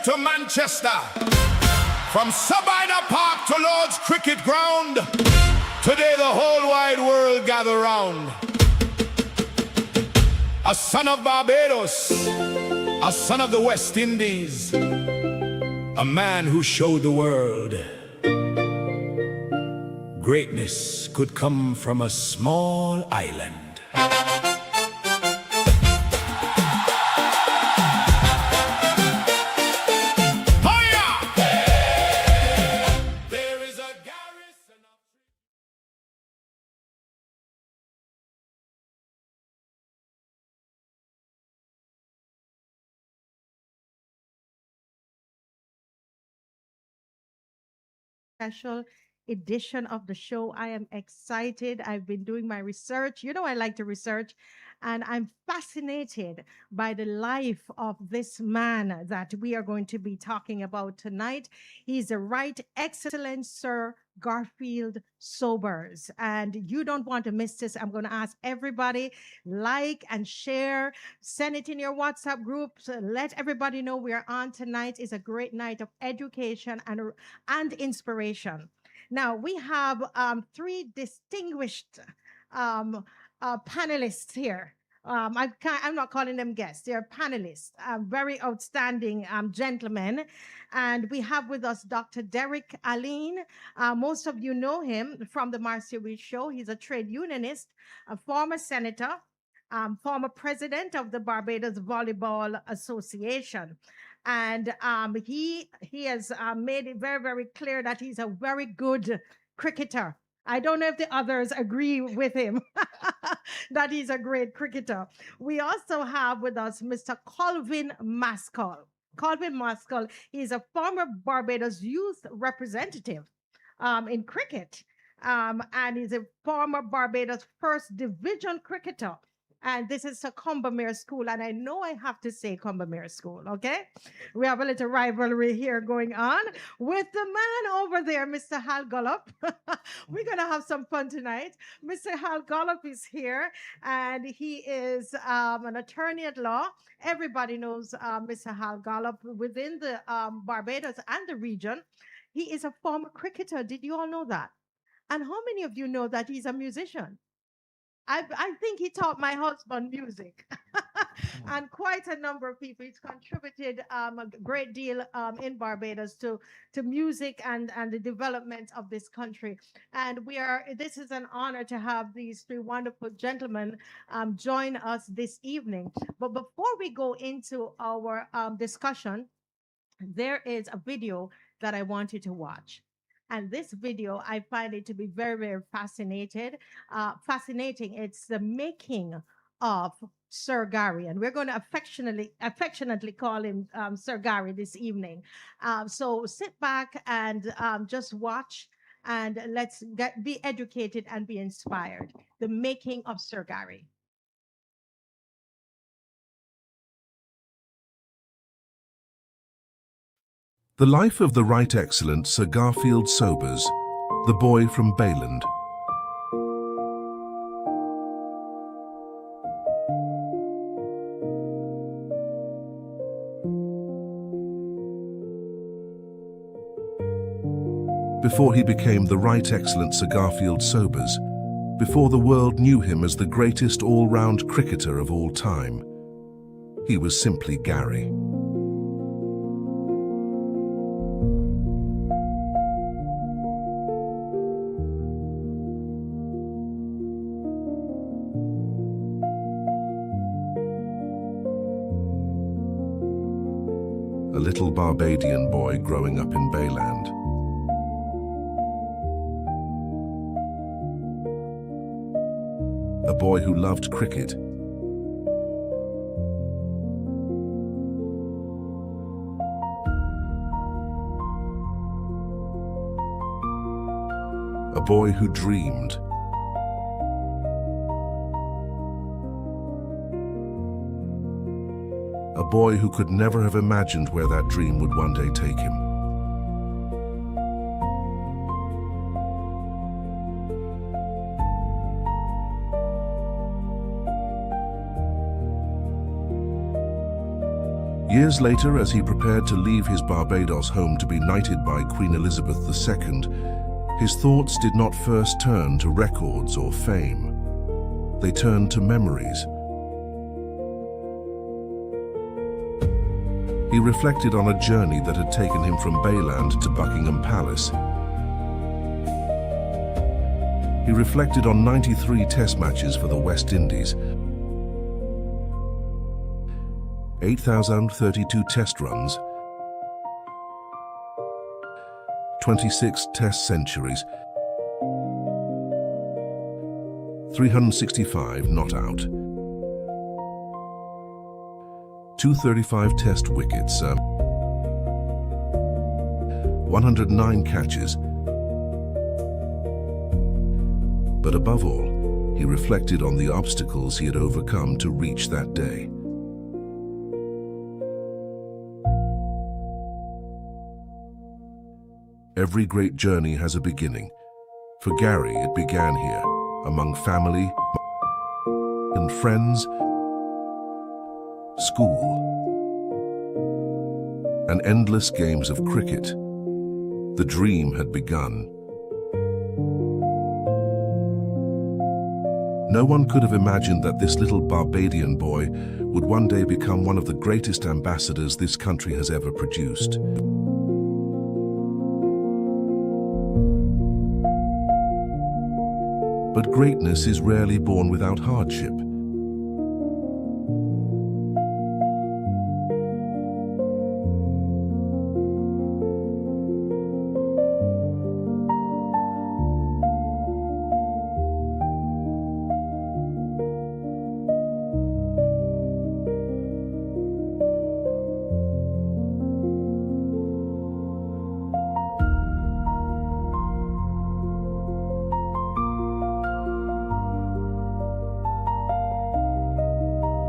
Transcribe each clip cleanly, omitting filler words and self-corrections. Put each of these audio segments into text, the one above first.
to Manchester, from Sabina Park to Lord's Cricket Ground, today the whole wide world gather round. A son of Barbados, a son of the West Indies, a man who showed the world greatness could come from a small island. Special edition of the show. I am excited. I've been doing my research. You know, I like to research, and I'm fascinated by the life of this man that we are going to be talking about tonight. He's the Right Excellent Sir Garfield Sobers, and you don't want to miss this. I'm going to ask everybody like and share, send it in your WhatsApp groups. Let everybody know we are on tonight. Is a great night of education and inspiration. Now, we have three distinguished um, panelists here. I'm not calling them guests, they're panelists, very outstanding gentlemen. And we have with us Dr. Derek Aline. Most of you know him from the Marcia Reed Show. He's a trade unionist, a former senator, former president of the Barbados Volleyball Association. And he has made it very, very clear that he's a very good cricketer. I don't know if the others agree with him that he's a great cricketer. We also have with us Mr. Colvin Maskell. Colvin Maskell, he's a former Barbados youth representative in cricket, and he's a former Barbados first division cricketer. And this is a Combermere School, and I know I have to say Combermere School, okay? We have a little rivalry here going on with the man over there, Mr. Hal Gollop. We're going to have some fun tonight. Mr. Hal Gollop is here, and he is an attorney at law. Everybody knows Mr. Hal Gollop within the Barbados and the region. He is a former cricketer. Did you all know that? And how many of you know that he's a musician? I think he taught my husband music and quite a number of people. He's contributed a great deal in Barbados to music and the development of this country. And this is an honor to have these three wonderful gentlemen join us this evening. But before we go into our discussion, there is a video that I want you to watch. And this video, I find it to be very, very fascinating. It's the making of Sir Gary, and we're going to affectionately call him Sir Gary this evening. So sit back and just watch, and let's be educated and be inspired. The making of Sir Gary. The life of the Right Excellent Sir Garfield Sobers, the boy from Bayland. Before he became the Right Excellent Sir Garfield Sobers, before the world knew him as the greatest all-round cricketer of all time, he was simply Gary. A little Barbadian boy growing up in Bayland. A boy who loved cricket. A boy who dreamed. A boy who could never have imagined where that dream would one day take him. Years later, as he prepared to leave his Barbados home to be knighted by Queen Elizabeth II, his thoughts did not first turn to records or fame. They turned to memories. He reflected on a journey that had taken him from Bayland to Buckingham Palace. He reflected on 93 test matches for the West Indies, 8,032 test runs, 26 test centuries, 365 not out, 235 test wickets, 109 catches. But above all, he reflected on the obstacles he had overcome to reach that day. Every great journey has a beginning. For Gary, it began here, among family and friends, school, and endless games of cricket. The dream had begun. No one could have imagined that this little Barbadian boy would one day become one of the greatest ambassadors this country has ever produced. But greatness is rarely born without hardship.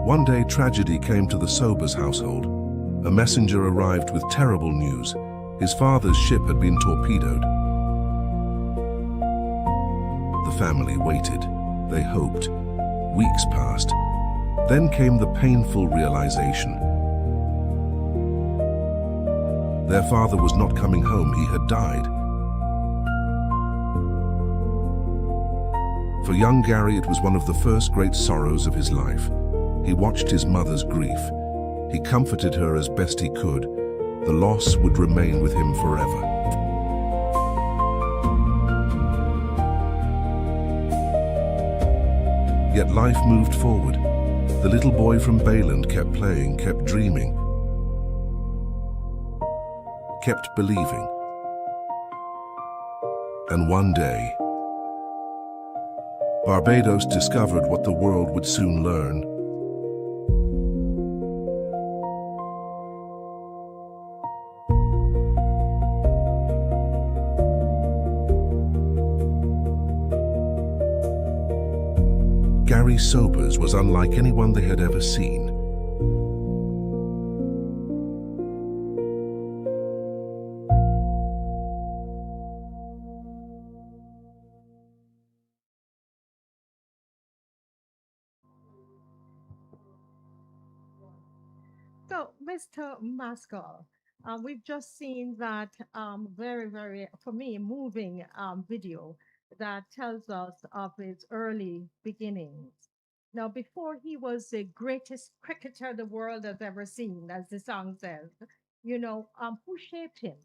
One day, tragedy came to the Sobers household. A messenger arrived with terrible news. His father's ship had been torpedoed. The family waited. They hoped. Weeks passed. Then came the painful realization. Their father was not coming home. He had died. For young Gary, it was one of the first great sorrows of his life. He watched his mother's grief. He comforted her as best he could. The loss would remain with him forever. Yet life moved forward. The little boy from Bayland kept playing, kept dreaming, kept believing. And one day, Barbados discovered what the world would soon learn. Gary Sobers was unlike anyone they had ever seen. So, Mr. Maskell, we've just seen that very, for me, moving video that tells us of his early beginnings. Now, before he was the greatest cricketer the world has ever seen, as the song says, who shaped him?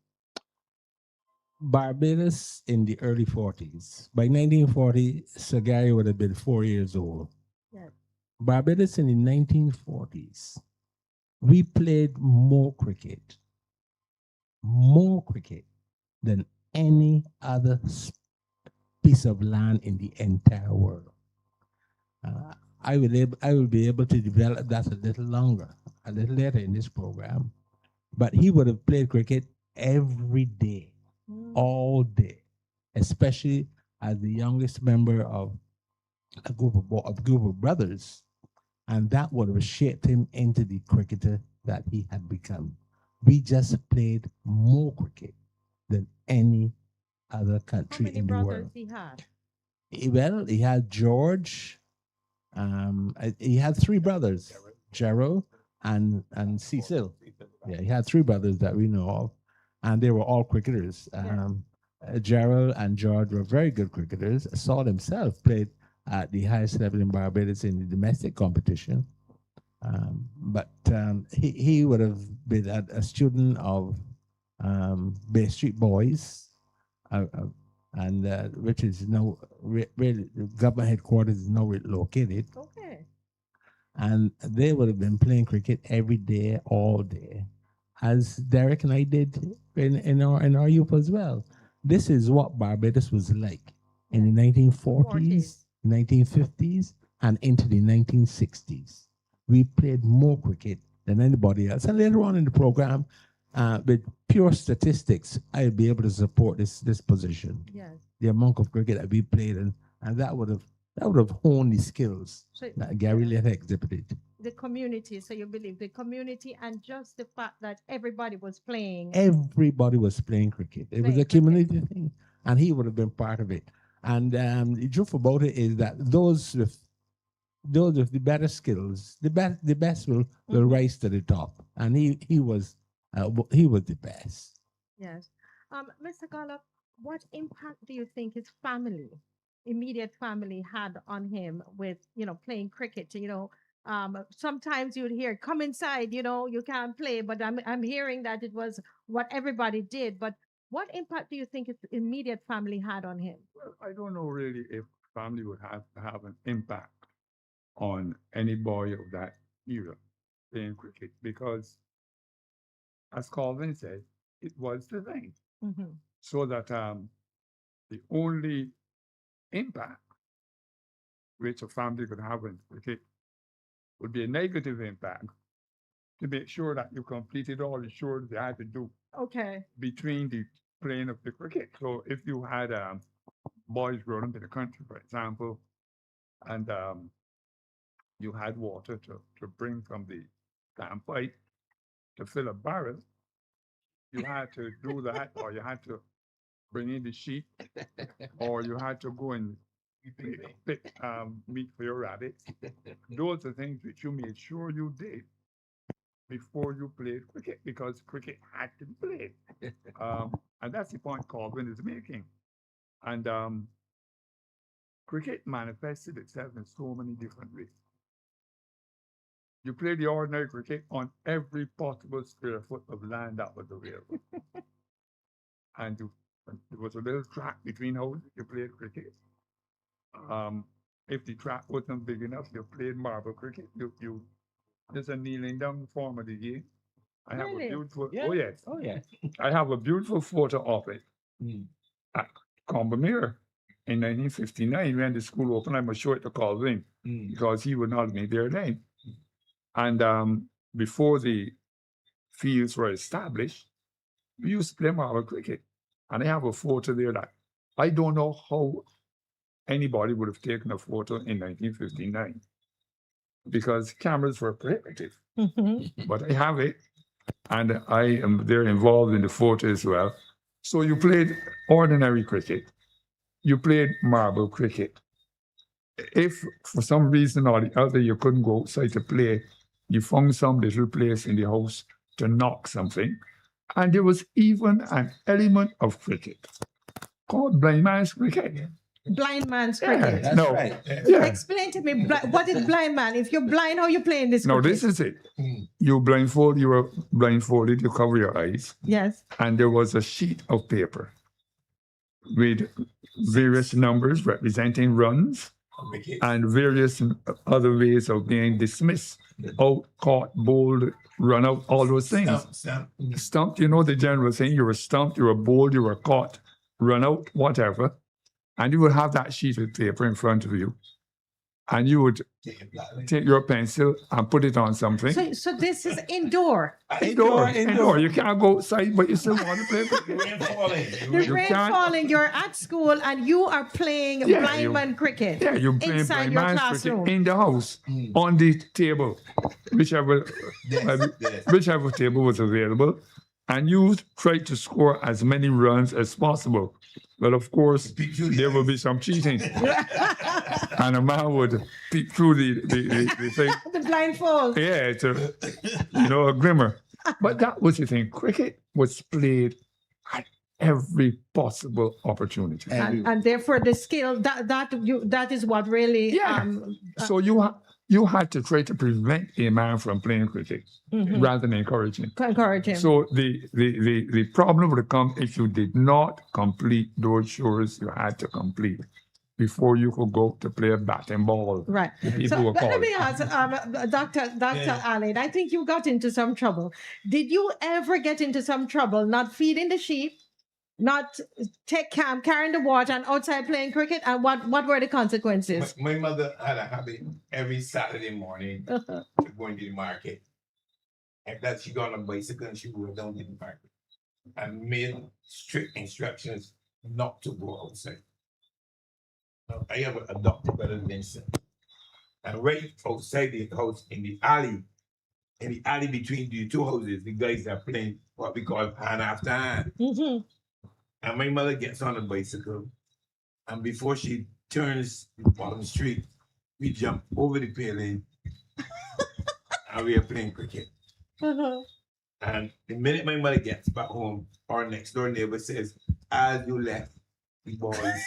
Barbados in the early 40s. By 1940, Sir Gary would have been 4 years old. Yes. Barbados in the 1940s, we played more cricket than any other piece of land in the entire world. I will be able to develop that a little longer, a little later in this program. But he would have played cricket every day, all day, especially as the youngest member of a group of brothers, and that would have shaped him into the cricketer that he had become. We just played more cricket than any other How country many in the brothers world. he had? Well, he had George. He had three brothers, Gerald, and Cecil. Yeah, he had three brothers that we know of, and they were all cricketers. Gerald and George were very good cricketers. Saul himself played at the highest level in Barbados in the domestic competition. But he would have been a student of Bay Street Boys, and which is now really the government headquarters is now located. Okay. And they would have been playing cricket every day, all day, as Derek and I did in our youth as well. This is what Barbados was like in the 1940s, 1950s, and into the 1960s. We played more cricket than anybody else. And later on in the program, with pure statistics, I'll be able to support this position. Yes. The amount of cricket that we played, and that would have honed the skills that Gary later exhibited. The community, so you believe the community, and just the fact that everybody was playing. Everybody was playing cricket. It was a community thing, and he would have been part of it. And the truth about it is that those with the better skills, the best will rise to the top, and he was the best. Yes. Mr. Gollop, what impact do you think his family, immediate family, had on him with, playing cricket? Sometimes you'd hear, come inside, you can't play, but I'm hearing that it was what everybody did. But what impact do you think his immediate family had on him? Well, I don't know really if family would have an impact on any boy of that era playing cricket, because, as Calvin said, it was the thing. Mm-hmm. So that the only impact which a family could have on cricket would be a negative impact, to make sure that you completed all the chores they had to do between the playing of the cricket. So if you had boys growing up in the country, for example, and you had water to bring from the dam pipe to fill a barrel, you had to do that, or you had to bring in the sheep, or you had to go and pick meat for your rabbits. Those are things which you made sure you did before you played cricket, because cricket had to be played. And that's the point Colvin is making. And cricket manifested itself in so many different ways. You play the ordinary cricket on every possible square foot of land that was available. And there was a little track between houses, you played cricket. If the track wasn't big enough, you played marble cricket. There's a kneeling down form of the game. I have a beautiful, oh yes. I have a beautiful photo of it at Combermere in 1959 when the school opened. I must show it to Colvin because he would not have been there then. And before the fields were established, we used to play marble cricket. And I have a photo there that I don't know how anybody would have taken a photo in 1959 because cameras were prohibitive. But I have it, and I am there involved in the photo as well. So you played ordinary cricket. You played marble cricket. If for some reason or the other you couldn't go outside to play, you found some little place in the house to knock something. And there was even an element of cricket called blind man's cricket. Blind man's cricket. Yeah, no. Right. Yeah. Explain to me, what is blind man? If you're blind, how you playing this? No, cricket? this is it. You were blindfolded, you cover your eyes, Yes. and there was a sheet of paper with various numbers representing runs and various other ways of being dismissed, out, caught, bowled, run out, all those things. Stumped, you know the general saying, you were stumped, you were bowled, you were caught, run out, whatever. And you would have that sheet of paper in front of you. And you would take your pencil and put it on something. So this is indoor. Indoor. You can't go outside, but you still want to play cricket. The rain falling, you're at school and you are playing blind man cricket. Yeah, you're playing inside blind your man's classroom. cricket in the house, on the table, whichever table was available. And you try to score as many runs as possible. But of course, there will be some cheating. And a man would peek through the thing. The the blindfold. Yeah, it's a glimmer. But that was the thing. Cricket was played at every possible opportunity. And therefore the skill that is what really So you had to try to prevent a man from playing cricket rather than encourage him. So the problem would come if you did not complete those chores you had to complete before you could go to play a bat and ball. Right. So let me ask, Dr. Allen, I think you got into some trouble. Did you ever get into some trouble not feeding the sheep, not carrying the water, and outside playing cricket? And what were the consequences? My mother had a habit every Saturday morning to go into the market. And that she got on a bicycle and she would go down to the market and made strict instructions not to go outside. I have a doctor brother Vincent. And right outside the house in the alley between the two houses, the guys are playing what we call hand after hand. And my mother gets on a bicycle, and before she turns the bottom street, we jump over the paling, and we are playing cricket. And the minute my mother gets back home, our next door neighbor says, "As you left, the boys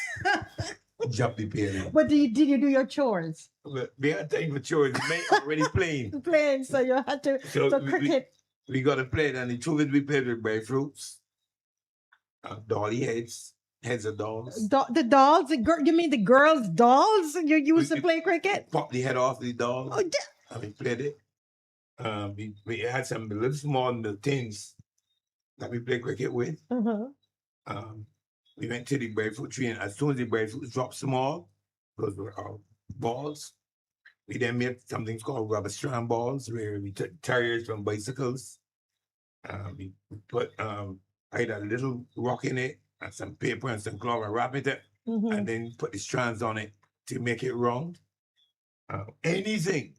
jump the paling." But did you do your chores? But we had time for chores. The men already playing. So you had to. So cricket. We got to play it, and the two of we played with breadfruits. Dolly heads of dolls. The dolls? You mean the girls' dolls you used to play cricket? Pop the head off the doll. Oh, and we played it. We had some little small things that we played cricket with. We went to the breadfruit tree, and as soon as the breadfruit dropped small, those were our balls. We then made something called rubber strand balls, where we took tires from bicycles. We put I had a little rock in it and some paper and some cloth and wrap it up, and then put the strands on it to make it round. Anything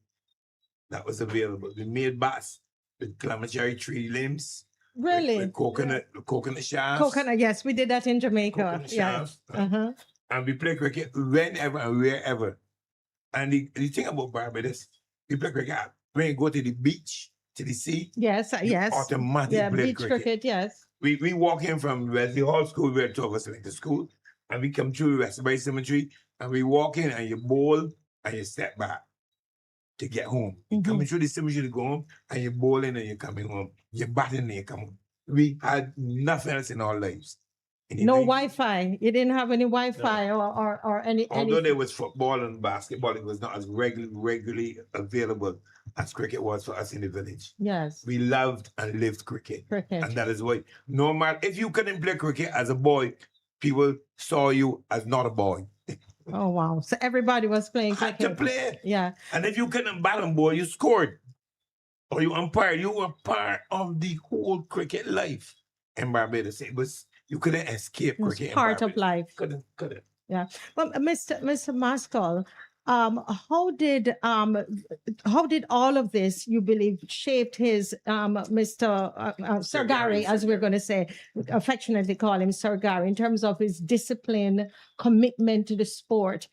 that was available. We made bats with clementary tree limbs. Really? With coconut shafts. Coconut, yes, we did that in Jamaica. Coconut shafts. And we play cricket whenever and wherever. And the thing about Barbados, we play cricket when you go to the beach, to the sea. Yes. Automatically play beach cricket, yes. We walk in from Wesley Hall School, where two of us went to school, and we come through Westbury Cemetery, and we walk in and you bowl and you step back to get home. You're coming through the cemetery to go home, and you're bowling and you're coming home. You're batting and you come home. We had nothing else in our lives. No Wi-Fi. You didn't have any Wi-Fi or any. Although there was football and basketball, it was not as regularly available as cricket was for us in the village. Yes. We loved and lived cricket. And that is why, no matter if you couldn't play cricket as a boy, people saw you as not a boy. Oh, wow. So everybody was playing cricket. Had to play. Yeah. And if you couldn't bat and ball, you scored. Or you umpired. You were part of the whole cricket life in Barbados. You couldn't escape cricket. It was part of life. Couldn't. Yeah. Well, Mr. Maskell, how did all of this, you believe, shaped his Mr. Sir Gary, as we're going to say, affectionately call him Sir Gary, in terms of his discipline, commitment to the sport?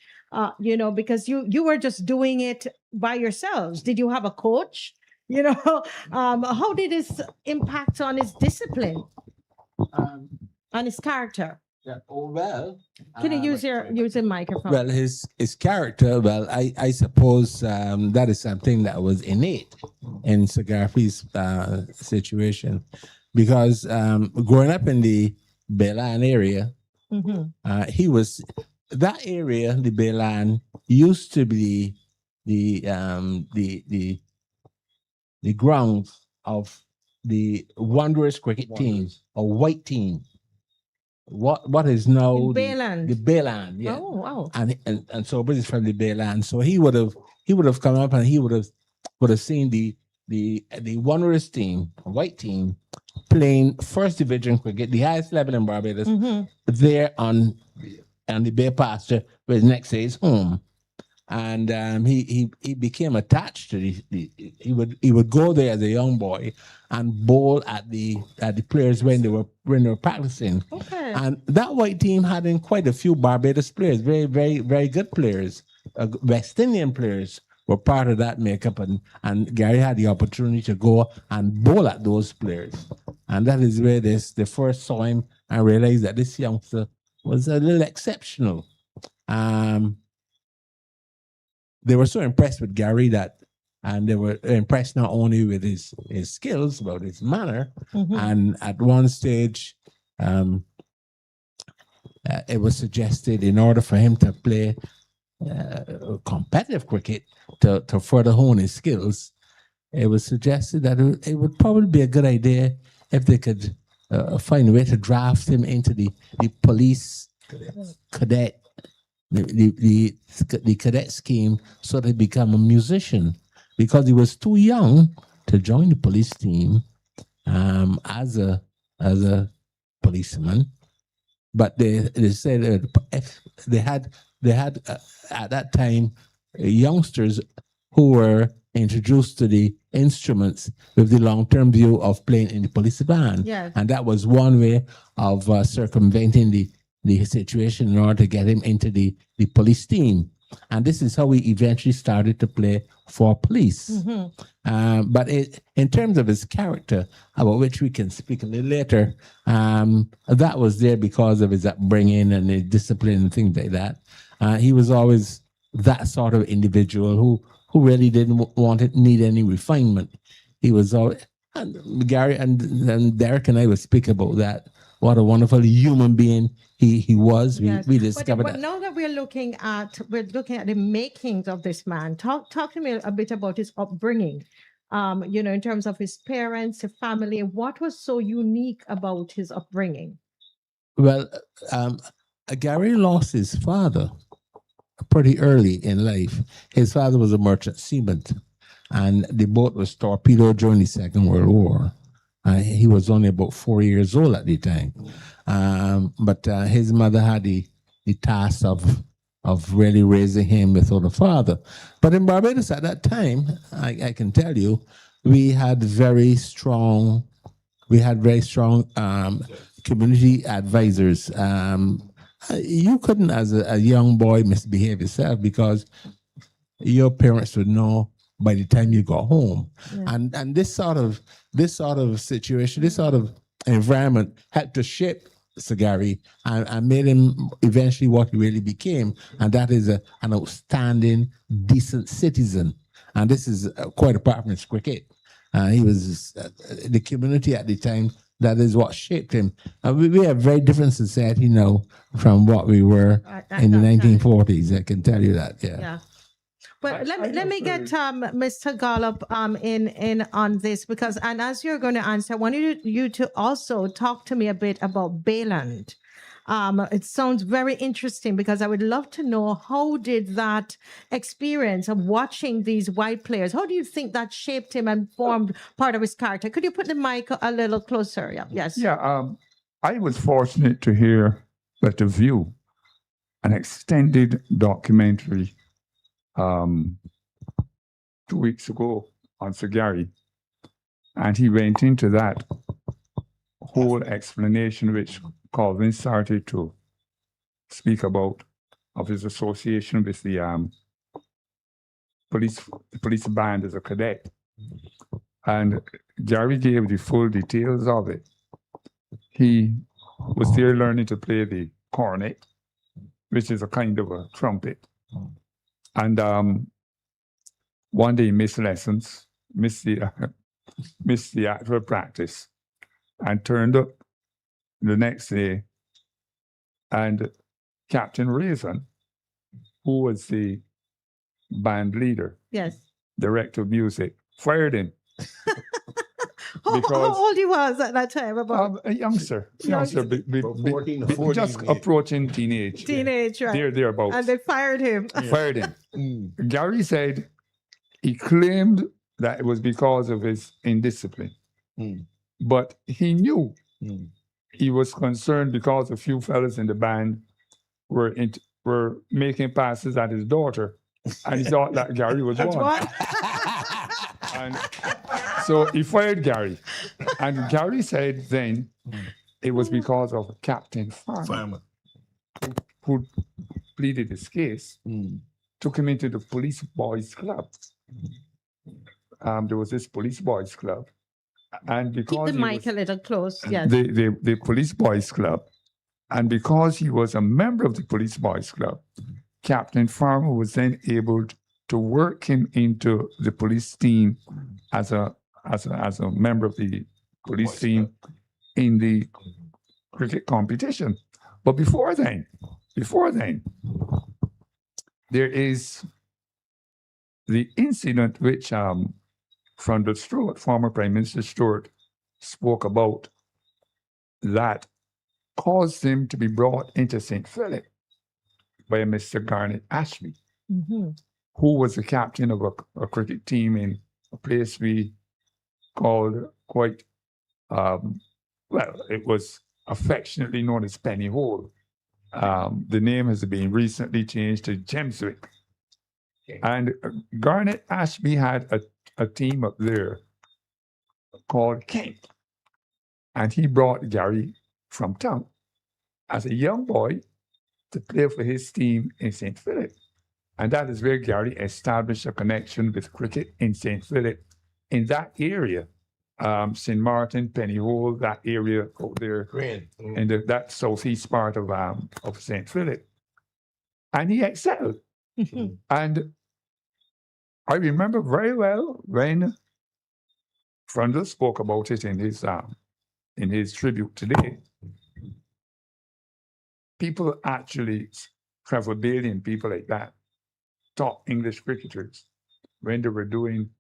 Because you were just doing it by yourselves. Did you have a coach? How did this impact on his discipline, on his character? Yeah. Oh, well. Can you use your microphone? Well, his character, well, I suppose that is something that was innate in Sir Garfield's situation, because growing up in the Bayland area, he was, that area, the Bayland, used to be the grounds of the Wanderers cricket team, a white team. What is now the Bayland? The Bayland, yeah. Oh, wow. And so British from the Bayland. So he would have come up and he would have seen the Wanderers team, a white team, playing first division cricket, the highest level in Barbados, there on the Bay pasture, where the next day is home. And he became attached to he would go there as a young boy and bowl at the players when they were practicing. Okay. And that white team had quite a few Barbados players, very, very, very good players, West Indian players were part of that makeup, and Gary had the opportunity to go and bowl at those players. And that is where they first saw him and realized that this youngster was a little exceptional. They were so impressed with Gary and they were impressed not only with his skills, but his manner. And at one stage, it was suggested in order for him to play competitive cricket to further hone his skills, it was suggested that it would probably be a good idea if they could find a way to draft him into the police cadet, the cadet scheme, so that he become a musician, because he was too young to join the police team as a policeman. But they said if they had at that time youngsters who were introduced to the instruments with the long-term view of playing in the police band. Yes. And that was one way of circumventing the situation in order to get him into the police team. And this is how we eventually started to play for police. But in terms of his character, about which we can speak a little later, that was there because of his upbringing and his discipline and things like that. He was always that sort of individual who really didn't need any refinement. He was always, and Gary and Derek and I will speak about that. What a wonderful human being he was. Yes. We discovered but that. now that we're looking at the makings of this man. Talk to me a bit about his upbringing. In terms of his parents, his family. What was so unique about his upbringing? Well, Gary lost his father pretty early in life. His father was a merchant seaman, and the boat was torpedoed during the Second World War. He was only about 4 years old at the time. But his mother had the task of really raising him without a father. But in Barbados at that time, I can tell you, we had very strong community advisors. You couldn't, as a young boy, misbehave yourself because your parents would know by the time you got home. Yeah. And this sort of situation, this sort of environment helped to shape Sir Gary and made him eventually what he really became, and that is an outstanding, decent citizen. And this is quite apart from his cricket. He was the community at the time. That is what shaped him. We have a very different society now from what we were in the 1940s. I can tell you that. Yeah. But let me get Mr. Gollop in on this, because, and as you're going to answer, I wanted you to also talk to me a bit about Bayland. It sounds very interesting, because I would love to know, how did that experience of watching these white players, how do you think that shaped him and formed part of his character? Could you put the mic a little closer? Yeah. Yes. Yeah. I was fortunate to hear that The View, an extended documentary 2 weeks ago on Sir Gary, and he went into that whole explanation which Colvin started to speak about, of his association with the police band as a cadet. And Gary gave the full details of it. He was there learning to play the cornet, which is a kind of a trumpet. And one day he missed lessons, missed the actual practice, and turned up the next day. And Captain Raisin, who was the band leader, Yes, director of music, fired him. How old he was at that time? About A youngster, just approaching teenage. Right? Thereabouts. And they fired him. Fired him. Gary said he claimed that it was because of his indiscipline, but he knew he was concerned because a few fellas in the band were making passes at his daughter, and he thought that Gary was one. And so he fired Gary. And Gary said then it was because of Captain Farmer, who pleaded his case. took him into the police boys club. There was this police boys club, and Keep because the mic a little close. Yes. the police boys club, and because he was a member of the police boys club, Captain Farmer was then able to work him into the police team as a member of the police team in the cricket competition. But before then, there is the incident which Frondel Stewart, former Prime Minister Stewart, spoke about, that caused him to be brought into St. Philip by Mr. Garnet Ashby, who was the captain of a cricket team in a place we called quite, it was affectionately known as Penny Hole. The name has been recently changed to Gemswick. And Garnet Ashby had a team up there called Kent. And he brought Gary from town as a young boy to play for his team in St. Philip. And that is where Gary established a connection with cricket in St. Philip, in that area. St. Martin, Penny Hole, that area over there, in that southeast part of St. Philip. And he excelled. And I remember very well when Frondel spoke about it in his tribute today. People actually, Trevelyan people like that, top English cricketers, when they were doing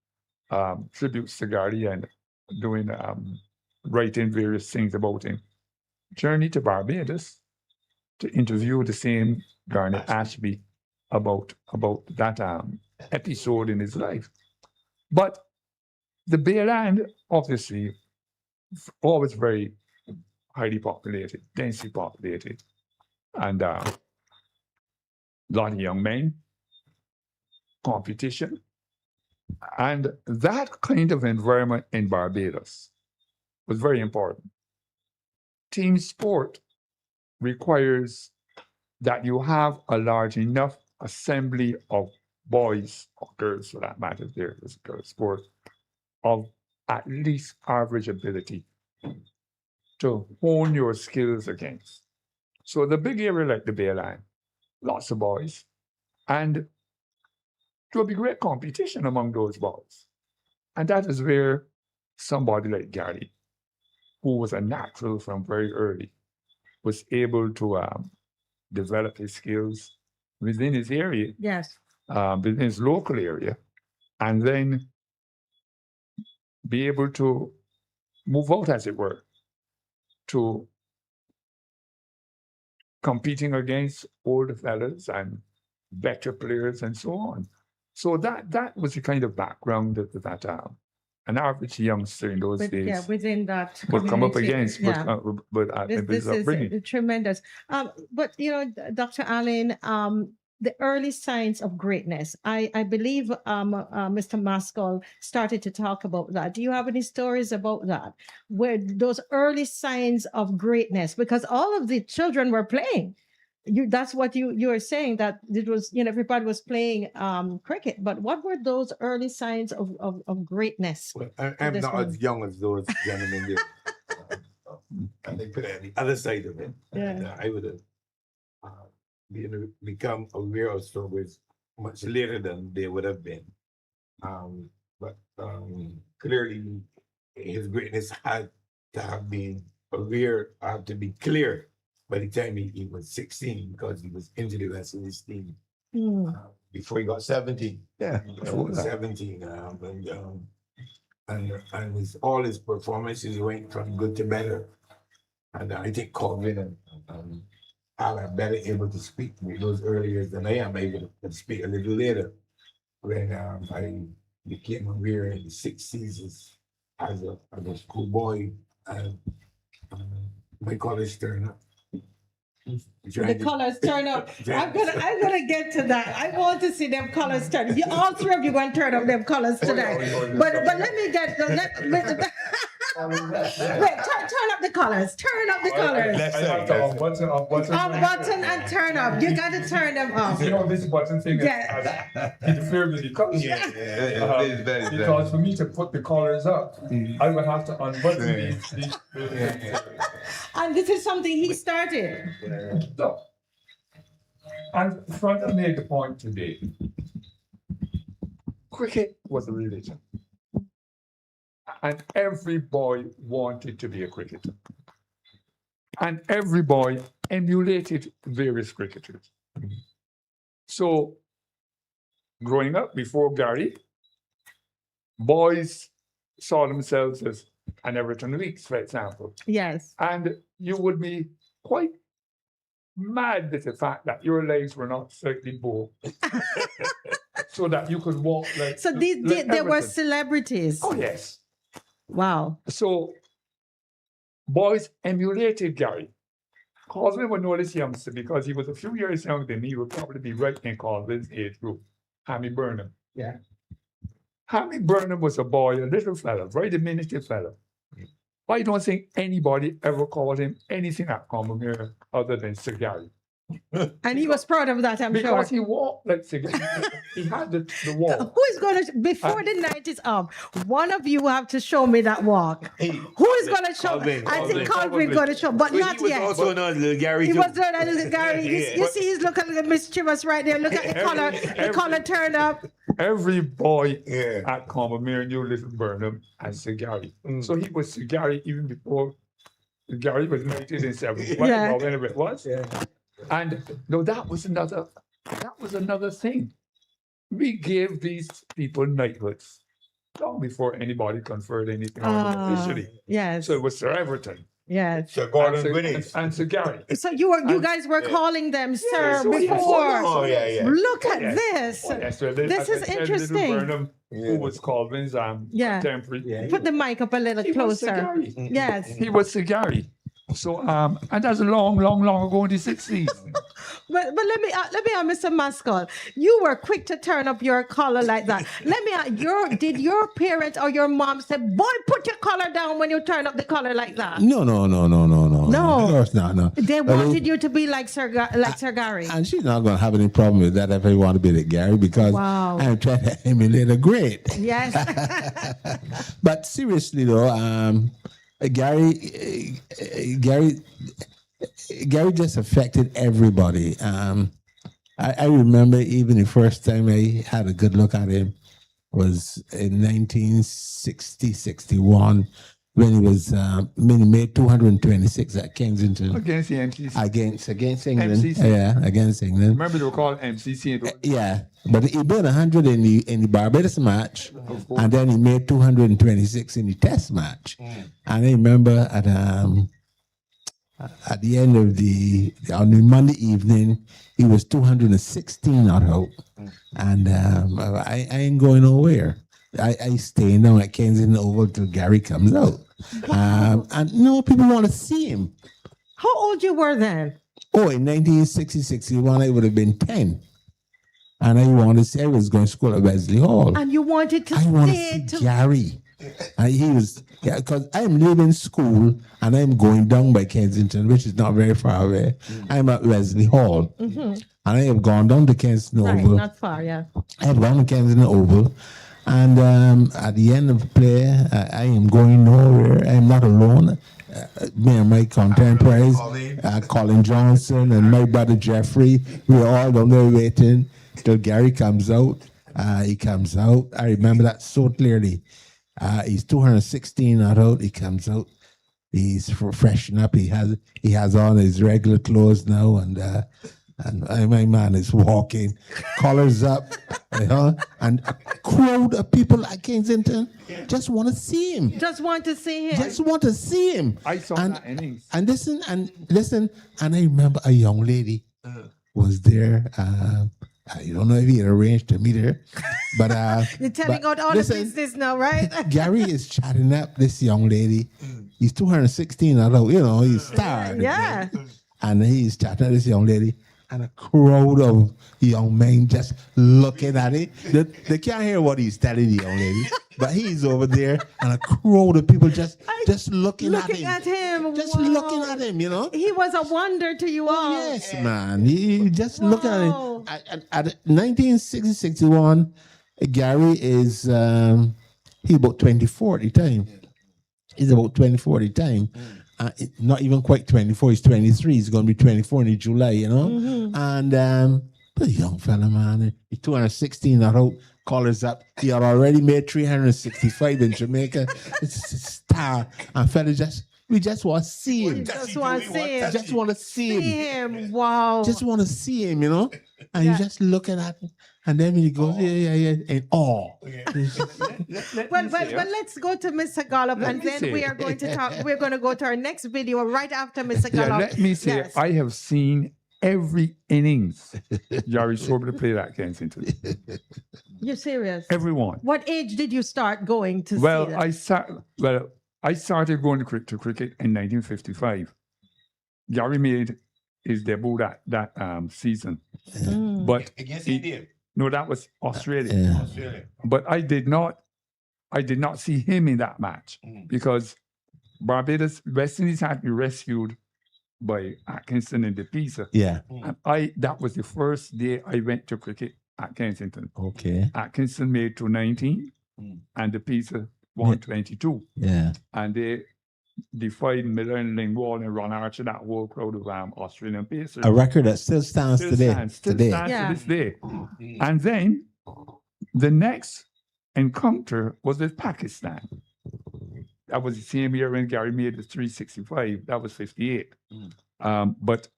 tributes to Gary and doing writing various things about him, journey to Barbados to interview the same Garnet Ashby about that episode in his life. But the Bayland, obviously, always very highly populated, densely populated, and a lot of young men, competition. And that kind of environment in Barbados was very important. Team sport requires that you have a large enough assembly of boys or girls, for that matter, there is a girls' sport, of at least average ability to hone your skills against. So the big area like the Bayline, lots of boys, and there will be great competition among those boys. And that is where somebody like Gary, who was a natural from very early, was able to develop his skills within his area, within his local area, and then be able to move out, as it were, to competing against older fellas and better players and so on. So that was the kind of background that an average youngster in those days within that would come up against. This is tremendous. But Dr. Allen, the early signs of greatness. I believe Mr. Maskell started to talk about that. Do you have any stories about that? Where those early signs of greatness, because all of the children were playing. That's what you were saying, that it was, everybody was playing cricket. But what were those early signs of greatness? Well, I'm not as young as those gentlemen there. And they put it on the other side of it. Yeah. And I would have become aware of struggles much later than they would have been. But clearly, his greatness had to have been aware, had to be clear by the time he was 16, because he was into the rest of his team before he got 17. Yeah, before 17. And all his performances went from good to better. And I think COVID and Al are better able to speak to me those earlier than I am able to speak a little later, when I became aware in the 60s as a schoolboy, and my college turned up. The colors turn up. I'm gonna get to that. I want to see them colors turn. All three of you going to turn up them colors today. But let me get turn up the colors. Turn up the colors. Left I have side. to unbutton. Unbutton and turn up. You got to turn them off. You know, this button thing Yeah. interfere with the colors. Yeah, Because for me to put the colors up, I would have to unbutton these. And this is something he started. So, and Fronta made the point today. Cricket was a religion. And every boy wanted to be a cricketer. And every boy emulated various cricketers. So, growing up before Gary, boys saw themselves as an Everton Weeks, for example. Yes. And you would be quite mad at the fact that your legs were not slightly bowed so that you could walk like. So there were celebrities. Oh, yes. Wow. So boys emulated Gary. Colvin would know this youngster because he was a few years younger than me. He would probably be right in Colvin's age group. Hammy Burnham. Yeah. Hammy Burnham was a boy, a little fella, very diminutive fella. I don't think anybody ever called him anything at Common here other than Sir Gary. And he was proud of that, I'm Because sure. he walked like Sir Gary. He had the walk. Who is going to, before the night is up, one of you have to show me that walk. Who is going to show? I think Calvin going to show, but not He was yet. also known as Little Gary He too. was doing a little Gary. You see, he's looking a little mischievous right there. Look at the color turn up. Every boy Yeah. at Combermere knew Little Burnham as Sir Gary. So he was Sir Gary even before Gary was 1971, Yeah. or whenever it was. Yeah. And no, that was another thing. We gave these people knighthoods long before anybody conferred anything on them officially. Yes. So it was Sir Everton Yes. Sir Gordon Greenwich. and Sir Gary. So you guys were calling them sir so yes. before. Oh, yeah. Look at yes. this. Yes, so This as I is said, interesting. Little Burnham, who was Colvin's Yeah. contemporary. Yeah. Put the mic up a little He was Sir closer. Gary. Yes. He was Sir Gary. So and that's long ago in the 60s. But let me ask Mr. Maskell, you were quick to turn up your collar like that. Let me ask, did your parents or your mom say, boy, put your collar down when you turn up the collar like that? No. No. Of course not. No. They wanted you to be like Sir Gary. And she's not going to have any problem with that if I want to be like Gary because Wow. I'm trying to emulate a great. Yes. But seriously though, Gary just affected everybody. I remember even the first time I had a good look at him was in 1960, 61, when he was when he made 226 at Kensington Against the MCC. against England. MCC. Yeah, against England. Remember they were called MCC. Yeah, but he made 100 in the Barbados match, and then he made 226 in the Test match. And I remember at the end of on the Monday evening, he was 216 not out, and I ain't going nowhere. I staying down at Kensington Oval till Gary comes out, and no people want to see him. How old you were then? Oh, in 1960, 61, I would have been 10. And I wanted to say I was going to school at Wesley Hall. And you wanted to I want to stay see Gary. And he was, because I'm leaving school and I'm going down by Kensington, which is not very far away. I'm at Wesley Hall. And I have gone down to Kensington Right, Oval. not far, yeah. I have gone to Kensington Oval. And at the end of the play, I am going nowhere. I'm not alone. Me and my contemporaries, Colin Johnson and my brother Jeffrey, we're all down there waiting till Gary comes out. He comes out. I remember that so clearly. He's 216 not out. He comes out. He's freshened up. He has on his regular clothes now, and my man is walking, collars up, and a crowd of people at Kensington just want to see him. Just want to see him. Just want to see him. I saw and, that innings. And listen, and I remember a young lady was there. I don't know if he had arranged to meet her, but You're telling but out all listen, the business now, right? Gary is chatting up this young lady. He's 216, although he's star. Yeah. And he's chatting up this young lady, and a crowd of young men just looking at it. They can't hear what he's telling the young lady, but he's over there, and a crowd of people just looking at him. Just looking at him, you know. He was a wonder to you all. Yes, man. He just looking at him. At 1960-61, Gary is he about 24 at the time. He's about 24 at the time. Not even quite 24. He's 23. He's going to be 24 in July, you know. And but a young fella, man. He's 216 at out, collars up. He had already made 365 in Jamaica. It's a star. And fella we just want to see him. Just want to see him. Just want to see him. Wow. Just want to see him, you know. And you just looking at him. And then he goes, yeah, in awe. Well, let's go to Mr. Gollop, and then we are going to talk. We're going to go to our next video right after Mr. Gollop. Yeah, let me say, I have seen every innings Gary Sorbo to play at Kensington. You're serious? Everyone. What age did you start going to see that? I started going to cricket in 1955. Gary made his debut that season. But against India. No, that was Australia. Yeah. Australia. But I did not see him in that match because West Indies had been rescued by Atkinson and the Pisa. Yeah. And that was the first day I went to cricket at Kensington. Okay. Atkinson made 219 and the Pisa 122. Yeah. And they defied Miller and Lingwall and Ron Archer, that whole crowd of Australian Pacers. A record that still stands today. Still stands to this day. And then the next encounter was with Pakistan. That was the same year when Gary made the 365. That was 58. But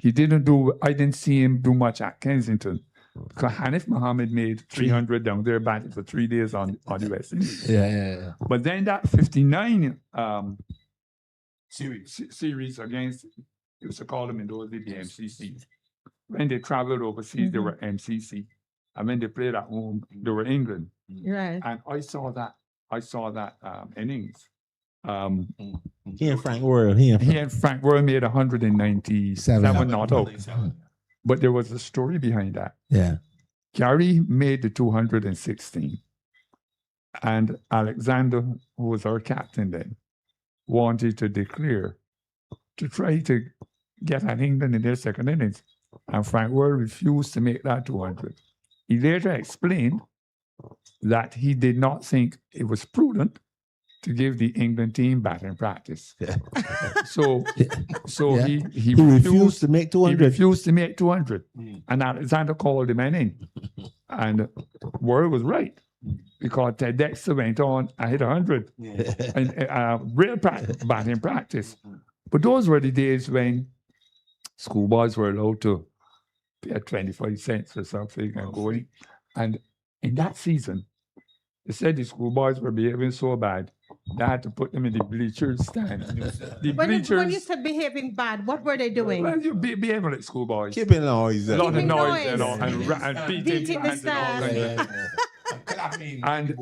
I didn't see him do much at Kensington because Hanif Mohammed made 300 down there, batting for 3 days on the West Indies. Yeah. But then that 59 series against, used to call them in those days the MCC. When they traveled overseas, they were MCC. And when they played at home, they were England. Right. And I saw that innings. He and Frank Worrell. He and Frank Worrell made 197 not out. But there was a story behind that. Yeah. Gary made the 216. And Alexander, who was our captain then, wanted to declare to try to get at England in their second innings. And Frank Worrell refused to make that 200. He later explained that he did not think it was prudent to give the England team batting practice. Yeah. So he refused to make 200. He refused to make 200. And Alexander called him in. And Worrell was right. Because Ted Dexter went on and hit 100. And real batting practice. But those were the days when schoolboys were allowed to pay 25 cents or something and going. And in that season, they said the schoolboys were behaving so bad, they had to put them in the bleachers stand. When you said behaving bad, what were they doing? Well, you behaving like schoolboys. Keeping noise. A lot of noise and beating the stand. And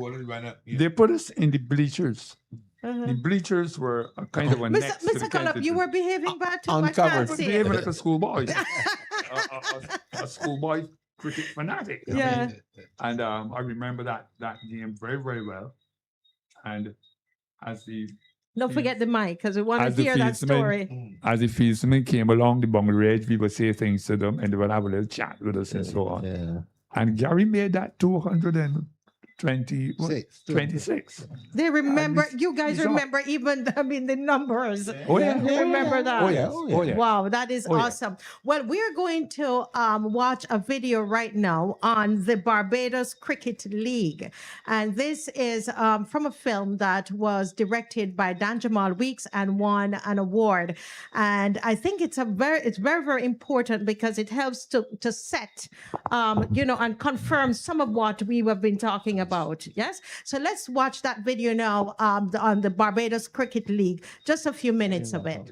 they put us in the bleachers. The bleachers were a kind of a next to the Mr. Gollop, you were behaving bad too. Uncovered. behaving like a schoolboy. a schoolboy cricket fanatic. Yeah. And I remember that game very, very well. And don't forget the mic because we want to hear that story. As the fieldsmen came along the boundary edge, we would say things to them and they would have a little chat with us and so on. Yeah. And Gary made that 226. They remember, you guys remember even, the numbers. Oh, yeah. They remember that. Oh, yeah. Wow, that is awesome. Well, we're going to watch a video right now on the Barbados Cricket League. And this is from a film that was directed by Dan Jamal Weeks and won an award. And I think it's very, very important because it helps to set, and confirm some of what we have been talking about. Yes? So let's watch that video now on the Barbados Cricket League. Just a few minutes of it.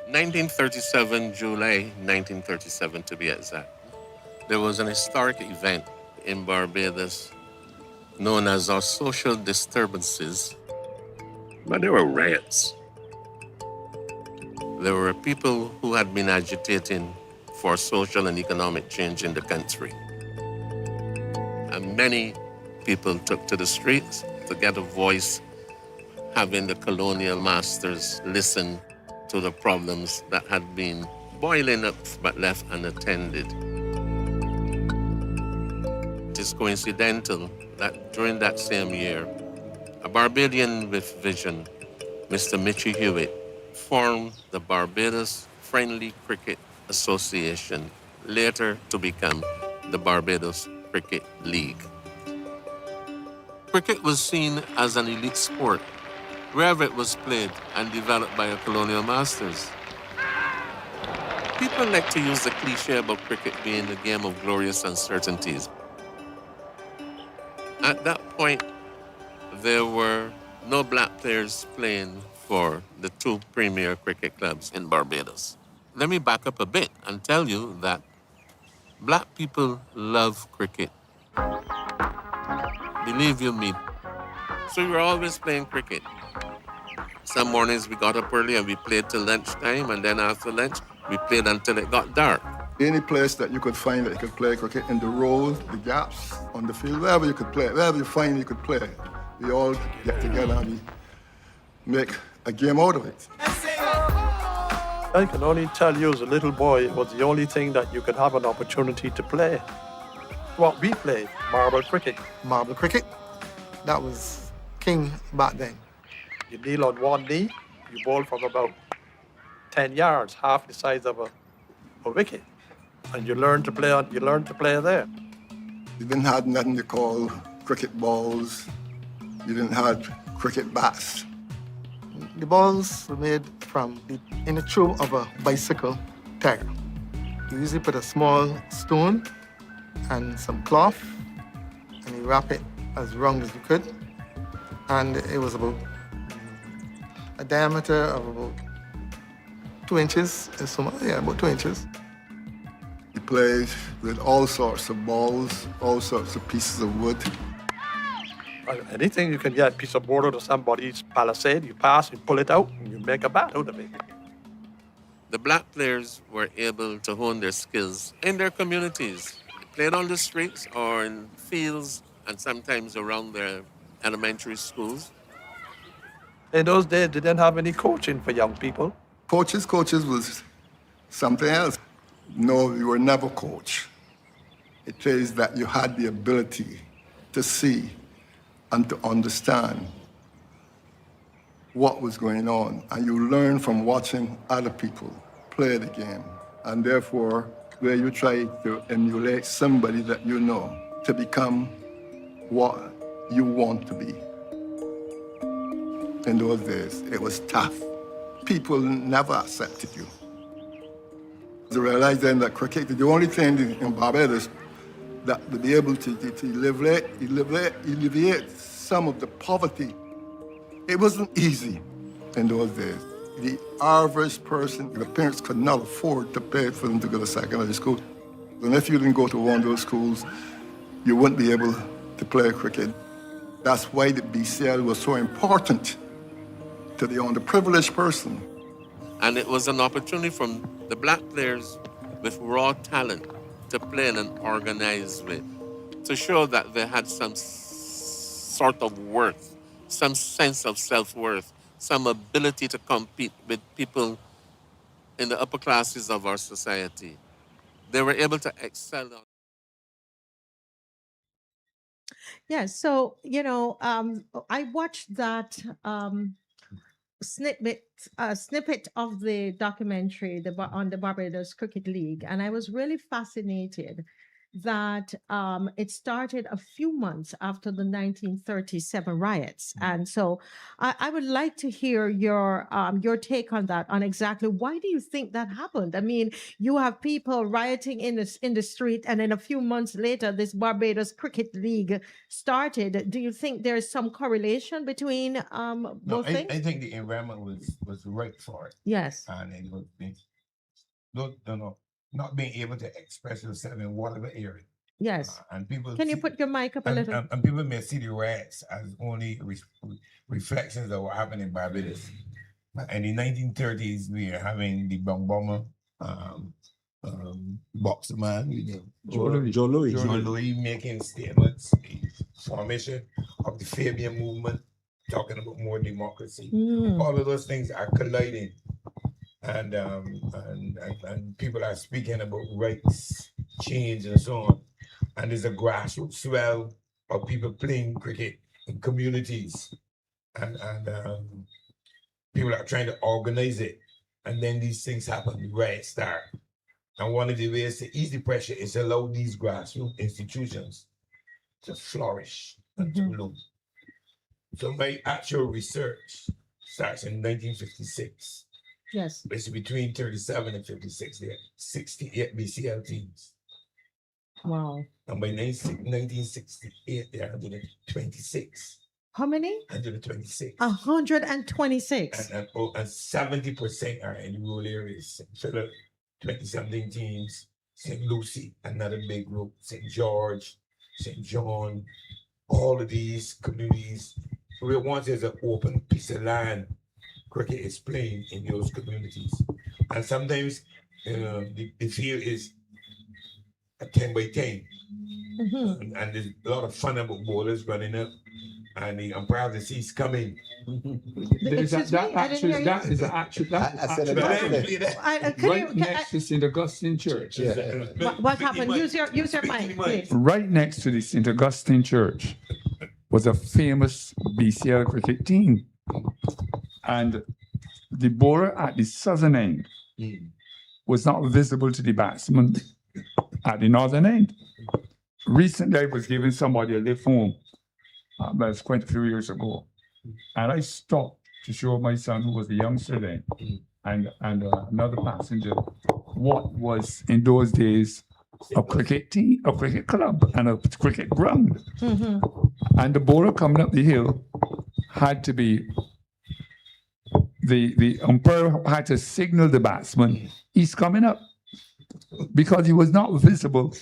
1937, July 1937 to be exact, there was an historic event in Barbados known as our social disturbances, but there were riots. There were people who had been agitating for social and economic change in the country. And many people took to the streets to get a voice, having the colonial masters listen to the problems that had been boiling up but left unattended. It is coincidental that during that same year, a Barbadian with vision, Mr. Mitchie Hewitt, formed the Barbados Friendly Cricket Association, later to become the Barbados Cricket League. Cricket was seen as an elite sport wherever it was played and developed by our colonial masters. People like to use the cliche about cricket being the game of glorious uncertainties. At that point, there were no black players playing for the two premier cricket clubs in Barbados. Let me back up a bit and tell you that black people love cricket. Believe you me. So we were always playing cricket. Some mornings we got up early and we played till lunchtime, and then after lunch, we played until it got dark. Any place that you could find that you could play cricket, in the rows, the gaps, on the field, wherever you could play, wherever you find you could play, we all get together and we make a game out of it. I can only tell you as a little boy, it was the only thing that you could have an opportunity to play. What we played, marble cricket. Marble cricket, that was king back then. You kneel on one knee, you bowl from about 10 yards, half the size of a wicket. And you learn to play there. You didn't have nothing to call cricket balls. You didn't have cricket bats. The balls were made from the inner tube of a bicycle tire. You usually put a small stone and some cloth, and you wrap it as round as you could. And it was about a diameter of about 2 inches, about 2 inches. You played with all sorts of balls, all sorts of pieces of wood. Anything you can get, a piece of board out of somebody's palisade, you pass, you pull it out, and you make a bat out of it. The black players were able to hone their skills in their communities. They played on the streets or in fields and sometimes around their elementary schools. In those days, they didn't have any coaching for young people. Coaches was something else. No, you were never coached. It says that you had the ability to see and to understand what was going on. And you learn from watching other people play the game. And therefore, where you try to emulate somebody that you know to become what you want to be. In those days, it was tough. People never accepted you. I realized then that cricket is the only thing in Barbados that to be able to alleviate some of the poverty. It wasn't easy in those days. The average person, the parents could not afford to pay for them to go to secondary school. And if you didn't go to one of those schools, you wouldn't be able to play cricket. That's why the BCL was so important to the underprivileged person. And it was an opportunity for the black players with raw talent to play in an organized way, to show that they had some sort of worth, some sense of self-worth, some ability to compete with people in the upper classes of our society. They were able to excel. Yeah, so I watched that snippet of the documentary on the Barbados Cricket League, and I was really fascinated that it started a few months after the 1937 riots. And so I would like to hear your take on that, on exactly why do you think that happened? I mean, you have people rioting in the street, and then a few months later, this Barbados Cricket League started. Do you think there's some correlation between No, both things? I think the environment was right for it. Yes. And it was not being able to express yourself in whatever area. Yes. And people Can you put your mic up a little? and people may see the riots as only reflections of what happened in Barbados. In the 1930s, we were having the Bong Bomber boxer man, Joe Louis making statements, the formation of the Fabian movement, talking about more democracy. All of those things are colliding, and people are speaking about rights, change, and so on. And there's a grassroots swell of people playing cricket in communities, and people are trying to organize it. And then these things happen, the riots start. And one of the ways to ease the pressure is to allow these grassroots institutions to flourish and to bloom. So my actual research starts in 1956. Yes. It's between 37 and 56. There are 68 BCL teams. Wow. And by 1968, there are 126. How many? 126. 126. And 70% are in rural areas. Philip, 20-something teams. St. Lucie, another big group. St. George, St. John, all of these communities. Where once there's an open piece of land, cricket is playing in those communities. And sometimes the field is a 10 by 10. And there's a lot of fun about bowlers running up, and the umpire of the seas coming. That's actually right next to St. Augustine Church. What happened? Use your mic, please. Right next to the St. Augustine Church was a famous BCL cricket team. And the bowler at the southern end was not visible to the batsman at the northern end. Recently, I was giving somebody a lift home, that's quite a few years ago. And I stopped to show my son, who was a youngster then, and another passenger, what was in those days a cricket team, a cricket club, and a cricket ground. And the bowler coming up the hill had to be, the umpire had to signal the batsman, he's coming up, because he was not visible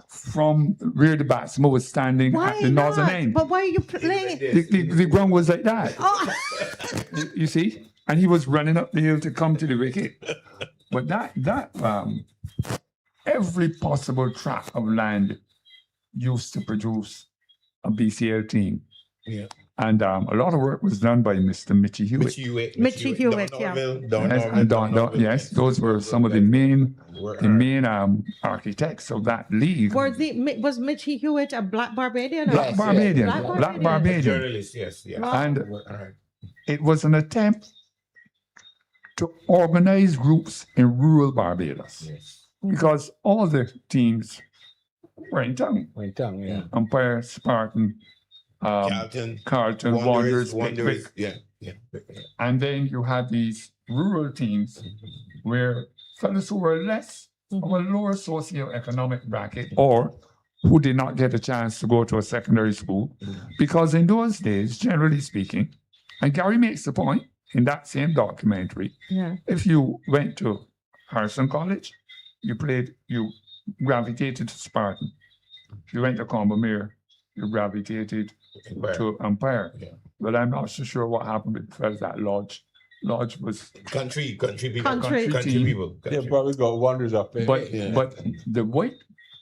from where the batsman was standing at the northern end. But why are you playing? The ground was like that. Oh. You see? And he was running up the hill to come to the wicket. But every possible tract of land used to produce a BCL team. Yeah. And a lot of work was done by Mr. Mitchie Hewitt. Mitchie Hewitt, yeah. Yes, those were some of the main architects of that league. Was Mitchie Hewitt a black Barbadian? Black Barbadian. Journalist, yes. And it was an attempt to organize groups in rural Barbados. Yes. Because all the teams were in town. Yeah. Umpire, Spartan, Carlton, Wanderers, yeah. And then you had these rural teams where fellows who were less of a lower socio-economic bracket, or who did not get a chance to go to a secondary school, because in those days, generally speaking, and Gary makes the point in that same documentary, if you went to Harrison College, you gravitated to Spartan. If you went to Combermere, you gravitated to Umpire. Yeah. But I'm not so sure what happened with the fellas at Lodge. Lodge was country people. Country people. They probably got Wanderers up there. But the white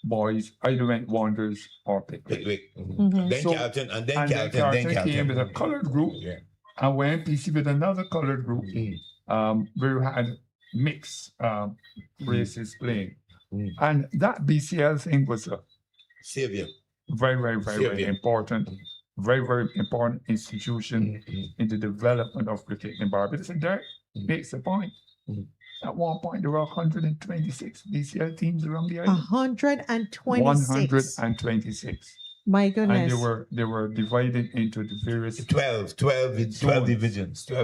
boys either went Wanderers or Pickwick. Then Carlton, and then Carlton came with a colored group, and went PC with another colored group, where you had mixed races playing. And that BCL thing was a savior. Very important, very important institution in the development of cricket in Barbados. And Derek makes a point. At one point, there were 126 BCL teams around the island. 126. 126. My And goodness. they were divided into the various 12 divisions. 12 divisions. You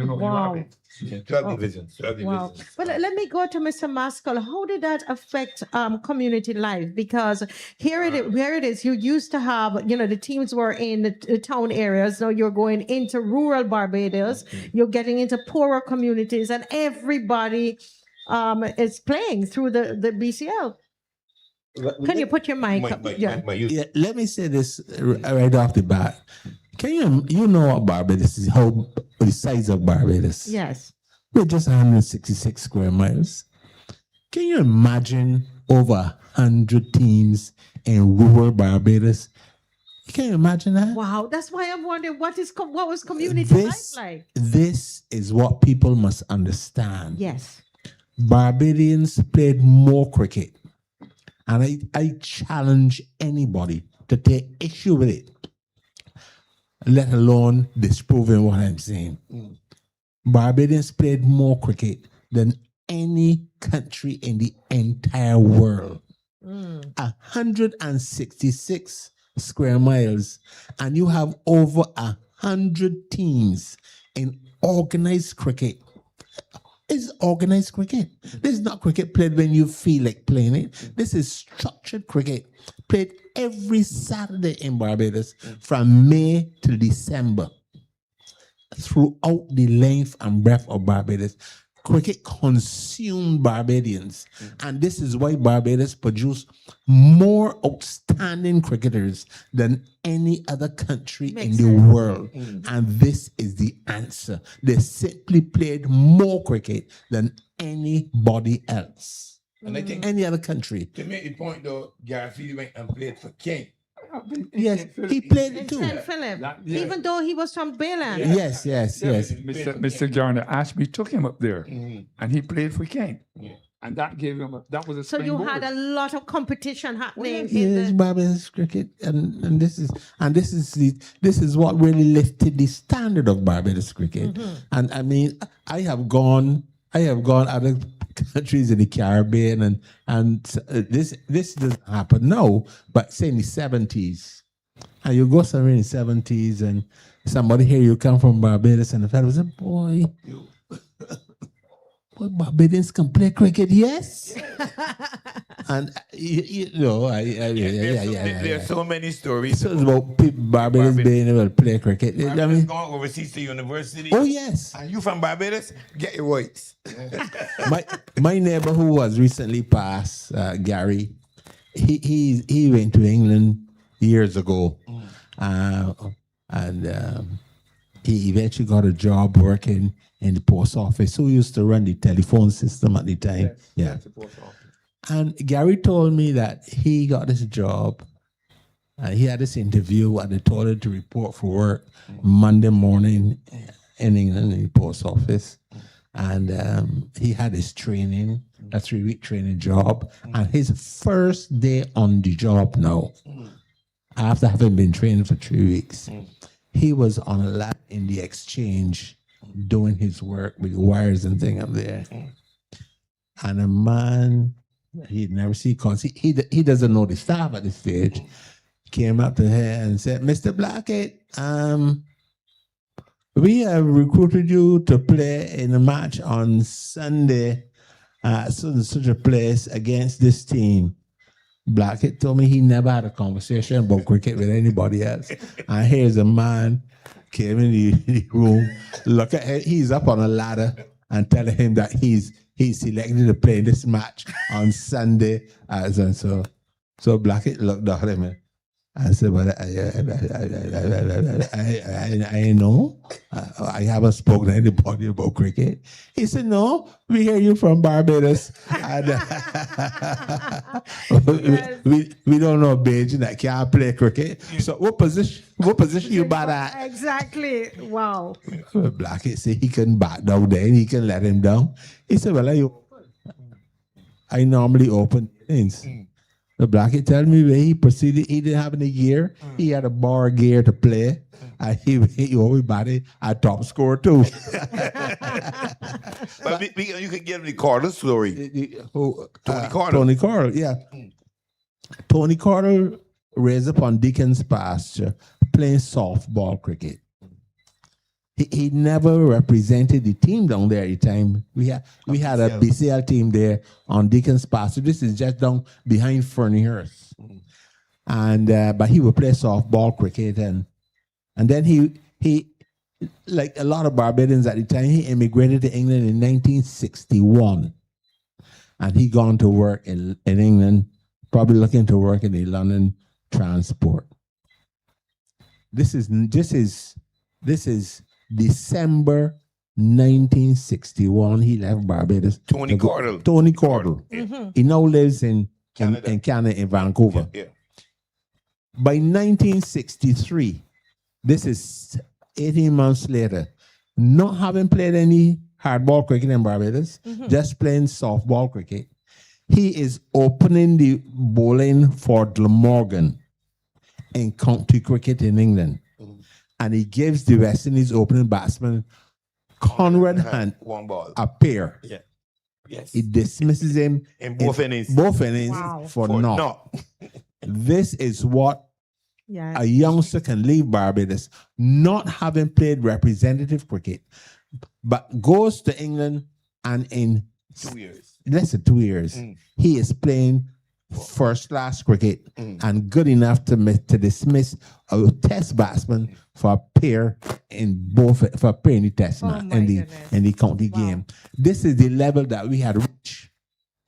know, Wow. you have it. Yeah, 12 divisions. 12 Wow. divisions. But let me go to Mr. Maskell. How did that affect community life? Because where it is, you used to have, the teams were in the town areas. Now you're going into rural Barbados. You're getting into poorer communities, and everybody is playing through the BCL. Can you put your mic up? Yeah, let me say this right off the bat. Can you know what Barbados is? How the size of Barbados? Yes. We're just 166 square miles. Can you imagine over 100 teams in rural Barbados? Can you imagine that? Wow, that's why I'm wondering what was community life like? This is what people must understand. Yes. Barbadians played more cricket. And I challenge anybody to take issue with it, let alone disproving what I'm saying. Barbadians played more cricket than any country in the entire world. 166 square miles, and you have over 100 teams in organized cricket. It's organized cricket. This is not cricket played when you feel like playing it. This is structured cricket played every Saturday in Barbados from May to December. Throughout the length and breadth of Barbados, cricket consumed Barbadians. And this is why Barbados produce more outstanding cricketers than any other country in the world. And this is the answer. They simply played more cricket than anybody else. And I think any other country. To make the point though, Garfield went and played for King. Yes, he played it too. St. Philip, even though he was from Bayland. Yes. Mr. Garner Ashby took him up there, and he played for King. And that gave him that was a So you springboard. had a lot of competition happening. Yes, Barbados cricket, and this is what really lifted the standard of Barbados cricket. And I mean, I have gone other countries in the Caribbean, and this doesn't happen now, but say in the 70s, and you go somewhere in the 70s, and somebody here, you come from Barbados, and the fellow said, boy, Barbadians can play cricket, yes. And There are so many stories. So it's about people, Barbadians being able to play cricket. Barbados I mean, going overseas to university. oh yes. And you from Barbados? Get your whites. my neighbor who was recently passed, Gary, he went to England years ago, and he eventually got a job working in the post office. Who used to run the telephone system at the time? Yes, the post office. And Gary told me that he got this job. He had this interview, and they told him to report for work Monday morning in England in the post office. And he had his training, a 3-week training job. And his first day on the job now, after having been training for 3 weeks, he was on a lap in the exchange doing his work with wires and things up there. And a man he'd never seen, because he doesn't know the staff at this stage, came up to her and said, Mr. Blackett, we have recruited you to play in a match on Sunday at such a place against this team. Blackett told me he never had a conversation about cricket with anybody else. And here's a man came in the room, look at him, he's up on a ladder and telling him that he's selected to play this match on Sunday. And so Blackett looked at him and said, well, I know. I haven't spoken to anybody about cricket. He said, no, we hear you from Barbados. And, we don't know Beijing that can't play cricket. So what position you bat at? Exactly. Wow. Blackett said he couldn't bat down there and he can let him down. He said, well, I normally open things. The Blackie tell me when he proceeded, he didn't have any gear. He had a bar gear to play. And he always batted a top score too. But you can give me Carter's story. Tony Carter. Tony Carter, yeah. Tony Carter raised up on Deacon's pasture playing softball cricket. He never represented the team down there at the time. We had a BCL team there on Deacon's pasture. This is just down behind Ferniehurst. And but he would play softball cricket and then he like a lot of Barbadians at the time, he immigrated to England in 1961. And he gone to work in England, probably looking to work in the London transport. This is December 1961. He left Barbados. Tony Carter. Tony Carter. He now lives in Canada, in Vancouver. Yeah. By 1963, this is 18 months later, not having played any hardball cricket in Barbados, just playing softball cricket, he is opening the bowling for Glamorgan in county cricket in England. And he gives the West Indies opening batsman Conrad Hunt one ball. a pair. Yeah. Yes. He dismisses him In both innings. For naught. This is what Yes. a youngster can leave Barbados, not having played representative cricket, but goes to England and in 2 years. less than 2 years, he is playing first class cricket and good enough to dismiss a test batsman for a pair in the test match in the county game. This is the level that we had reached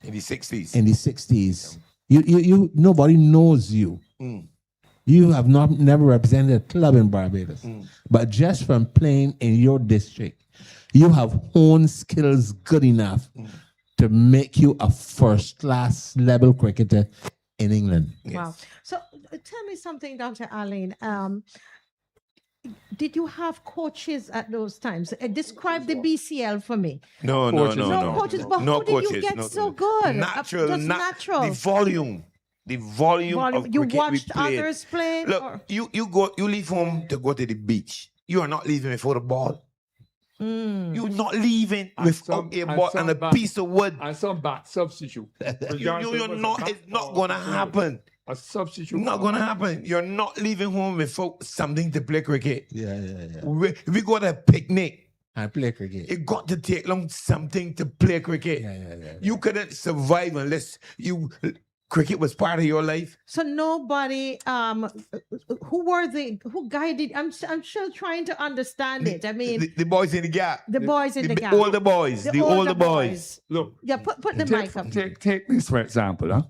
In the 60s. in the 60s. You nobody knows you. You have never represented a club in Barbados, but just from playing in your district, you have honed skills good enough to make you a first-class level cricketer in England. Wow. So tell me something, Dr. Arlene. Did you have coaches at those times? Describe the BCL for me. No coaches, but how did you get so good? Natural, Just natural. The volume of You cricket watched we played. others play? Look, or- you leave home to go to the beach. You are not leaving before the ball. You're not leaving without a ball and a piece of wood. And some bat substitute. You're not. It's not gonna happen. A substitute. Not gonna happen. You're not leaving home without something to play cricket. Yeah. We got a picnic. I play cricket. You got to take along something to play cricket. Yeah. You couldn't survive unless cricket was part of your life. So nobody, who guided? I'm still trying to understand it. I mean, The boys in the gap. the boys in the gap. Older boys. The older boys. Look. Yeah, put the mic up. Take this for example, huh?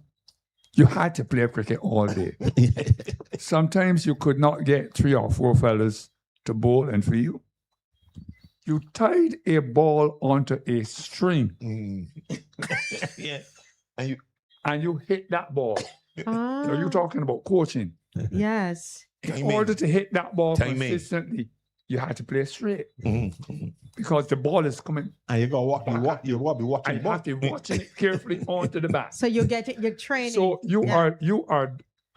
You had to play cricket all day. Sometimes you could not get 3 or 4 fellas to bowl and for you. You tied a ball onto a string Yeah. and you hit that ball. So you're talking about coaching. Yes. In order to hit that ball Timing. consistently, you had to play straight because the ball is coming. And you got be watching And you have to watch it carefully onto the bat. So you get it. You're training. So you are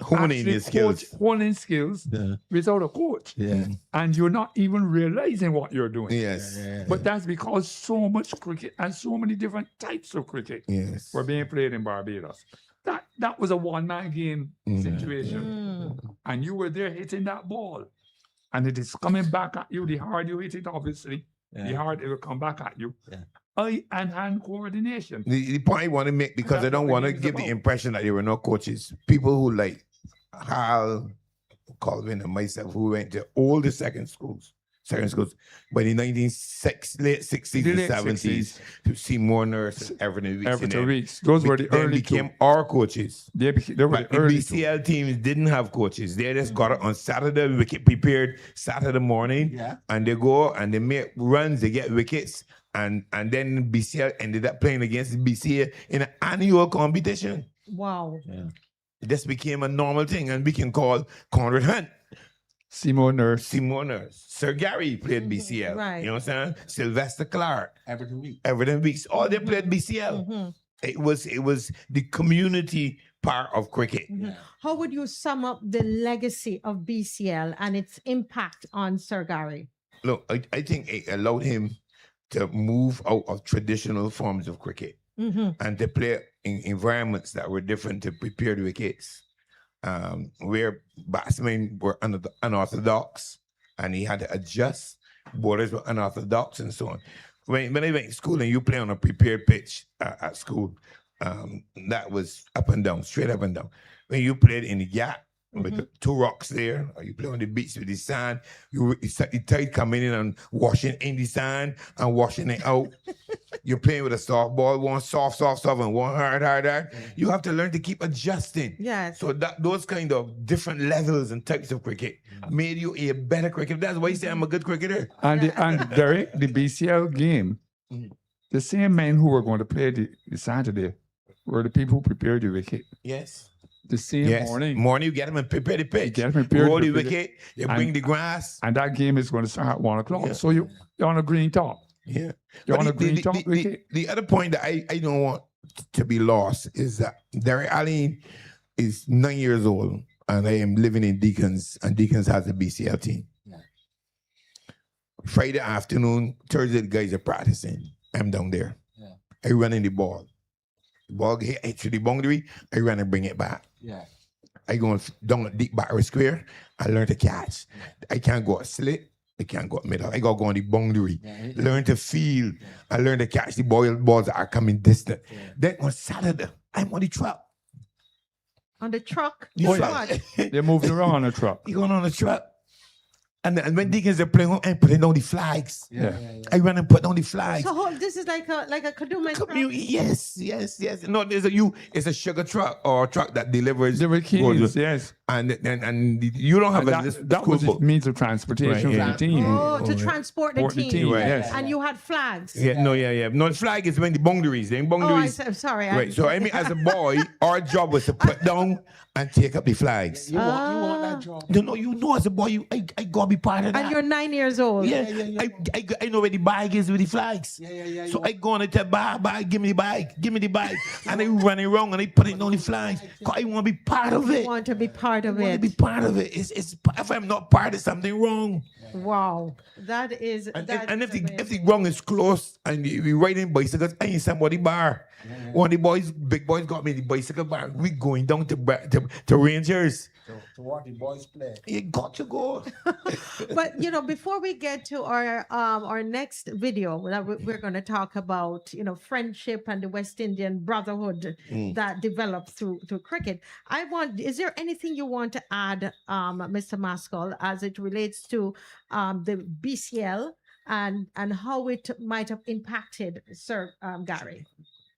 Honing actually your skills. honing skills Yeah. without a coach. Yeah. And you're not even realizing what you're doing. Yes. But that's because so much cricket and so many different types of cricket Yes. were being played in Barbados. That was a one-man game situation. And you were there hitting that ball. And it is coming back at you. The harder you hit it, obviously, the harder it will come back at you. Yeah. Eye and hand coordination. The point I want to make, because That's I don't what want to the game's give the about. impression that they were not coaches. People who like Hal, Colvin, and myself, who went to all the second schools. But in late 60s The and late 70s, to see more nurses, Everton Weeks. Everton Weeks. Those were the early became two. our coaches. They were But the the early two. BCL teams didn't have coaches. They just got it on Saturday, wicket prepared Saturday morning, and they go and they make runs, they get wickets, and then BCL ended up playing against the BCA in an annual competition. Wow. This became a normal thing, and we can call Conrad Hunt, Simon Nurse. Sir Gary played BCL. Right. You know what I'm saying? Sylvester Clark, Everton Week. Everton Weeks, all they played BCL. It was the community part of cricket. How would you sum up the legacy of BCL and its impact on Sir Gary? Look, I think it allowed him to move out of traditional forms of cricket and to play in environments that were different to prepare the wickets, where batsmen were unorthodox and he had to adjust. Bowlers were unorthodox and so on. When I went to school and you play on a prepared pitch at school, that was up and down, straight up and down. When you played in the gap with the two rocks there, or you play on the beach with the sand, you tide coming in and washing in the sand and washing it out. You're playing with a softball, one soft, and one hard. You have to learn to keep adjusting. Yes. So those kind of different levels and types of cricket made you a better cricketer. That's why you say I'm a good cricketer. And Derek, the BCL game, the same men who were going to play the Saturday were the people who prepared the wicket. Yes. The same morning. Morning, you get them and prepare the pitch. Get them prepared. Roll the wicket, you bring the grass. And that game is going to start at 1 o'clock. So you're on a green top. Yeah. You're on a green top wicket. The other point that I don't want to be lost is that Derek Allen is 9 years old and I am living in Deacons, and Deacons has a BCL team. Yeah. Friday afternoon, Thursday, the guys are practicing. I'm down there. Yeah. I run in the ball. The ball hit to the boundary, I run and bring it back. Yeah. I go down a deep back square, I learn to catch. Yeah. I can't go a slit, I can't go middle. I gotta go on the boundary. Yeah. Learn to feel. Yeah. I learn to catch the balls that are coming distant. Yeah. Then on Saturday, I'm on the truck. On the truck? They moved around on the truck. You going on the truck? And when Deacons are playing, I'm putting down the flags. Yeah. I run and put down the flags. So this is like a Kadooman truck? Yes. No, it's a sugar truck or a truck that delivers. Yes. And you don't have that was its means of transportation for the team. Oh, to transport the team. Right. Yes. And you had flags. Yeah. No, the flag is when the boundaries. I'm sorry. Right. So I mean, as a boy, our job was to put down and take up the flags. You want that job? No, you know, as a boy, I gotta be part of that. And you're 9 years old. Yeah. I know where the bag is with the flags. Yeah. So I go on and tell bag, give me the bag. And I run it wrong and I put it on the flags. Cause I want to be part of it. You want to be part of it. I want to be part of it. It's if I'm not part of something wrong. Wow. That is and if the wrong is close and we riding bicycles, I ain't somebody bar. One of the big boys got me the bicycle bar. We going down to Rangers. To what the boys play. You got to go. But before we get to our next video, that we're going to talk about friendship and the West Indian brotherhood that developed through cricket. Is there anything you want to add, Mr. Maskell, as it relates to the BCL and how it might have impacted Sir Gary?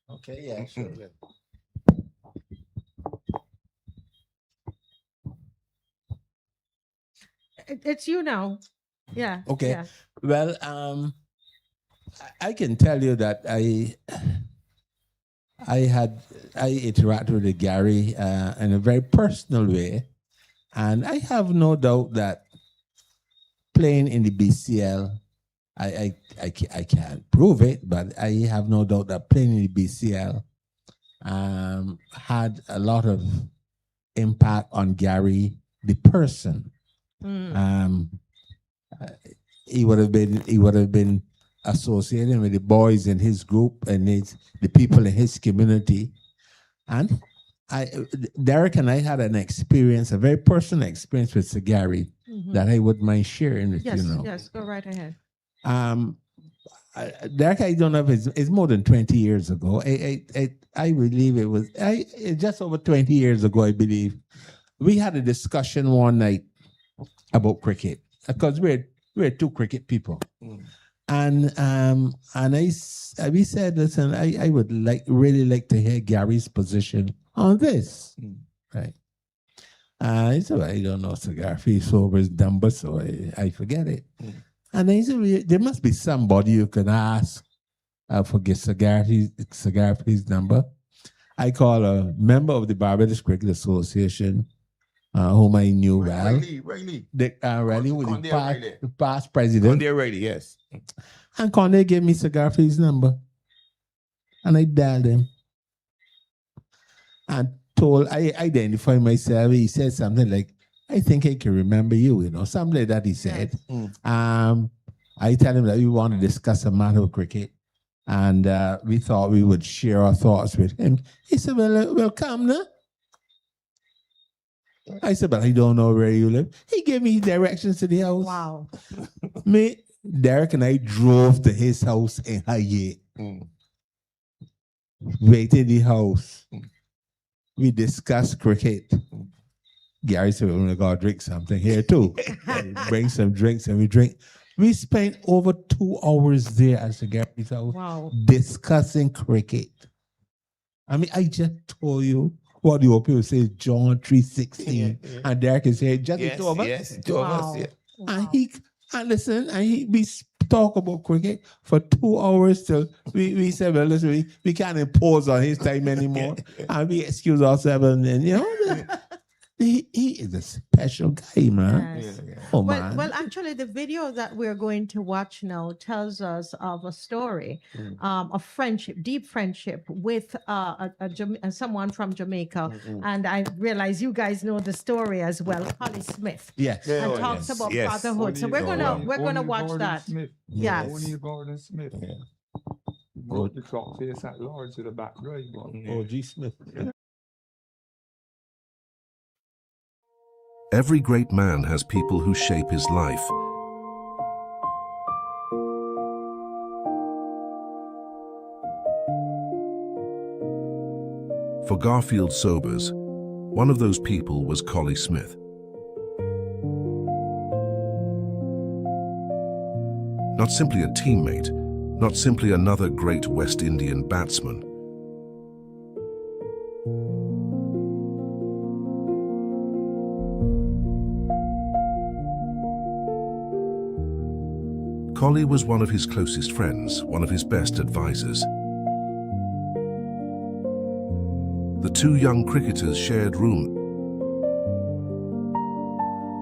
Okay, yeah, sure. It's you now. Yeah. Okay. Yeah. Well, I can tell you that I interacted with Gary in a very personal way, and I have no doubt that playing in the BCL, I can't prove it, but I have no doubt that playing in the BCL had a lot of impact on Gary, the person. He would have been associating with the boys in his group and the people in his community. And Derek and I had an experience, a very personal experience with Sir Gary that I would mind sharing with you. Yes, go right ahead. Derek, I don't know if it's more than 20 years ago. I believe it was just over 20 years ago, I believe. We had a discussion one night about cricket because we're two cricket people. And we said, listen, I would really like to hear Gary's position on this. Right. He said, well, I don't know Sir Garfield's over his number, so I forget it. And then he said, there must be somebody you can ask for Sir Garfield's number. I called a member of the Barbados Cricket Association, whom I knew well. Riley. Riley was the past president. Conde Riley, yes. And Conde gave me Sir Garfield's number. And I dialed him. and I identified myself. He said something like, I think I can remember you, something like that he said. I tell him that we want to discuss a matter of cricket, and we thought we would share our thoughts with him. He said, well, come now. I said, but I don't know where you live. He gave me directions to the house. Wow. Derek and I drove to his house in Hayat. Waited in the house. We discussed cricket. Gary said, we're going to go drink something here too. Bring some drinks and we drink. We spent over 2 hours there at Gary's house discussing cricket. I mean, I just told you what the people say, John 3:16. And Derek is here, just the two of us. Yes, two of us, yeah. And we talk about cricket for 2 hours till we said, well, listen, we can't impose on his time anymore. And we excuse ourselves and then, he is a special guy, man. Yes. Oh, Well, man. actually, the video that we're going to watch now tells us of a story of friendship, deep friendship with someone from Jamaica. And I realize you guys know the story as well, Holly Smith. Yes. And talks about fatherhood. So we're gonna watch that. Smith. Yes. O'Neal Gordon Smith. Broke the clock face at Lord's with a back drive. O.G. Smith. Every great man has people who shape his life. For Garfield Sobers, one of those people was Collie Smith. Not simply a teammate, not simply another great West Indian batsman. Collie was one of his closest friends, one of his best advisors. The two young cricketers shared room,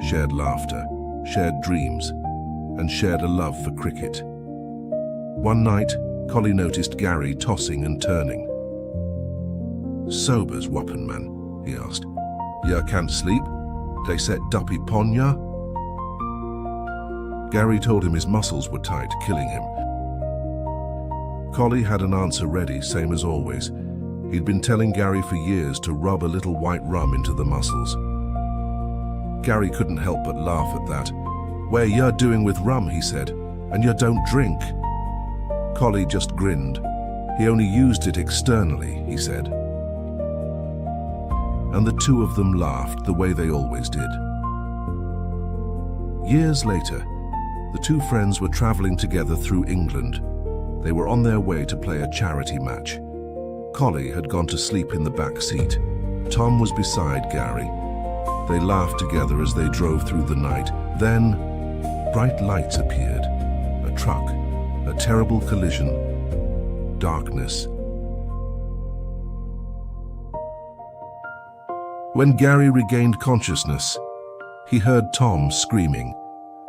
shared laughter, shared dreams, and shared a love for cricket. One night, Collie noticed Gary tossing and turning. "Sobers, whoppin' man," he asked. "Ya can't sleep? They set duppy pon ya?" Gary told him his muscles were tight, killing him. Collie had an answer ready, same as always. He'd been telling Gary for years to rub a little white rum into the muscles. Gary couldn't help but laugh at that. "Where you're doing with rum," he said, "and you don't drink." Collie just grinned. He only used it externally, he said. And the two of them laughed the way they always did. Years later, the two friends were traveling together through England. They were on their way to play a charity match. Collie had gone to sleep in the back seat. Tom was beside Gary. They laughed together as they drove through the night. Then, bright lights appeared. A truck, a terrible collision, darkness. When Gary regained consciousness, he heard Tom screaming.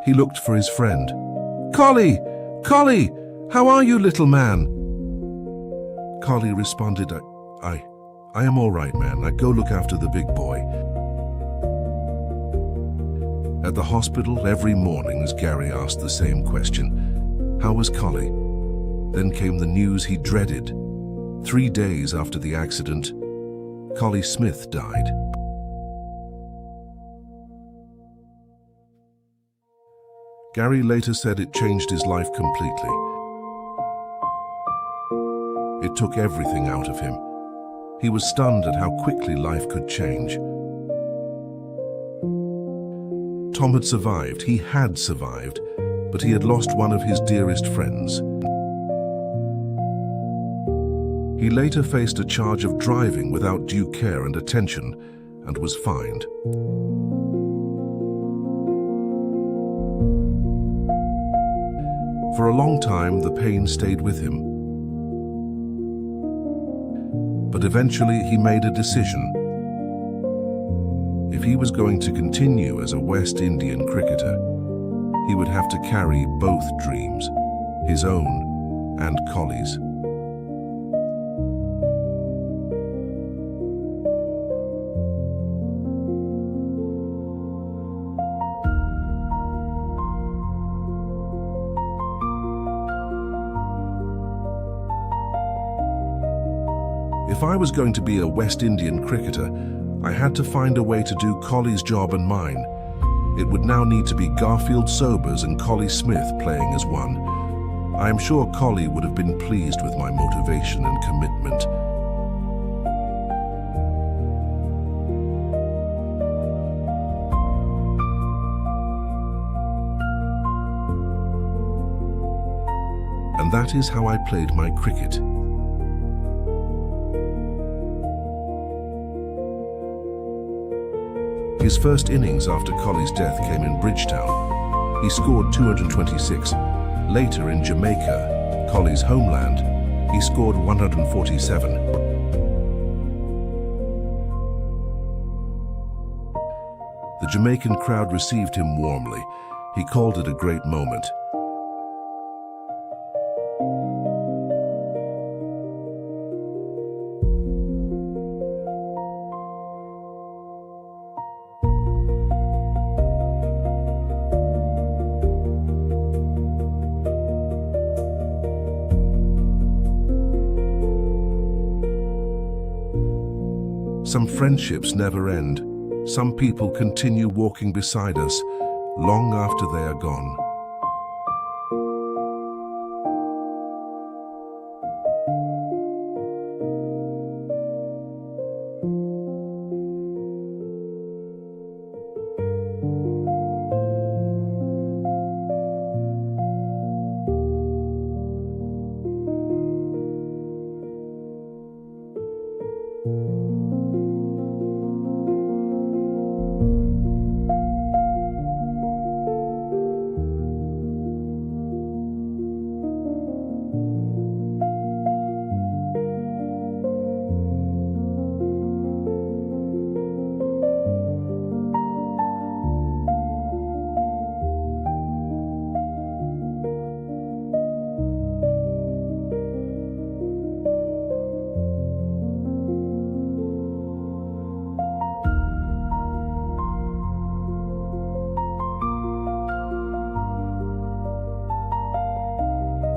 He looked for his friend. "Collie! Collie! How are you, little man?" Collie responded, I am all right, man. I go look after the big boy." At the hospital, every morning, as Gary asked the same question, "How was Collie?" Then came the news he dreaded. 3 days after the accident, Collie Smith died. Gary later said it changed his life completely. It took everything out of him. He was stunned at how quickly life could change. Tom had survived, he had survived, but he had lost one of his dearest friends. He later faced a charge of driving without due care and attention and was fined. For a long time, the pain stayed with him. But eventually, he made a decision. If he was going to continue as a West Indian cricketer, he would have to carry both dreams, his own and Collie's. If I was going to be a West Indian cricketer, I had to find a way to do Collie's job and mine. It would now need to be Garfield Sobers and Collie Smith playing as one. I am sure Collie would have been pleased with my motivation and commitment. And that is how I played my cricket. His first innings after Collie's death came in Bridgetown. He scored 226. Later in Jamaica, Collie's homeland, he scored 147. The Jamaican crowd received him warmly. He called it a great moment. Some friendships never end. Some people continue walking beside us long after they are gone.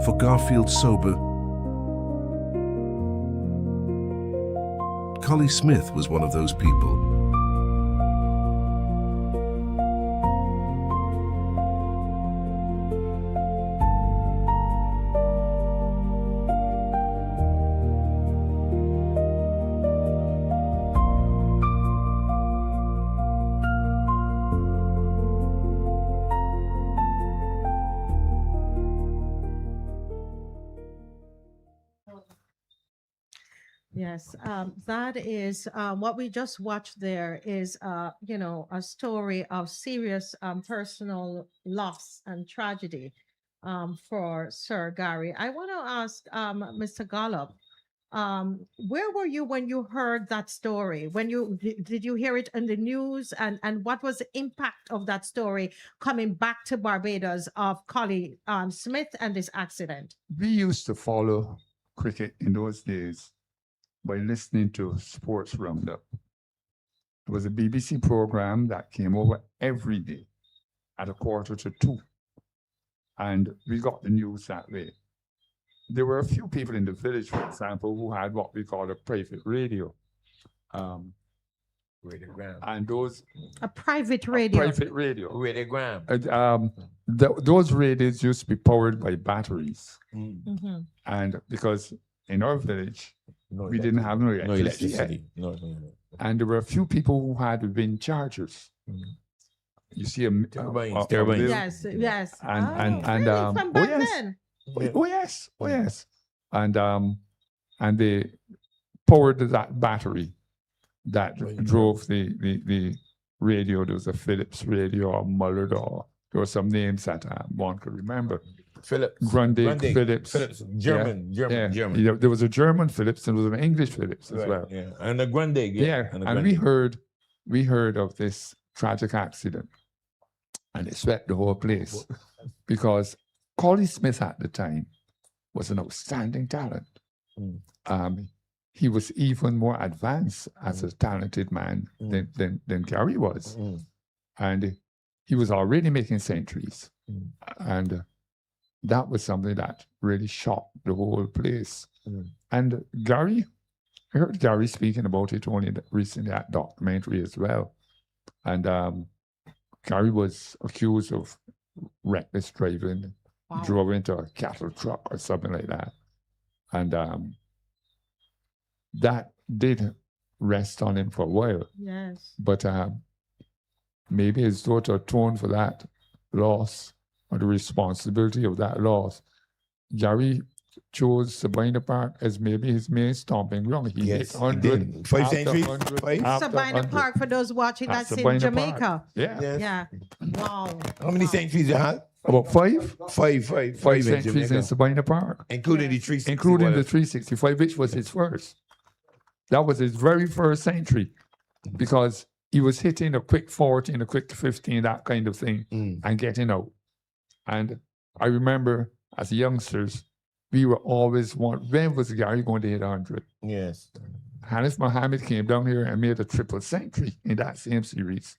For Garfield Sober, Collie Smith was one of those people. Yes, that is what we just watched there is, a story of serious personal loss and tragedy for Sir Gary. I want to ask Mr. Gollop, where were you when you heard that story? Did you hear it in the news, and what was the impact of that story coming back to Barbados of Collie Smith and this accident? We used to follow cricket in those days by listening to Sports Roundup. It was a BBC program that came over every day at 1:45. And we got the news that way. There were a few people in the village, for example, who had what we call a private radio. And those A private radio. private radio. Radiogram. Those radios used to be powered by batteries. Mhm. And because in our village, we didn't have no No electricity. electricity. No. And there were a few people who had wind chargers. You see a Turbines. little- Yes, yes. And Really? From back yes. then? Oh yes. And they powered that battery that drove the radio. There was a Philips radio or Mullard, or there were some names that one could remember. Philips. Grundig, Philips. German. You know, there was a German Philips and there was an English Philips as well. Yeah. And a Grundig. And we heard of this tragic accident, and it swept the whole place because Collie Smith at the time was an outstanding talent. He was even more advanced as a talented man than Gary was. And he was already making centuries. And that was something that really shocked the whole place. And Gary I heard Gary speaking about it only recently at documentary as well. And Gary was accused of reckless driving, drove into a cattle truck or something like that. And that did rest on him for a while. Yes. But maybe his daughter atoned for that loss or the responsibility of that loss. Gary chose Sabina Park as maybe his main stomping ground. He hit 100. 5 centuries. Sabina Park, for those watching, that's in Sabina Jamaica. Park. Yeah. Yes. Yeah. Wow. How many centuries you had? About 5. 5 5 in centuries Jamaica. in Sabina Park. Including the 360. Including the 365, which was his first. That was his very first century, because he was hitting a quick 14, a quick 15, that kind of thing, and getting out. And I remember as youngsters, we were always when was Gary going to hit 100? Yes. Hanif Mohammed came down here and made a triple century in that same series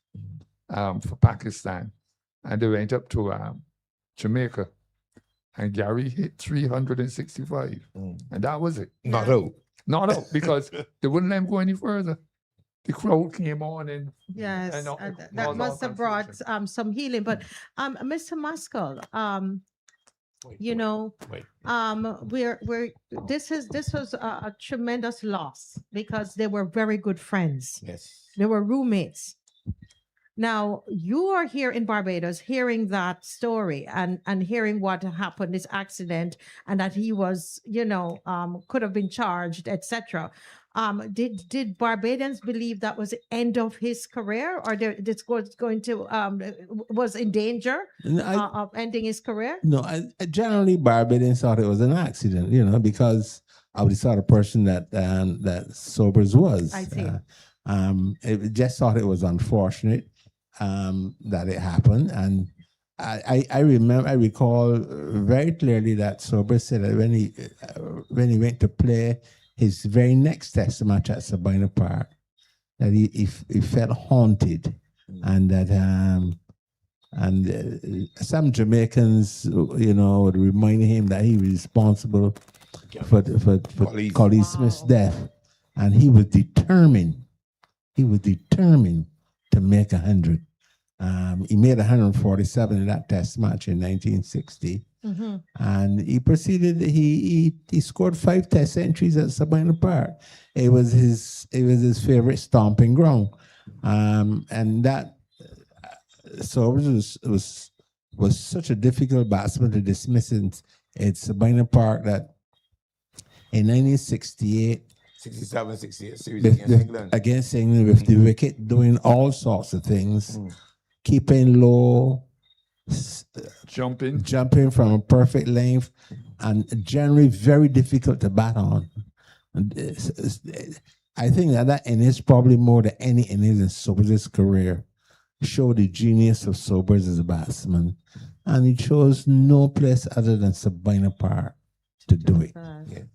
for Pakistan. And they went up to Jamaica. And Gary hit 365. And that was it. Not out. Not out, because they wouldn't let him go any further. The crowd came on and yes, and that must have brought some healing. But Mr. Muscle, this was a tremendous loss, because they were very good friends. Yes. They were roommates. Now, you are here in Barbados hearing that story and hearing what happened, this accident, and that he was, could have been charged, etc. Did Barbadians believe that was the end of his career, or this was going to was in danger of ending his career? No, generally Barbadians thought it was an accident, because of the sort of person that Sobers was. I see. It just thought it was unfortunate that it happened, and I recall very clearly that Sobers said that when he went to play his very next test match at Sabina Park, that he felt haunted, and that some Jamaicans, would remind him that he was responsible for Collie Smith's death, and he was determined. He was determined to make 100. He made 147 in that test match in 1960. And he proceeded. He scored 5 test centuries at Sabina Park. It was his favorite stomping ground, and that Sobers was such a difficult batsman to dismiss in Sabina Park that in 1968. 67, 68 series against England. Against England, with the wicket, doing all sorts of things, keeping low, jumping from a perfect length, and generally very difficult to bat on. And I think that innings, probably more than any innings in Sobers' career, showed the genius of Sobers as a batsman, and he chose no place other than Sabina Park to do it.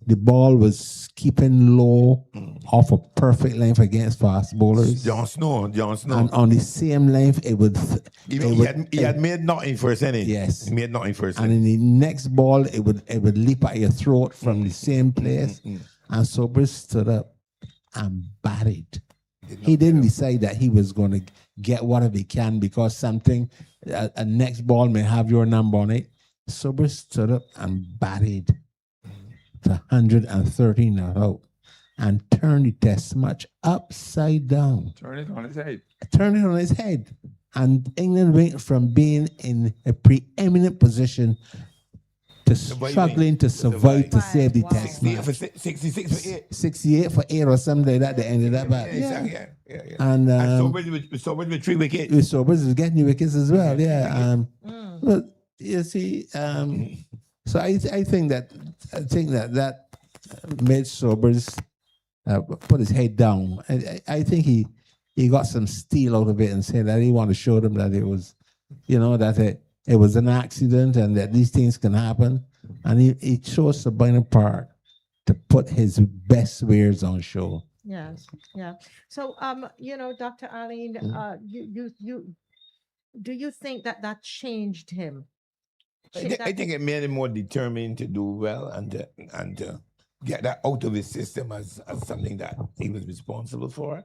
The ball was keeping low off a perfect length against fast bowlers. John Snow. And on the same length, he had made nothing first inning. Yes. He made nothing first inning. And in the next ball, it would leap at your throat from the same place. And Sobers stood up and batted. He didn't decide that he was going to get whatever he can because a next ball may have your number on it. Sobers stood up and batted to 130 not out, and turned the test match upside down. Turn it on his head. Turn it on his head. And England went from being in a preeminent position to struggling to survive to save the test match. 66 for 8. 68 for 8 or something like that. They ended up at. Yeah. And Sobers with 3 wickets. With Sobers was getting the wickets as well. Yeah. But you see, so I think that made Sobers put his head down. I think he got some steel out of it and said that he wanted to show them that it was, that it was an accident and that these things can happen. And he chose Sabina Park to put his best wares on show. Yes, yeah. So, Dr. Arlene, do you think that changed him? I think it made him more determined to do well and get that out of his system as something that he was responsible for.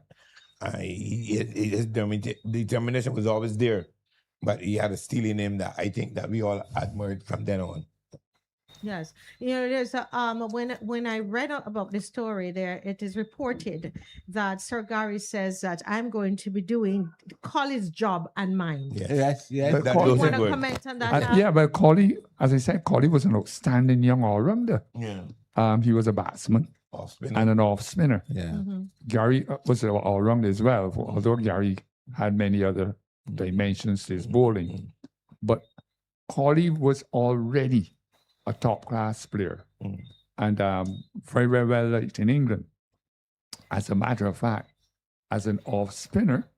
His determination was always there, but he had a steel in him that I think that we all admired from then on. Yes, there's when I read about the story there, it is reported that Sir Gary says that I'm going to be doing Collie's job and mine. Yes. Do you want to comment on that? Yeah, but Collie, as I said, Collie was an outstanding young all-rounder. Yeah. He was a batsman and an off spinner. Yeah. Gary was an all-rounder as well, although Gary had many other dimensions to his bowling. But Collie was already a top-class player and very, very well liked in England. As a matter of fact, as an off spinner,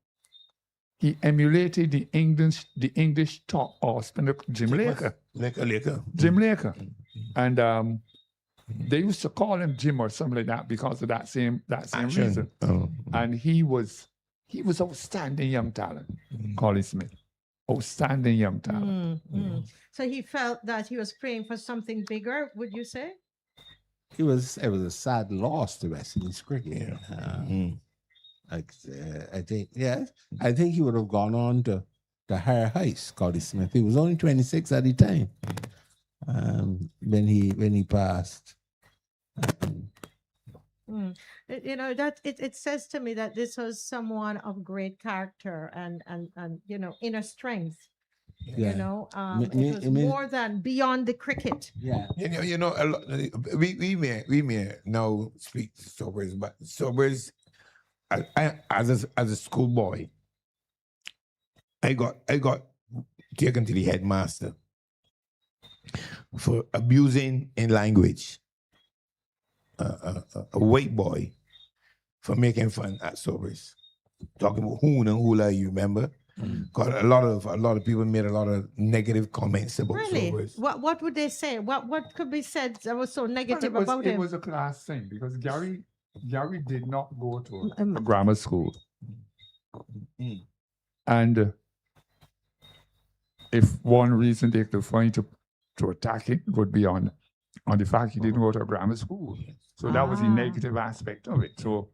he emulated the English top off spinner Jim Laker. Jim Laker. And they used to call him Jim or something like that because of that same reason. And he was outstanding young talent, Collie Smith. Outstanding young talent. So he felt that he was praying for something bigger, would you say? It was a sad loss to West Indies cricket. I think he would have gone on to higher heights, Collie Smith. He was only 26 at the time when he passed. That it says to me that this was someone of great character and inner strength. Yeah. It was more than beyond the cricket. Yeah. We may now speak to Sobers, but Sobers, as a schoolboy, I got taken to the headmaster for abusing in language. A white boy for making fun at Sobers, talking about hoon and hula. You remember? Because a lot of people made a lot of negative comments about Sobers. What would they say? What could be said that was so negative about him? It was a class thing because Gary did not go to a grammar school, and if one reason they could find to attack it would be on the fact he didn't go to a grammar school. So that was the negative aspect of it. So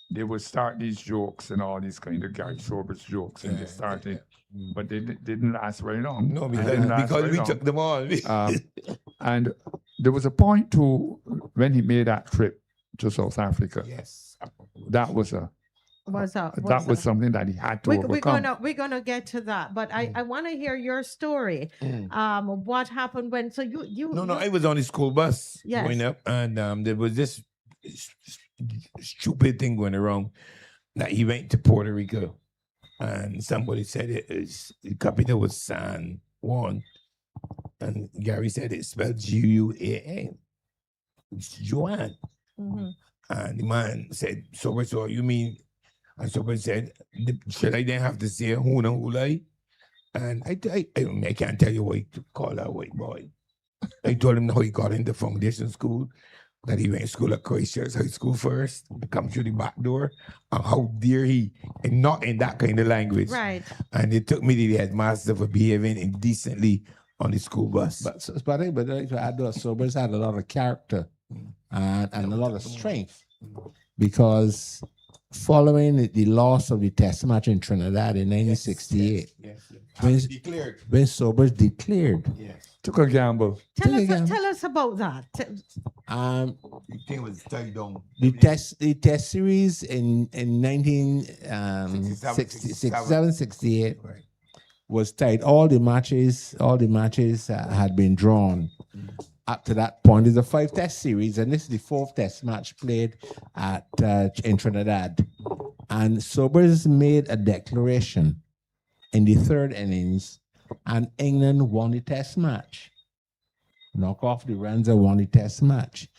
they would start these jokes and all these kind of Gary Sobers jokes, and they started, but they didn't last very long. No, because we took them all. And there was a point to when he made that trip to South Africa. Yes, that was something that he had to overcome. We're gonna get to that, but I want to hear your story. What happened when? So you? No, I was on the school bus going up, and there was this stupid thing going around that he went to Puerto Rico, and somebody said the capital was San Juan, and Gary said it spelled Guan. It's Juan. And the man said, so you mean? And somebody said, should I then have to say Huna Hulai? And I can't tell you what to call that white boy. I told him how he got into foundation school, that he went to school at Christchurch High School first, come through the back door, and how dare he, and not in that kind of language. Right. And they took me to the headmaster for behaving indecently on the school bus. But Sobers had a lot of character and a lot of strength, because following the loss of the test match in Trinidad in 1968, when Sobers declared, took a gamble. Tell us about that. The test series in 1967-68 was tight. All the matches had been drawn. Up to that point, it's a 5-test series, and this is the 4th test match played in Trinidad. And Sobers made a declaration in the 3rd innings, and England won the test match. Knock off the runs and won the test match.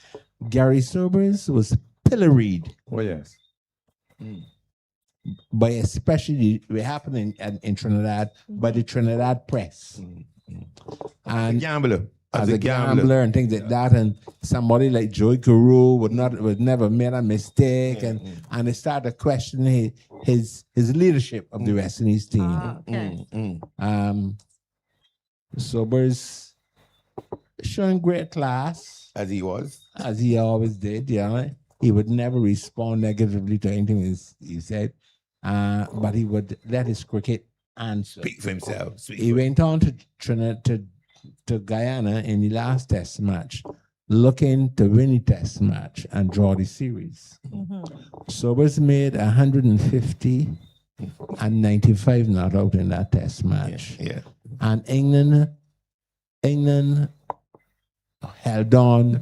Gary Sobers was pilloried. Oh, yes. By especially what happened in Trinidad, by the Trinidad press. And as a gambler and things like that, and somebody like Joey Carew would never made a mistake, and they started questioning his leadership of the West Indies team. Okay. Sobers showing great class. As he was. As he always did, He would never respond negatively to anything he said, but he would let his cricket answer. Speak for himself. He went on to Trinidad, to Guyana in the last test match, looking to win the test match and draw the series. Sobers made 150 and 95 not out in that test match. Yeah. And England held on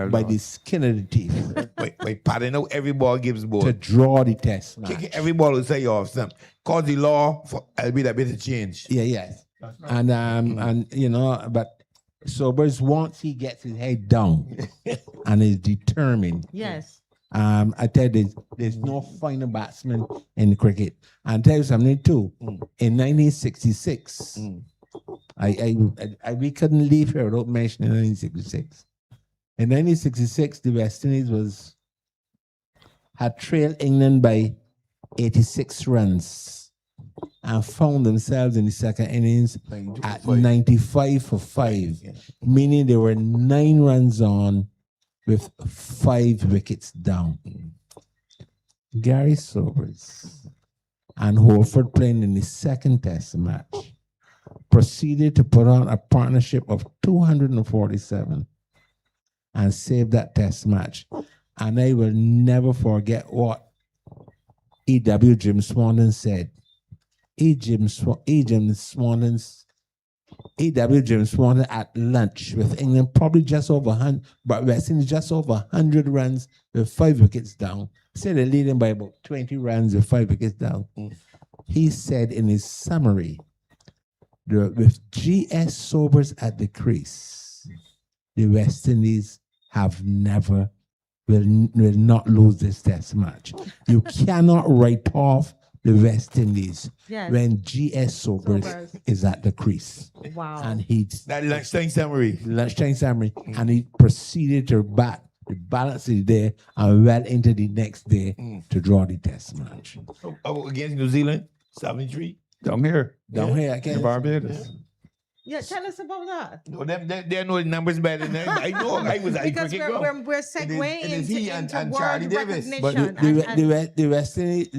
by the skin of the teeth. Wait, padding out every ball gives ball. To draw the test match. Kick every ball will say you off some. Cause the law for a bit of change. Yes. And but Sobers, once he gets his head down and is determined. Yes. I tell you, there's no finer batsman in cricket. And I'll tell you something too. In 1966, we couldn't leave here without mentioning 1966. In 1966, the West Indies had trailed England by 86 runs and found themselves in the second innings at 95 for 5, meaning they were 9 runs on with 5 wickets down. Gary Sobers and Holford, playing in the second test match, proceeded to put on a partnership of 247 and save that test match. And I will never forget what E.W. Jim Swanton said. E.W. Jim Swanton at lunch with England, probably just over 100, but West Indies just over 100 runs with 5 wickets down. Said they're leading by about 20 runs with 5 wickets down. He said in his summary, with G.S. Sobers at the crease, the West Indies will not lose this test match. You cannot write off the West Indies when G.S. Sobers is at the crease. Wow. And that lunchtime summary. And he proceeded to bat the balance of the day and well into the next day to draw the test match. Against New Zealand, 7-3. Down here. Again. In Barbados. Yeah, tell us about that. No, they know the numbers better than I know. I was at Because cricket ground. we're segueing into and world Charlie Davis. recognition. But the West Indies,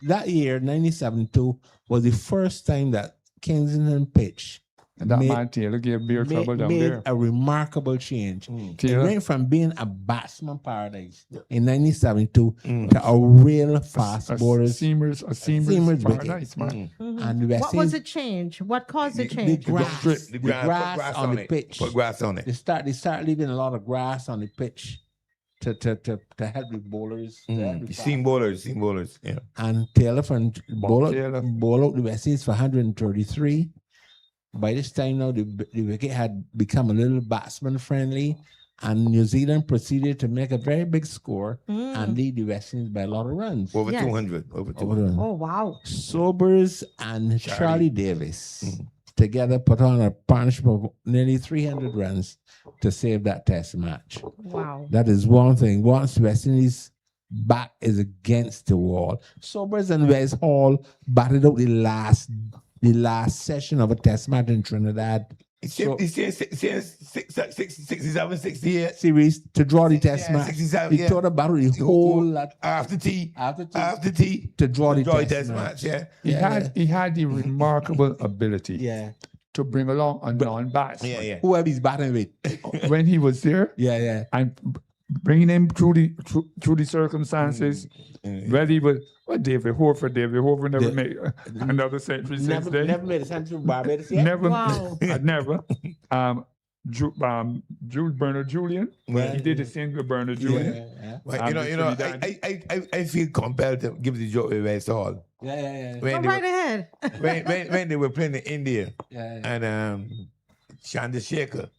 that year, 1972, was the first time that Kensington pitch And that man Taylor gave beer trouble down there. a remarkable change. It Taylor. went from being a batsman paradise in 1972 to a real fast bowler. Seamers paradise, man. And the West What was Indies- the change? What caused the the change? grass, The the grass on the pitch. Put grass on it. They start leaving a lot of grass on the pitch to help the bowlers. to help the Seam bowlers. Yeah. And Taylor from Taylor. bowl out the West Indies for 133. By this time now, the wicket had become a little batsman friendly, and New Zealand proceeded to make a very big score and lead the West Indies by a lot of runs. Over Yes. 200. Over 200. Over the run. Oh, wow. Sobers and Charlie Davis together put on a partnership of nearly 300 runs to save that test match. Wow. That is one thing. Once West Indies' back is against the wall, Sobers and Wes Hall batted out the last session of a test match in Trinidad. It's 67, 68. Series to draw the test match. 67, He thought about the whole lot After tea. after tea to draw the test match. Yeah. He had the remarkable ability Yeah. to bring along a non-batsman. Yeah. Whoever he's batting with. When he was there, Yeah. and bringing him through the circumstances, whether he was David Horford never made another century since then. Never made a century from Barbados yet. Never, Wow. never. Bernard Julian, he did the same with Bernard Julian. Yeah. Well, I feel compelled to give the joke with West Hall. Yeah. Go right ahead. When they were playing in India, Yeah. and Chandrasekhar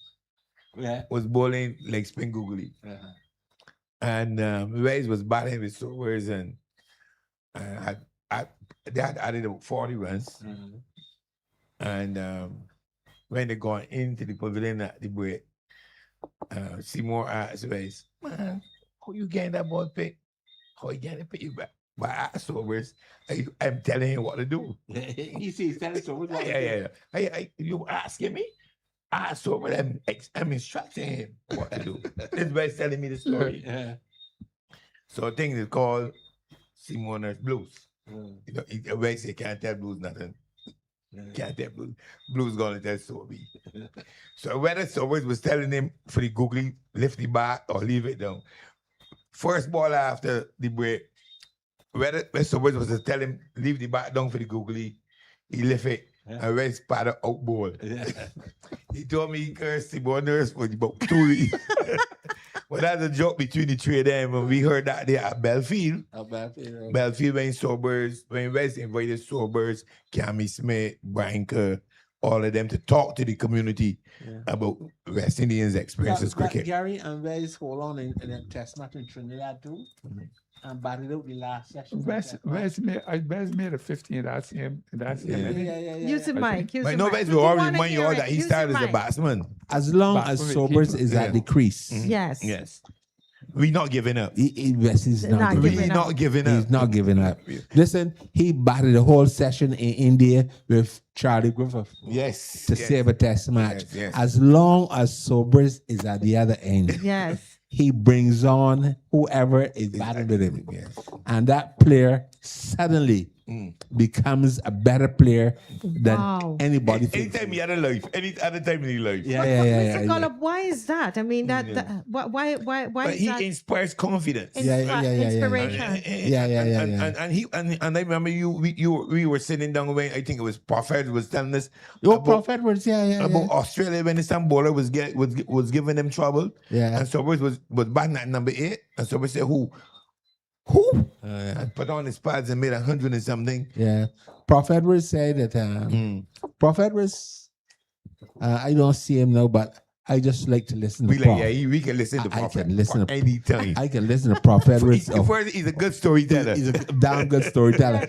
Yeah. was bowling like spin googly. And Wes was batting with Sobers, and they had added about 40 runs. And when they gone into the pavilion at the break, Seymour asked Wes, "Man, how you getting that ball pick? How you getting it pick you back?" But I asked Sobers, I'm telling him what to do. He's telling Sobers what to do. Yeah. You asking me? So when I'm instructing him what to do. This guy's telling me the story. Yeah. So a thing is called Simoner's blues. You know, when say can't tell blues nothing. Can't tell blues. Blues gonna tell Sobe. So whether Sobers was telling him for the googly, lift the bar or leave it down. First ball after the break, whether Sobers was telling him leave the bar down for the googly, he left it and went spot out ball. He told me he cursed Simoner's for about 2 weeks. But that's a joke between the three of them. When we heard that there at Belfield. Belfield when Sobers, when West invited Sobers, Cammy Smith, Brian Kerr, all of them to talk to the community about West Indians' experiences cricket. Gary and Wes hold on in a test match in Trinidad too. And batted out the last session. Wes made a 15 that same. Use the mic. But no, Wes will always remind you all that he started as a batsman. As long as Sobers is at the crease. Yes. Yes. We're not giving up. Wes is Not not giving giving up. Not giving up. He's not giving up. Listen, he batted the whole session in India with Charlie Griffith Yes. to save a test match. Yes. As long as Sobers is at the other end, Yes. he brings on whoever is batting with him. Yes. And that player suddenly becomes a better player than Wow. anybody thinks. Anytime he had a life, any other time in his life. Mr. Gollop, why is that? I mean, why But is he that inspires confidence. inspiration? And I remember we were sitting down when I think it was Prophet was telling us Prof Edwards, about Australia when some bowler was giving them trouble. Yeah. And Sobers was batting at number 8. And Sobers said, Who? And put on his pads and made 100 and something. Yeah. Prof Edwards said that Prof Edwards, I don't see him now, but I just like to listen to Prof. We can listen to Prof. I can listen to anytime. I can listen to Prof Edwards. He's a good storyteller. He's a damn good storyteller.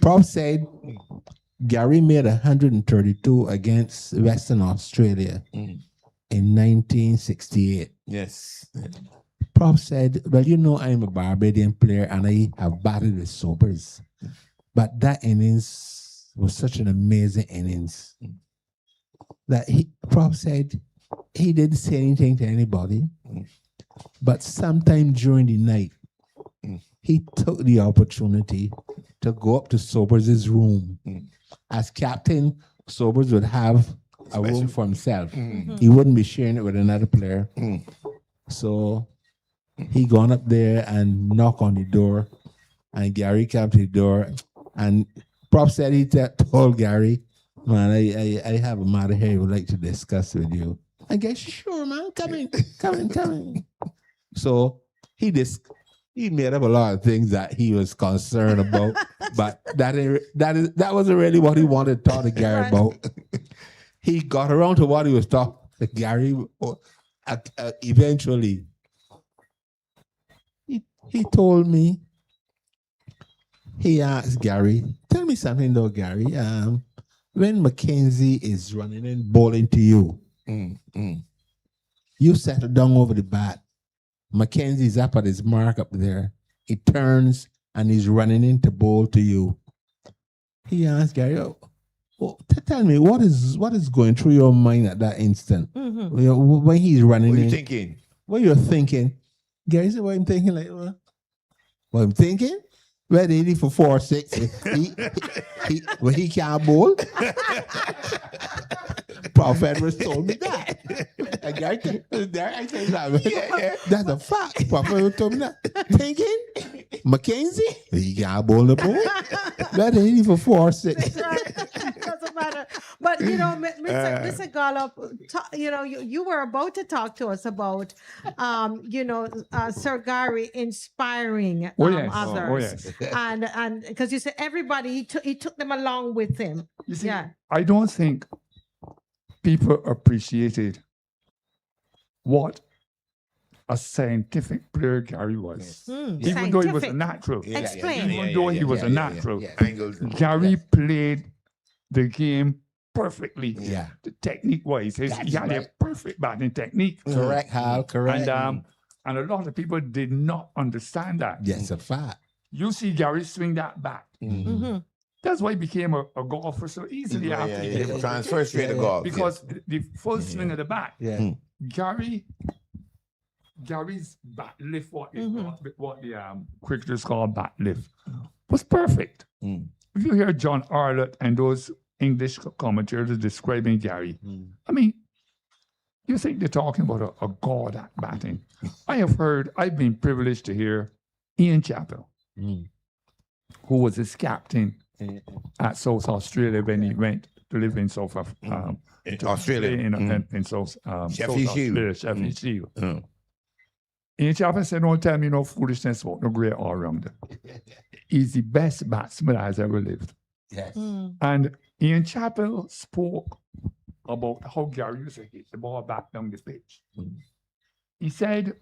Prof said Gary made 132 against Western Australia in 1968. Yes. Prof said, well, you know, I'm a Barbadian player and I have batted with Sobers. But that innings was such an amazing innings that Prof said he didn't say anything to anybody. But sometime during the night, he took the opportunity to go up to Sobers' room. As captain, Sobers would have a room for himself. He wouldn't be sharing it with another player. So he gone up there and knock on the door, and Gary came to the door, and Prof said he told Gary, man, I have a matter here I would like to discuss with you. I guess, sure, man, come in. So he made up a lot of things that he was concerned about, but that wasn't really what he wanted to talk to Gary about. He got around to what he was talking to Gary eventually. He told me, he asked Gary, tell me something though, Gary. When Mackenzie is running and bowling to you, you settle down over the bat. Mackenzie's up at his mark up there. He turns and he's running in to bowl to you. He asked Gary, tell me, what is going through your mind at that instant? You know, when he's running What are in. you thinking? What you're thinking? Gary said, what I'm thinking, like, what I'm thinking? Where did he for 4-6? When he can't bowl? Prof Edwards told me that. And Gary I said, that's a fact. Prof Edwards told me that. Thinking? Mackenzie? He can't bowl the ball. Where did he for 4-6? Doesn't matter. But you know, Mr. Gollop, you were about to talk to us about, Sir Gary inspiring others, and because you said everybody he took them along with him. You see, I don't think people appreciated what a scientific player Gary was. Even though he was a natural. Explain. Even though he was a natural. Gary played the game perfectly. The technique-wise. He had a perfect batting technique. Correct, Hal, correct. And a lot of people did not understand that. Yes, a fact. You see Gary swing that bat. That's why he became a golfer so easily after he gave up Transfer straight to golf. because the full swing of the bat. Yeah. Gary's bat lift, what the cricketers call bat lift, was perfect. If you hear John Arlott and those English commentators describing Gary, I mean, you think they're talking about a god at batting. I've been privileged to hear Ian Chappell, who was his captain at South Australia when he went to live in South Australia. In South Sheffield Shield. Sheffield Shield. Ian Chappell said, don't tell me no foolishness about no great all-rounder. He's the best batsman that has ever lived. Yes. And Ian Chappell spoke about how Gary used to hit the ball back down the pitch. He said,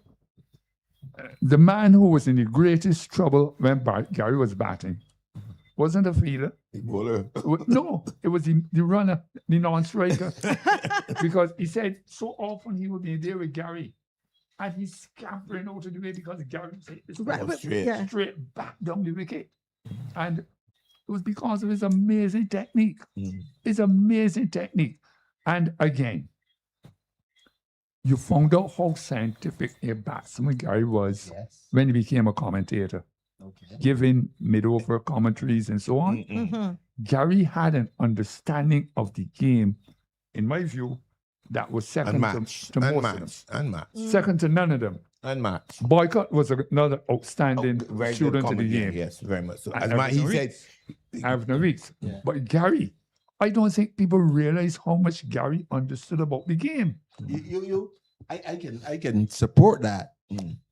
the man who was in the greatest trouble when Gary was batting wasn't the fielder. No, it was the runner, the non-striker. Because he said so often he would be there with Gary and he's scampering out of the way because Gary hit the ball straight back down the wicket. And it was because of his amazing technique. His amazing technique. And again, you found out how scientific a batsman Gary was when he became a commentator, giving mid-over commentaries and so on. Gary had an understanding of the game, in my view, that was second to most of them. Unmatched. Second to none of them. Unmatched. Boycott was another outstanding Very student good of the game. Yes, very much so. He said, Avner Weeks. But Gary, I don't think people realize how much Gary understood about the game. I can support that.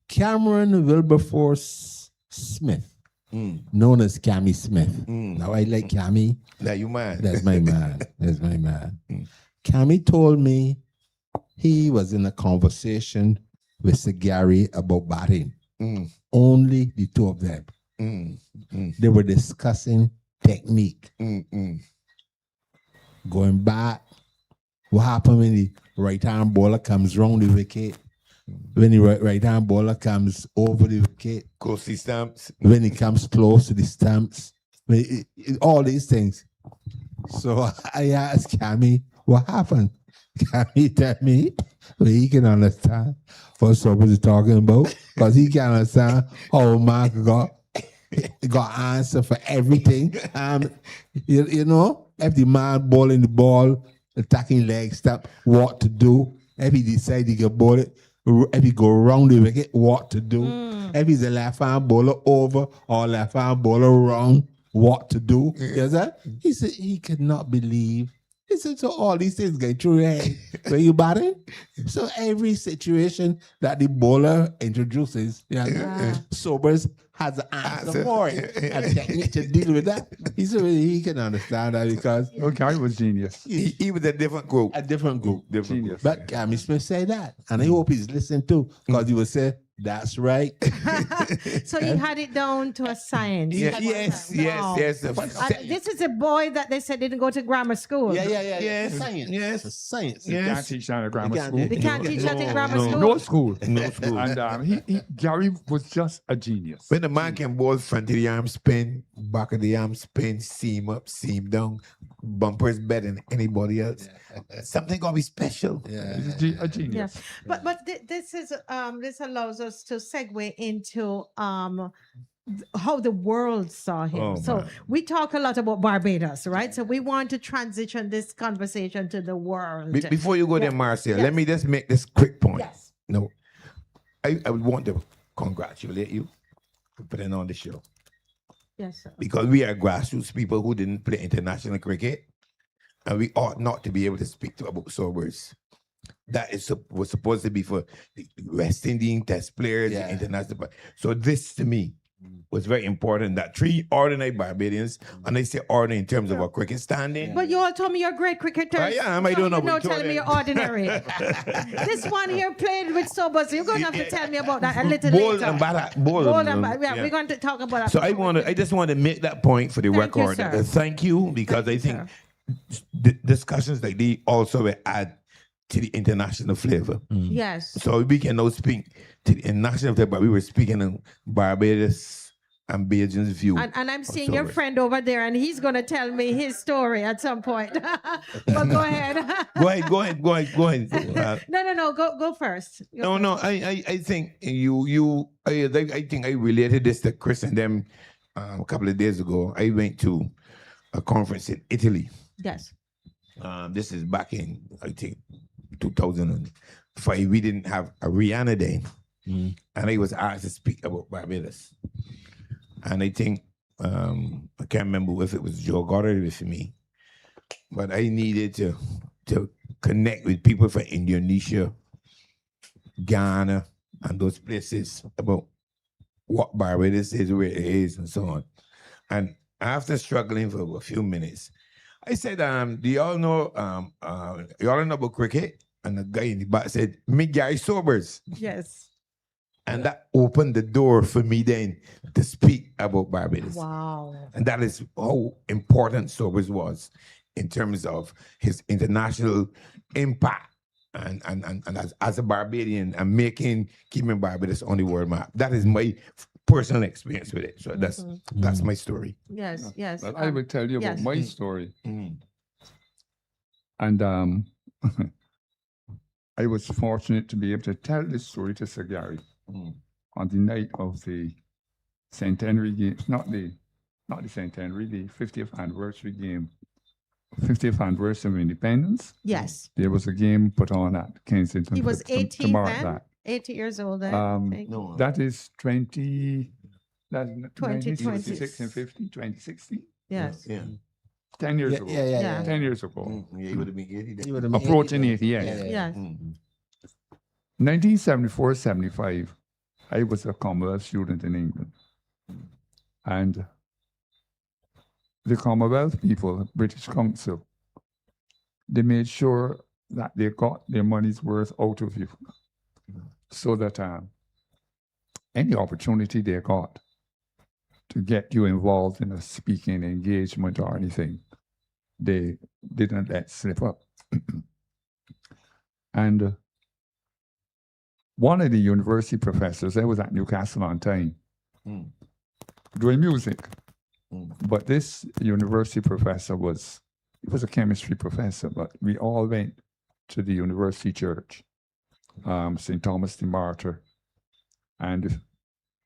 Cameron Wilberforce Smith, known as Cammy Smith. Now I like Cammy. That you man. That's my man. That's my man. Cammy told me he was in a conversation with Sir Gary about batting. Only the two of them. They were discussing technique. Going back, what happened when the right-hand bowler comes round the wicket? When the right-hand bowler comes over the wicket? Close to the stumps. When he comes close to the stumps? All these things. So I asked Cammy, what happened? Cammy tell me, so he can understand what somebody's talking about, because he can understand how Mark got answer for everything. You know, if the man bowling the ball, attacking leg step, what to do. If he decide he can bowl it, if he go around the wicket, what to do. If he's a left-hand bowler over or left-hand bowler wrong, what to do. You know? He said he could not believe. He said, so all these things get through your head when you batting. So every situation that the bowler introduces, Sobers has an answer for it and technique to deal with that. He said he can understand that because Gary was genius. He was a different group. A different group. Genius. But Cammy Smith said that. And I hope he's listening too, because he will say, that's right. So he had it down to a science. Yes. This is a boy that they said didn't go to grammar school. Yes. Science. You can't teach that at grammar school. They can't teach that in grammar school. No school. And Gary was just a genius. When the man can bowl front of the arm spin, back of the arm spin, seam up, seam down, bumpers better than anybody else. Something gonna be special. He's a genius. Yes, but this is this allows us to segue into how the world saw him. We talk a lot about Barbados, right? So we want to transition this conversation to the world. Before you go there, Marcia, let me just make this quick point. Yes. No, I would want to congratulate you for putting on the show. Yes, sir. Because we are grassroots people who didn't play international cricket, and we ought not to be able to speak about Sobers. That was supposed to be for the West Indian test players, the international. So this, to me, was very important, that 3 ordinary Barbadians, and I say ordinary in terms of our cricket standing. But you all told me you're great cricketers. I am. I don't know. You're telling me you're ordinary. This one here played with Sobers. You're going to have to tell me about that a little later. We're going to talk about that. So I just want to make that point for the record. Thank you, because I think discussions like these also will add to the international flavor. Yes. So we can now speak to the international flavor, but we were speaking in Barbados and Bajan's view. And I'm of seeing your sobers. friend over there, and he's going to tell me his story at some point. But go ahead. Go ahead. No. Go first. No. I think I think I related this to Chris and them a couple of days ago. I went to a conference in Italy. Yes. This is back in, I think, 2005. We didn't have a Rihanna then. And I was asked to speak about Barbados. And I think, I can't remember if it was Joe Goddard with me, but I needed to connect with people from Indonesia, Ghana, and those places about what Barbados is, where it is, and so on. And after struggling for a few minutes, I said, do y'all know about cricket? And the guy in the back said, me guy sobers. Yes. And that opened the door for me then to speak about Barbados. Wow. And that is how important Sobers was in terms of his international impact and as a Barbadian and keeping Barbados on the world map. That is my personal experience with it. So that's my story. Yes. Well, I will tell you about my story. And I was fortunate to be able to tell this story to Sir Gary on the night of the centenary game, not the centenary, the 50th anniversary game, 50th anniversary of independence. Yes. There was a game put on at Kensington. He was 80 to mark then? that. 80 years old then? I think. No, that is 1966 and 50, 2016. Yes. Yeah. 10 years ago. Yeah. 10 years ago. Yeah, he would have been 80 then. You would have been Approaching 80. 80, yeah. Yes. 1974-75, I was a Commonwealth student in England. And the Commonwealth people, British Council, they made sure that they got their money's worth out of you. So that any opportunity they got to get you involved in a speaking engagement or anything, they didn't let slip up. And one of the university professors, I was at Newcastle on time, doing music. But this university professor was a chemistry professor, but we all went to the university church, St. Thomas the Martyr, and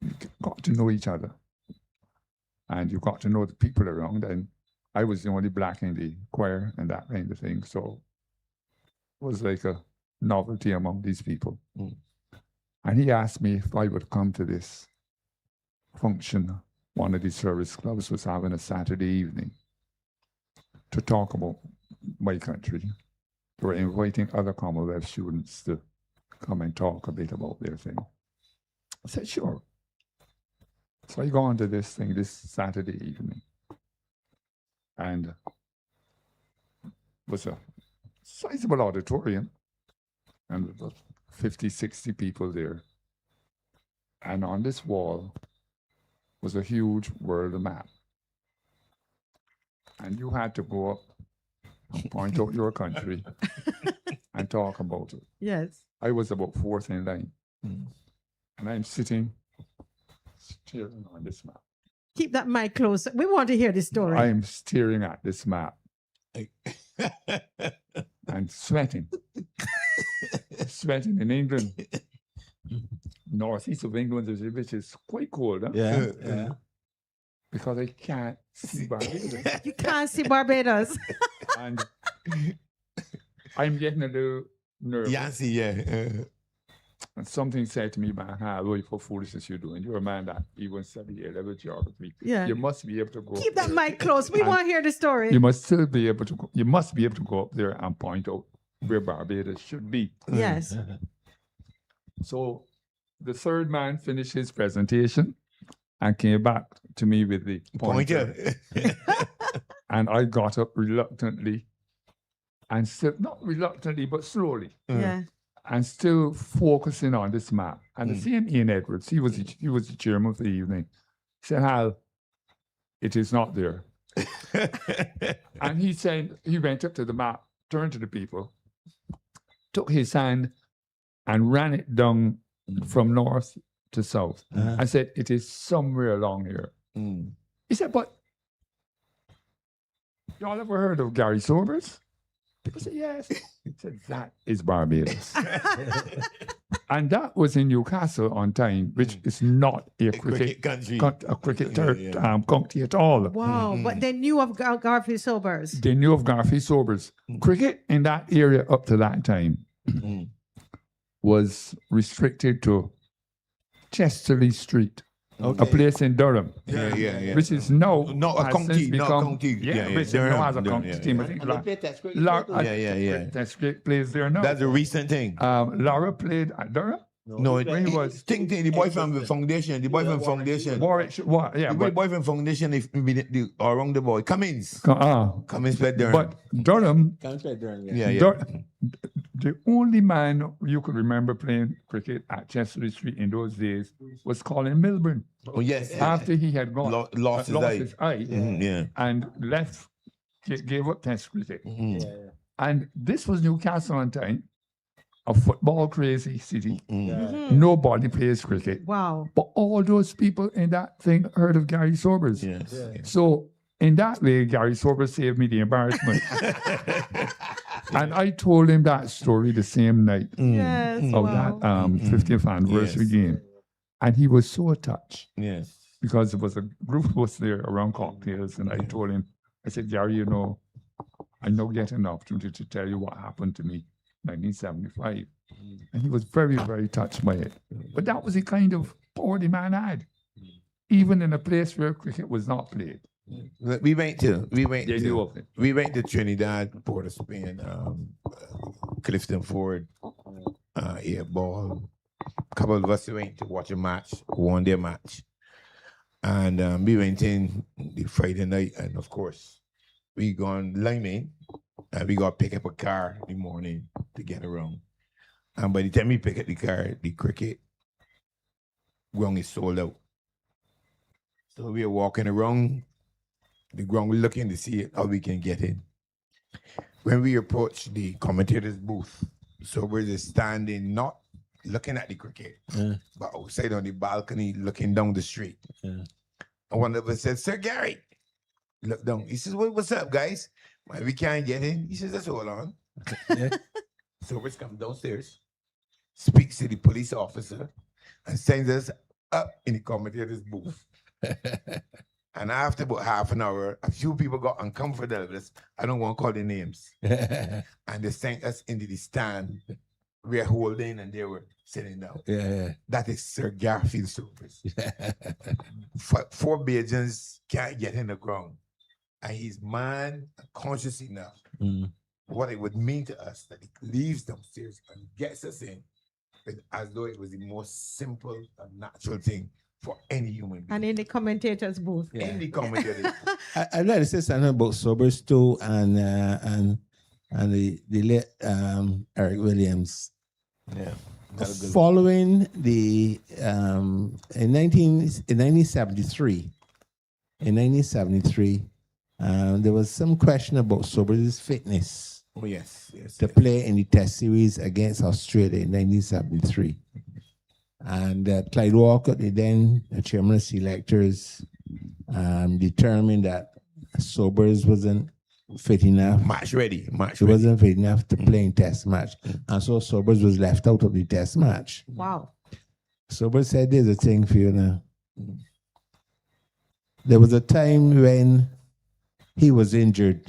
you got to know each other. And you got to know the people around, and I was the only black in the choir and that kind of thing. So it was like a novelty among these people. And he asked me if I would come to this function one of the service clubs was having a Saturday evening to talk about my country. They were inviting other Commonwealth students to come and talk a bit about their thing. I said, sure. So I go on to this thing this Saturday evening. And it was a sizable auditorium. And there were 50, 60 people there. And on this wall was a huge world map. And you had to go up and point out your country and talk about it. Yes. I was about fourth in line. And I'm sitting, staring on this map. Keep that mic close. We want to hear this story. I'm staring at this map and sweating. Sweating in England. Northeast of England, which is quite cold. Huh? Yeah. Because I can't see Barbados. You can't see Barbados. And I'm getting a little nervous. And something said to me, man, what foolishness you're doing. You're a man that even studied A-level geography. Yeah. You must be able to go. Keep that mic close. We want to hear the story. You must still be able to go. You must be able to go up there and point out where Barbados should be. Yes. So the third man finished his presentation and came back to me with the pointer. And I got up reluctantly, and still, not reluctantly, but slowly. Yeah. And still focusing on this map. And the same Ian Edwards, he was the chairman of the evening, said, Hal, it is not there. And he said, he went up to the map, turned to the people, took his hand and ran it down from north to south. I said, it is somewhere along here. He said, but y'all ever heard of Gary Sobers? People said, yes. He said, that is Barbados. And that was in Newcastle on time, which is not a cricket country. a cricket county at all. Wow, but they knew of Garfield Sobers. They knew of Garfield Sobers. Cricket in that area up to that time was restricted to Chesterley Street, a place in Durham, which is now Not a has county, since not a become- county. which now has a county team. I think That's great plays there now. That's a recent thing. Laura played at Durham. No, When he was Think the boy from the foundation, the boy from foundation. Warwick, yeah, The boy from foundation, if around the boy, Cummins. Cummins played Durham. but Durham, Yeah. the only man you could remember playing cricket at Chesterley Street in those days was Colin Milburn. Oh, yes. After he had gone, Lost his eye. eye, and left, gave up Test cricket. And this was Newcastle on time, a football crazy city. Nobody plays cricket. Wow. But all those people in that thing heard of Gary Sobers. So in that way, Gary Sobers saved me the embarrassment. And I told him that story the same night Yes. of Wow. that 50th anniversary game. And he was so touched Yes. because there was a group of us there around cocktails. And I told him, I said, Gary, you know, I now get an opportunity to tell you what happened to me in 1975. And he was very, very touched by it. But that was the kind of power the man had, even in a place where cricket was not played. We went to They knew of it. we went to Trinidad, Port of Spain, Clifton Ford, airball. A couple of us went to watch a match, one-day match. And we went in the Friday night, and of course, we gone Liming, and we got to pick up a car in the morning to get around. And by the time we pick up the car, the cricket ground is sold out. So we are walking around the ground, looking to see how we can get in. When we approach the commentator's booth, so we're just standing, not looking at the cricket, but outside on the balcony, looking down the street. And one of us said, Sir Gary, look down. He says, what's up, guys? Why we can't get in? He says, let's hold on. So we come downstairs, speaks to the police officer, and sends us up in the commentator's booth. And after about half an hour, a few people got uncomfortable with us. I don't want to call their names. And they sent us into the stand. We were holding and they were sitting down. That is Sir Garfield Sobers. Four Bajans can't get in the ground. And he's man conscious enough what it would mean to us that he leaves downstairs and gets us in, as though it was the most simple and natural thing for any human being. And in the commentator's booth. In the commentator's booth. I'd like to say something about Sobers too, and the late Eric Williams. Following the in 1973, there was some question about Sobers' fitness. Oh yes, to play in the Test series against Australia in 1973. And Clyde Walker, the then chairman of selectors, determined that Sobers wasn't fit enough. Match ready. He wasn't fit enough to play in Test match. And so Sobers was left out of the Test match. Wow. Sobers said, there's a thing for you now. There was a time when he was injured.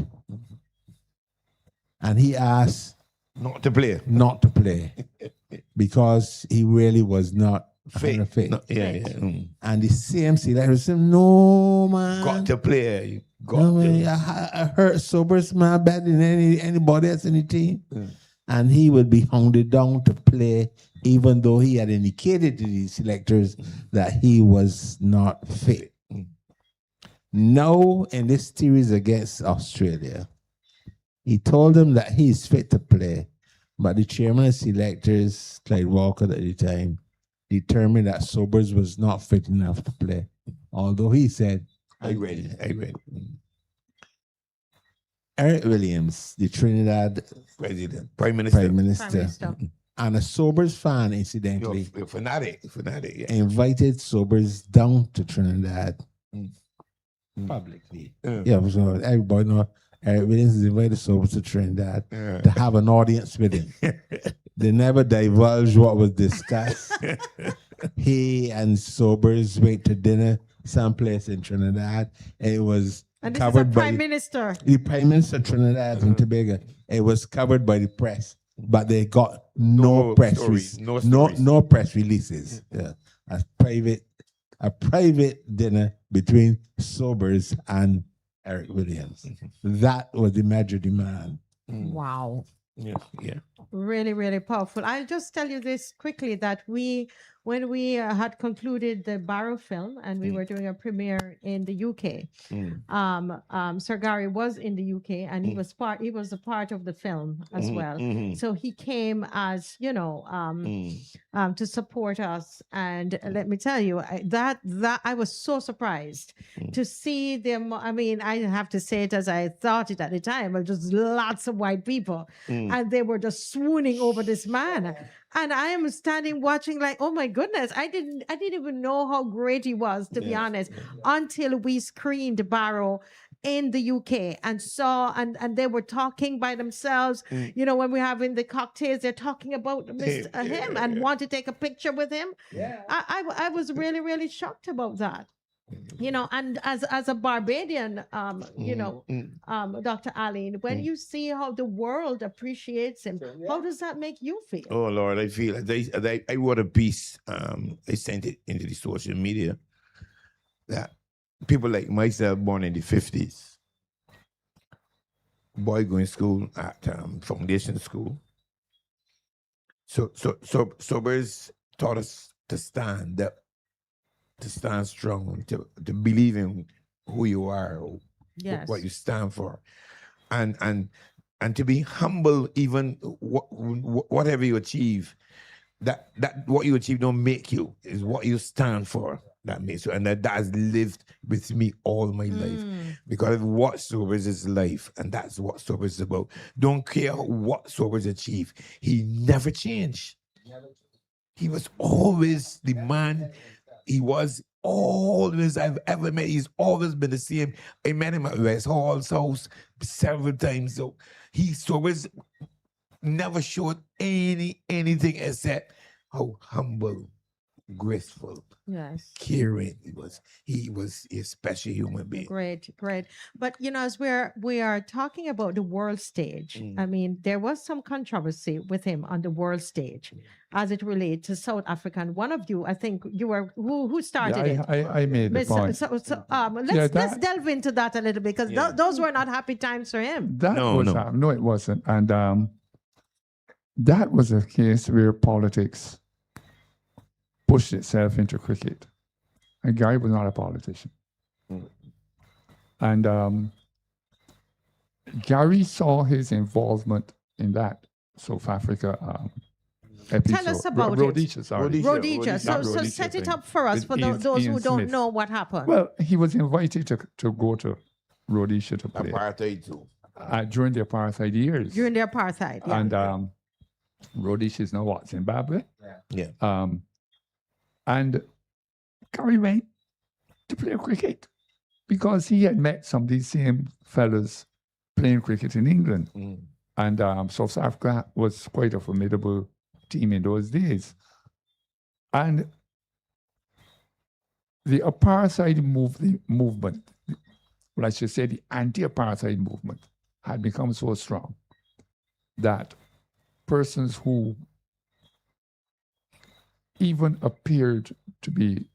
And he asked not to play. Because he really was not fit. No, And the same selector said, no, man. Got to play. I hurt Sobers, man, better than anybody else in the team. And he would be hounded down to play, even though he had indicated to the selectors that he was not fit. Now, in this series against Australia, he told them that he's fit to play, but the chairman of selectors, Clyde Walker at the time, determined that Sobers was not fit enough to play. Although he said, I read. Eric Williams, the Trinidad Prime Minister, And a Sobers fan, incidentally, You're fanatic, yeah. invited Sobers down to Trinidad publicly. Yeah, so everybody know Eric Williams has invited Sobers to Trinidad to have an audience with him. They never divulged what was discussed. He and Sobers went to dinner someplace in Trinidad. It was And this is covered a by prime minister. the Prime Minister of Trinidad and Tobago. It was covered by the press, but they got no press stories, no press releases. Yeah. A private dinner between Sobers and Eric Williams. That was the major demand. Wow. Yeah. Really, really powerful. I'll just tell you this quickly that when we had concluded the Barrow film and we were doing a premiere in the UK, Sir Gary was in the UK and he was a part of the film as well. So he came as, to support us. And let me tell you, that I was so surprised to see them. I mean, I have to say it as I thought it at the time, but just lots of white people. And they were just swooning over this man. And I am standing watching like, oh my goodness, I didn't even know how great he was, to be honest, until we screened Barrow in the UK and saw, and they were talking by themselves. When we're having the cocktails, they're talking about him and want to take a picture with him. I was really, really shocked about that. And as a Barbadian, Dr. Allen, when you see how the world appreciates him, how does that make you feel? Oh Lord, I feel I wrote a piece. I sent it into the social media that people like myself, born in the 50s, boy going to school at foundation school. So Sobers taught us to stand up, to stand strong, to believe in who you are, or what you stand for, and to be humble, even whatever you achieve. That what you achieve don't make you, is what you stand for that makes you, and that has lived with me all my life, because what Sobers is life, and that's what Sobers is about. Don't care what Sobers achieved, he never changed. He was always the man. He was always I've ever met. He's always been the same. I met him at West Hall's house several times. So he's always never showed anything except how humble, graceful, caring he was. He was a special human being. Great. But as we are talking about the world stage, I mean, there was some controversy with him on the world stage as it relates to South Africa. And one of you, I think you were who started it. I made the point. Let's delve into that a little bit, because those were not happy times for him. No, it wasn't. And that was a case where politics pushed itself into cricket. And Gary was not a politician. And Gary saw his involvement in that South Africa episode. Tell us about Rhodesia, sorry. Rhodesia. So set it up for us, for those who don't know what happened. Well, he was invited to go to Rhodesia to play. Apartheid too. During the apartheid years. During the apartheid, yeah. And Rhodesia is now what, Zimbabwe? Yeah. And Gary went to play cricket because he had met some of these same fellas playing cricket in England. And South Africa was quite a formidable team in those days. And the apartheid movement, well, I should say the anti-apartheid movement, had become so strong that persons who even appeared to be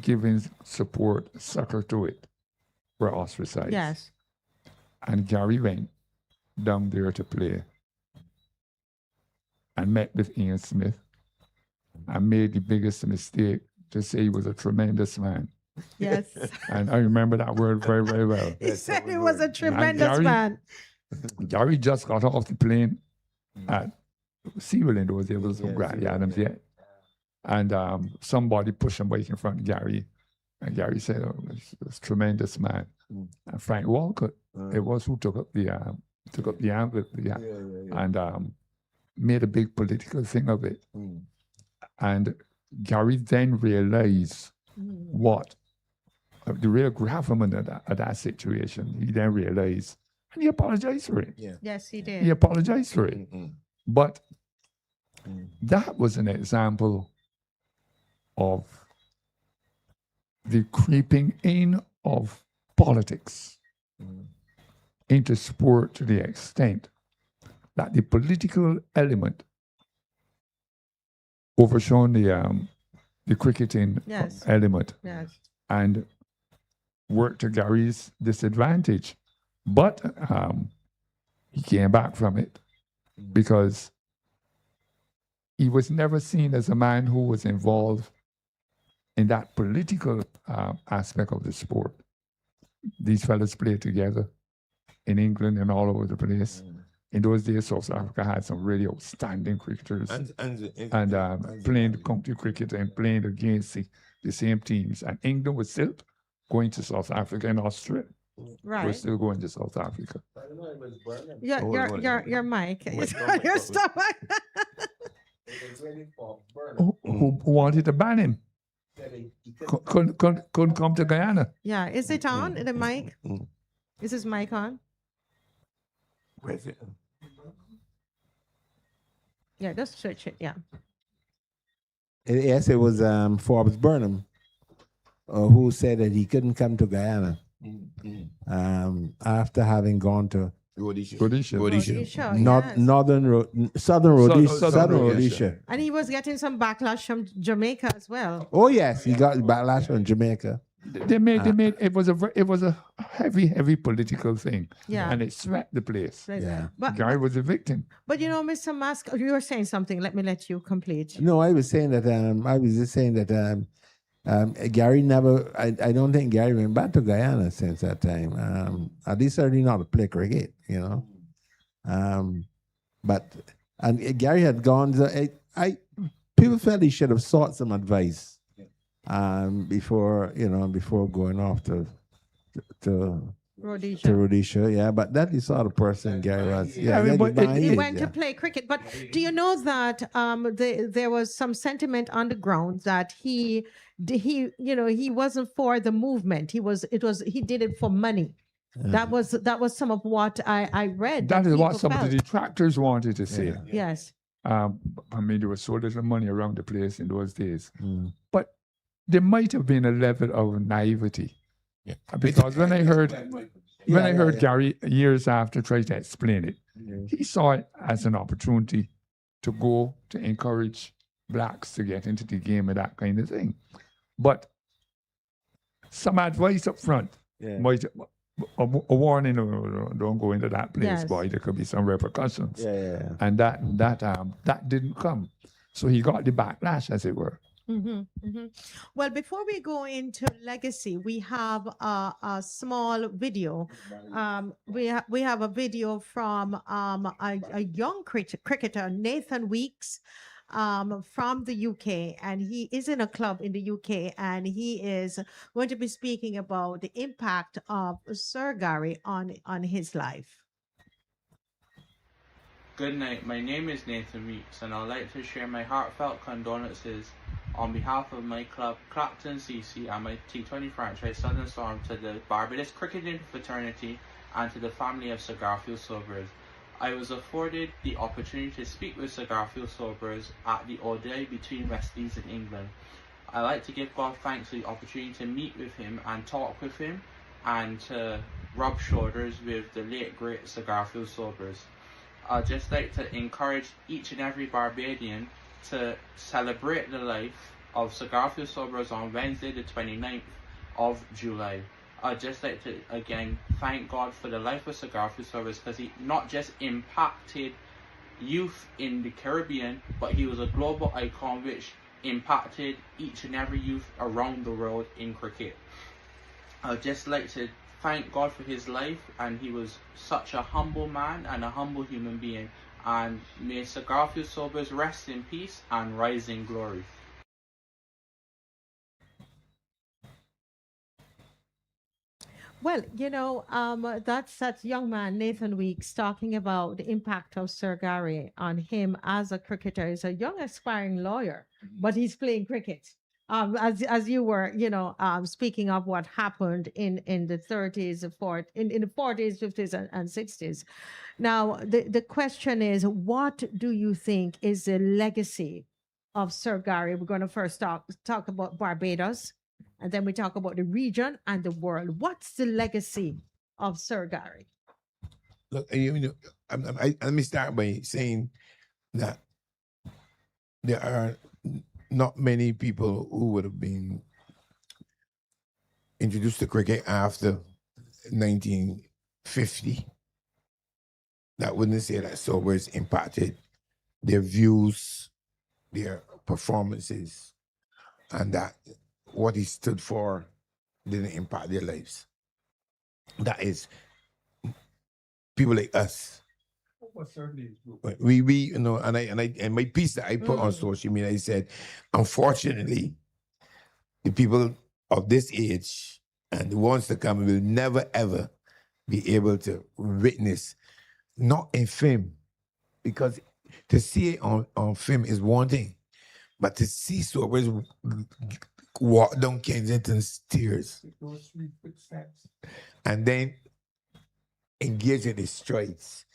giving support, succor to it, were ostracized. Yes. And Gary went down there to play and met with Ian Smith and made the biggest mistake to say he was a tremendous man. Yes. And I remember that word very, very well. He said he was a tremendous man. Gary just got off the plane at Sewell in those days, was Granny Adams yet. And somebody pushed him right in front of Gary. And Gary said, "Oh, this tremendous man." And Frank Walcott, it was who took up the angle. And made a big political thing of it. And Gary then realized what the real gravamen of that situation. He then realized, and he apologized for it. Yeah. Yes, he He did. apologized for it. But that was an example of the creeping in of politics into sport to the extent that the political element overshone the cricketing Yes. element Yes. and worked to Gary's disadvantage. But he came back from it because he was never seen as a man who was involved in that political aspect of the sport. These fellas played together in England and all over the place. In those days, South Africa had some really outstanding cricketers and playing the county cricket and playing against the same teams. And England was still going to South Africa and Australia. Right. We're still going to South Africa. Your mic is on your stomach. Who wanted to ban him? Couldn't come to Guyana. Yeah, is it on, the mic? Is his mic on? Where's it? Yeah, just switch it, yeah. Yes, it was Forbes Burnham who said that he couldn't come to Guyana after having gone to Rhodesia, Southern Rhodesia. And he was getting some backlash from Jamaica as well. Oh yes, he got backlash from Jamaica. They made it was a heavy political thing. Yeah. And it swept the place. Yeah. But Guy was a victim. But you know, Mr. Musk, you were saying something. Let me let you complete. No, I was saying that I was just saying that Gary never. I don't think Gary went back to Guyana since that time. At least certainly not to play cricket, you know. But Gary had gone. People felt he should have sought some advice before going off to Rhodesia. Yeah, but that is sort of person Gary was. Yeah, he went to play cricket. But do you know that there was some sentiment on the ground that he wasn't for the movement. He did it for money. That was some of what I read. That is what some of the detractors wanted to say. Yes. I mean, there was so little money around the place in those days. But there might have been a level of naivety. Yeah. Because when I heard Gary years after try to explain it, he saw it as an opportunity to go to encourage blacks to get into the game and that kind of thing. But some advice up front might a warning, don't go into that place, boy. There could be some repercussions. And that didn't come. So he got the backlash, as it were. Well, before we go into legacy, we have a small video. We have a video from a young cricketer, Nathan Weeks, from the UK, and he is in a club in the UK, and he is going to be speaking about the impact of Sir Gary on his life. Good night, my name is Nathan Weeks, and I'd like to share my heartfelt condolences on behalf of my club, Clapton CC, and my T20 franchise, Southern Storm, to the Barbados cricketing fraternity and to the family of Sir Garfield Sobers. I was afforded the opportunity to speak with Sir Garfield Sobers at the ODI between West Indies and England. I like to give God thanks for the opportunity to meet with him and talk with him and to rub shoulders with the late great Sir Garfield Sobers. I'd just like to encourage each and every Barbadian to celebrate the life of Sir Garfield Sobers on Wednesday the 29th of July. I'd just like to again thank God for the life of Sir Garfield Sobers, because he not just impacted youth in the Caribbean, but he was a global icon which impacted each and every youth around the world in cricket. I'd just like to thank God for his life, and he was such a humble man and a humble human being, and may Sir Garfield Sobers rest in peace and rise in glory. Well, that's young man, Nathan Weeks, talking about the impact of Sir Gary on him as a cricketer. He's a young aspiring lawyer, but he's playing cricket. As you were, speaking of what happened in the 30s, in the 40s, 50s, and 60s. Now, the question is, what do you think is the legacy of Sir Gary? We're going to first talk about Barbados, and then we talk about the region and the world. What's the legacy of Sir Gary? Look, let me start by saying that there are not many people who would have been introduced to cricket after 1950 that wouldn't say that Sobers impacted their views, their performances, and that what he stood for didn't impact their lives. That is people like us. We and my piece that I put on social media, I said, unfortunately, the people of this age and the ones to come will never ever be able to witness, not in film, because to see it on film is one thing, but to see Sobers walk down Kensington stairs and then engage in his strides.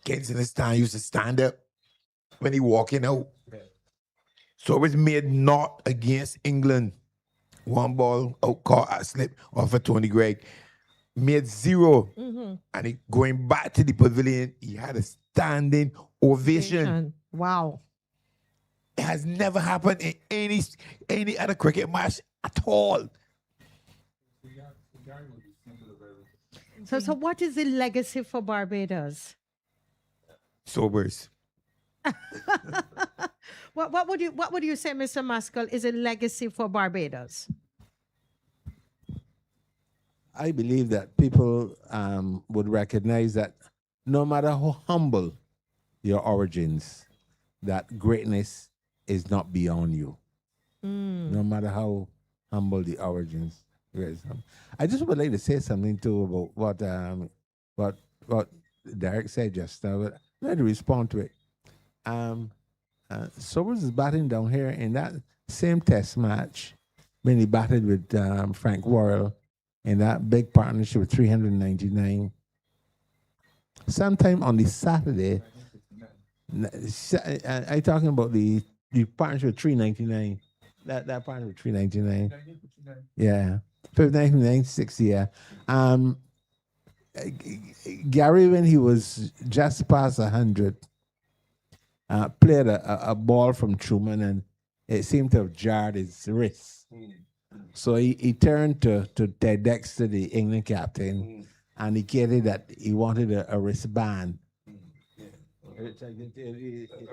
Kensington stand used to stand up when he walking out. Sobers made naught against England. One ball out caught a slip off of Tony Gregg. Made 0. And he, going back to the pavilion, he had a standing ovation. Wow. It has never happened in any other cricket match at all. So what is the legacy for Barbados? Sobers. What would you say, Mr. Maskell, is a legacy for Barbados? I believe that people would recognize that no matter how humble your origins, that greatness is not beyond you. No matter how humble the origins. I just would like to say something too about what Derek said just now. But I'd like to respond to it. Sobers is batting down here in that same test match when he batted with Frank Worrell in that big partnership with 399. Sometime on the Saturday, I talking about the partnership with 399. That partnership with 399. Yeah. 1996, yeah. Gary, when he was just past 100, played a ball from Truman, and it seemed to have jarred his wrist. So he turned to Ted Dexter, the England captain, and indicated that he wanted a wristband. A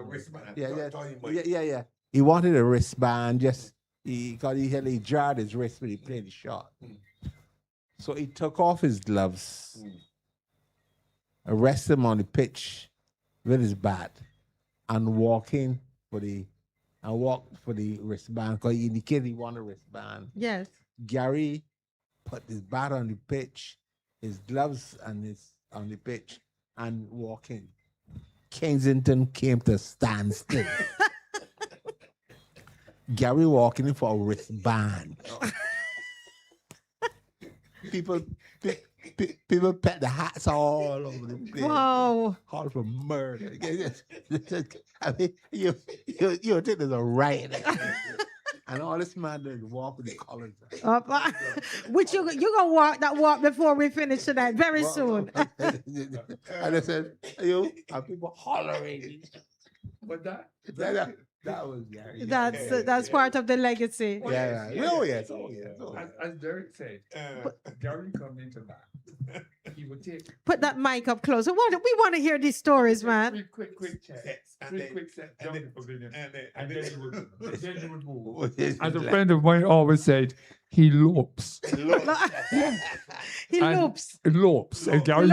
wristband? Yeah. He wanted a wristband, just because he jarred his wrist when he played the shot. So he took off his gloves, arrested him on the pitch with his bat, and walked for the wristband because he indicated he wanted a wristband. Yes. Gary put his bat on the pitch, his gloves on the pitch, and walking. Kensington came to a standstill. Gary walking in for a wristband. People pet the hats all over the place. Wow. Call for murder. I mean, you think there's a riot. And all this man doing walk with the colors. Which you gonna walk before we finish tonight, very soon. And I said, are people hollering? But that was Gary. That's part of the legacy. Yeah. Oh yes. As Derek said, Gary come into that. He would take. Put that mic up closer. We want to hear these stories, man. Three quick checks. Three quick sets down the pavilion. And then he would move. As a friend of mine always said, he lopes. He lopes. Lopes. And Gary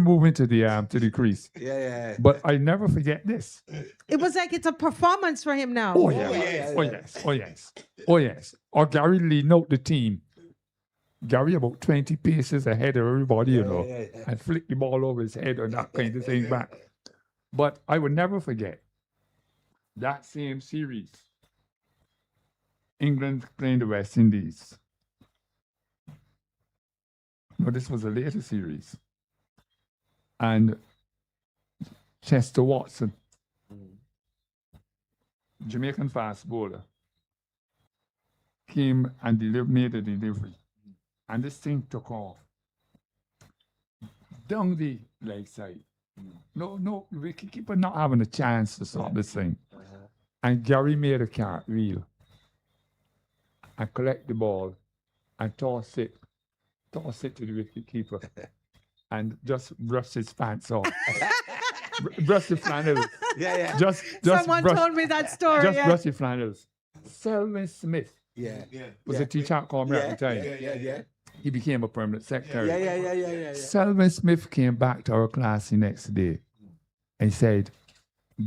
moving to the crease. Yeah. But I never forget this. It was like it's a performance for him now. Oh yes. Or Gary leading out the team Gary about 20 paces ahead of everybody, you know, and flick the ball over his head and that kind of thing back. But I would never forget that same series. England playing the West Indies. No, this was a later series. And Chester Watson, Jamaican fast bowler, came and made a delivery. And this thing took off. Down the leg side. No, wicketkeeper not having a chance to stop this thing. And Gary made a cartwheel and collect the ball and toss it to the wicketkeeper and just brush his pants off. Brush the flannels. Just Someone brush, told me that story. just brush the flannels. Selwyn Smith was a teacher at Cornwall at the time. He became a permanent secretary. Selwyn Smith came back to our class the next day and said,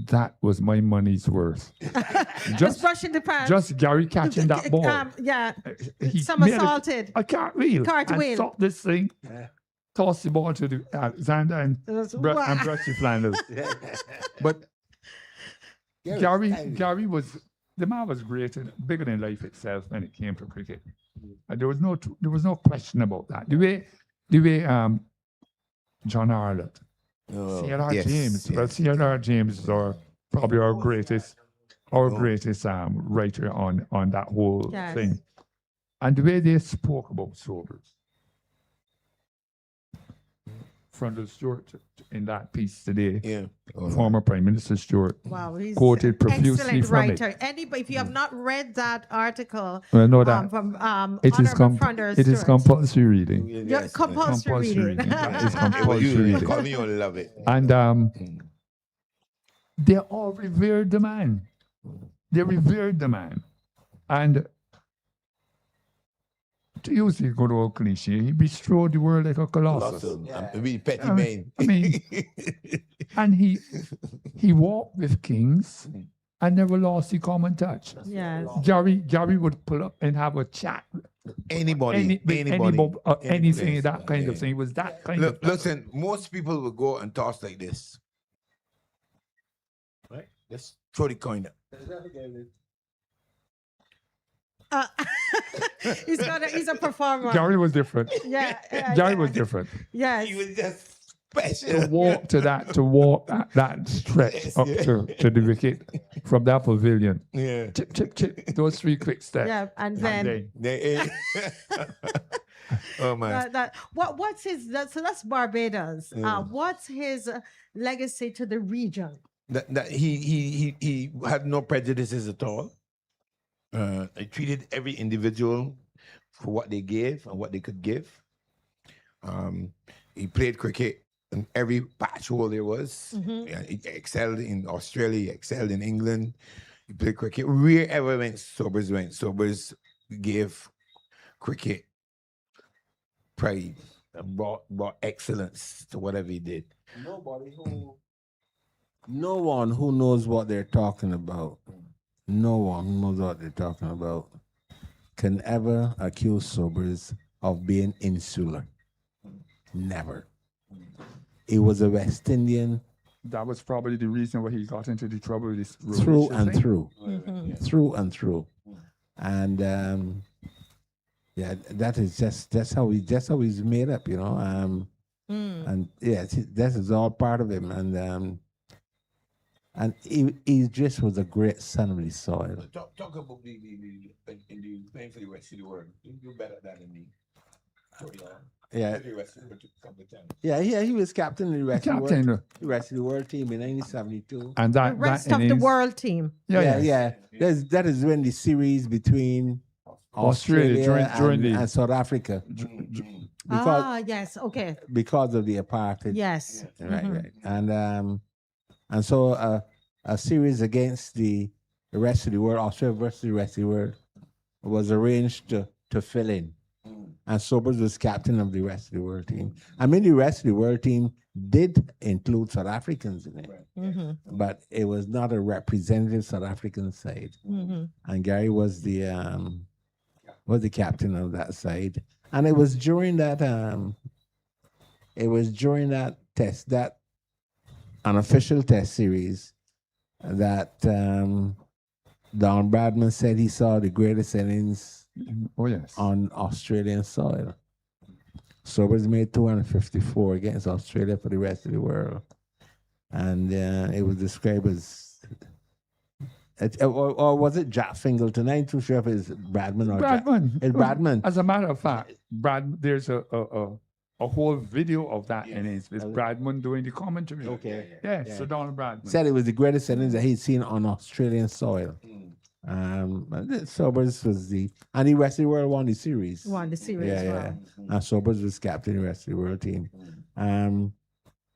that was my money's worth. Just brushing the pants. Just Gary catching that ball. He Somersaulted. a cartwheel. Cartwheel. And stopped this thing. Toss the ball to the Alexander and brush the flannels. But Gary was, the man was great and bigger than life itself when it came to cricket. And there was no question about that. The way John Arlott, C.L.R. James. Well, C.L.R. James is probably our greatest writer on that whole thing. And the way they spoke about Sobers. Frontal Stewart in that piece today, former Prime Minister Stewart, He's quoted profusely excellent from writer. it. Anybody, if you have not read that article Know that from it is Honorable it is compulsory reading. Yes, compulsory reading. That is compulsory reading. Call me, you'll love it. And they all revered the man. They revered the man. And to use the good old cliche, he bestrode the world like a colossus. Petty man. I mean, and he walked with kings and never lost the common touch. Yes. Gary would pull up and have a chat. Anybody. Anything, that kind of thing. It was that kind of. Listen, most people will go and toss like this. Right? Let's throw the coin up. He's a performer. Gary was different. Gary was different. Yes. He was just special. To walk that stretch up to the wicket from that pavilion. Yeah. Chip, chip, chip. Those 3 quick steps. Yeah, and then. Oh my. What's his? So that's Barbados. What's his legacy to the region? That he had no prejudices at all. He treated every individual for what they gave and what they could give. He played cricket in every patch hole there was. He excelled in Australia, he excelled in England. He played cricket wherever Sobers went. Sobers gave cricket pride and brought excellence to whatever he did. No one who knows what they're talking about. No one who knows what they're talking about can ever accuse Sobers of being insular. Never. He was a West Indian. That was probably the reason why he got into the trouble with this through and through. Through and through. And that is just how he's made up, you know. And that is all part of him. And he just was a great son of the soil. Talk about the playing for the rest of the world. You do better than me. He was captain of the rest of the world team in 1972. And the rest of the world team. That is when the series between Australia and South Africa. Because of the apartheid. Yes. Right. And so a series against the rest of the world, Australia versus the rest of the world, was arranged to fill in. And Sobers was captain of the rest of the world team. I mean, the rest of the world team did include South Africans in it, but it was not a representative South African side. And Gary was the was the captain of that side, and it was during that test, that unofficial test series, that Don Bradman said he saw the greatest innings on Australian soil. Sobers made 254 against Australia for the rest of the world. And it was described as, or was it Jack Fingleton? I'm too sure if it's Bradman or Bradman. It's Bradman. As a matter of fact, there's a whole video of that innings with Bradman doing the commentary. Okay. Yeah, Sir Donald Bradman. Said it was the greatest innings that he'd seen on Australian soil. Sobers was and the rest of the world won the series. Yeah. And Sobers was captain of the rest of the world team. And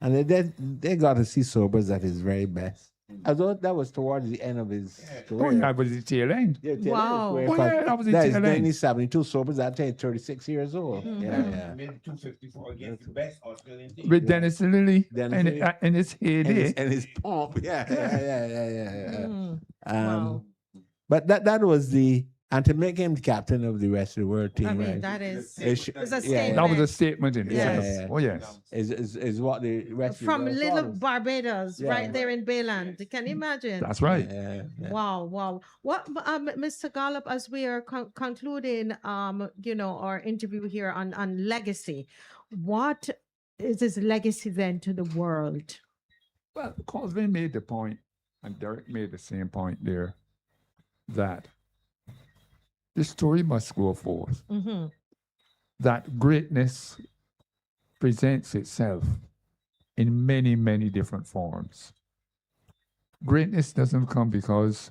they got to see Sobers at his very best. Although that was towards the end of his career. Oh, that was the tail end. Yeah, Wow. That was the that is tail end. 1972. Sobers at 36 years old. Yeah. Made 254 against the best Australian team. With Dennis Lilly in his heyday. And his pomp. Yeah. But that was and to make him captain of the rest of the world team, I mean, right? that is It's a statement. That was a statement in Yes. itself. Oh, yes. Is what the rest From of the little world Barbados, right there in Bayland. Can you imagine? That's right. Yeah. Wow. What, Mr. Gollop, as we are concluding, our interview here on legacy, what is his legacy then to the world? Well, Cosman made the point, and Derek made the same point there, that the story must go forth. Mm-hmm. That greatness presents itself in many, many different forms. Greatness doesn't come because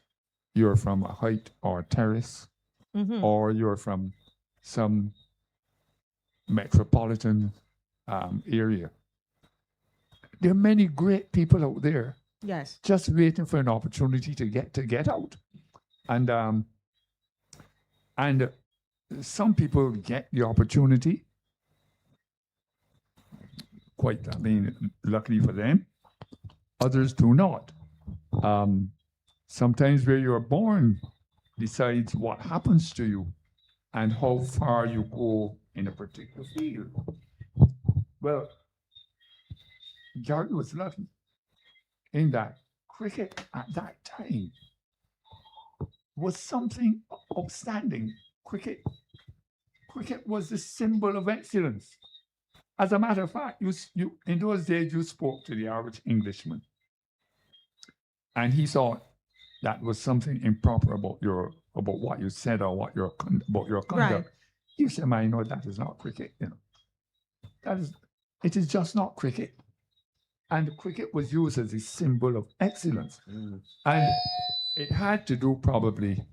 you're from a height or terrace, or you're from some metropolitan area. There are many great people out there, Yes. just waiting for an opportunity to get out, and some people get the opportunity. Luckily for them. Others do not. Sometimes where you're born decides what happens to you and how far you go in a particular field. Well, Gary was lucky in that cricket at that time was something outstanding. Cricket was the symbol of excellence. As a matter of fact, you in those days you spoke to the average Englishman, and he thought that was something improper about what you said or about your conduct. Right. You said, "Man, that is not cricket. It is just not cricket." And cricket was used as a symbol of excellence, and it had to do probably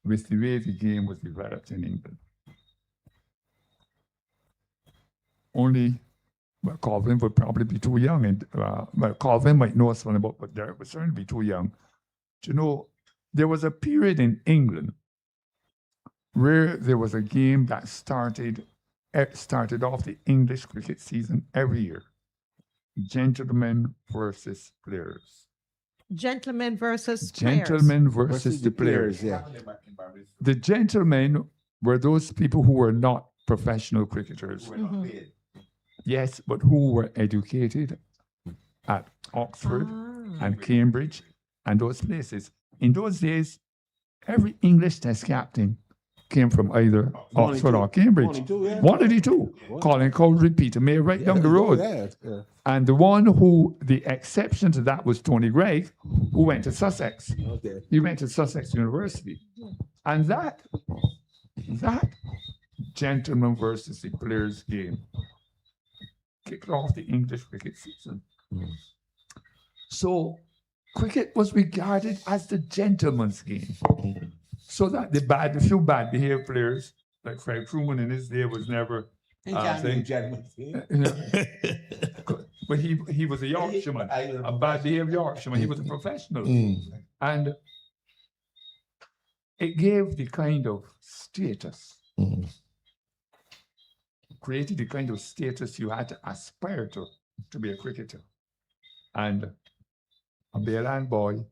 with the way the game was developed in England. Colvin would probably be too young, and Colvin might know something about, but Derek would certainly be too young to know. There was a period in England where there was a game that started off the English cricket season every year. Gentlemen versus players. Gentlemen versus players. Gentlemen versus the players. Yeah. The gentlemen were those people who were not professional cricketers. Yes, but who were educated at Oxford and Cambridge and those places. In those days, every English test captain came from either Oxford or Cambridge. One of the two. Colin Cowdrey, Peter May, right down the road. And the exception to that was Tony Gregg, who went to Sussex. He went to Sussex University. And that gentleman versus the players game kicked off the English cricket season. So cricket was regarded as the gentleman's game. So that the few bad behaved players, like Fred Truman in his day, was never but he was a Yorkshireman, a bad behaved Yorkshireman. He was a professional. And it gave the kind of status, created the kind of status you had to aspire to be a cricketer. And a Bayland boy,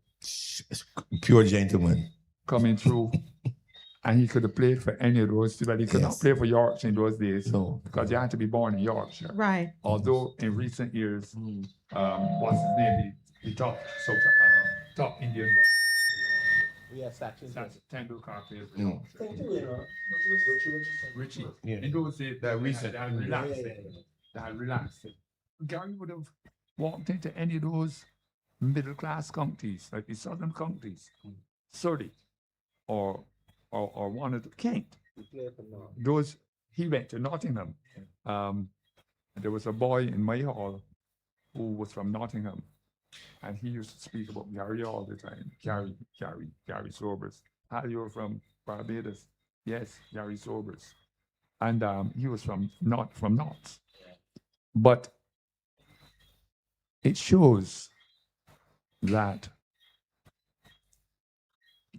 pure gentleman, coming through And he could have played for any of those, but he could not Yes. play for Yorkshire in those days. No. Because you had to be born in Yorkshire. Right. Although in recent years, what's his name? The top Indian ball. Yes, actually. That's Tendulkar played for Yorkshire. Richie. Yeah. In those days, That recent. That relaxed. That relaxed. Gary would have walked into any of those middle class counties, like the southern counties, Surrey, or one of the Kent. Those he went to Nottingham. There was a boy in my hall who was from Nottingham, and he used to speak about Gary all the time. Gary Sobers. Ah, you were from Barbados? Yes, Gary Sobers. And he was from Notts. But it shows that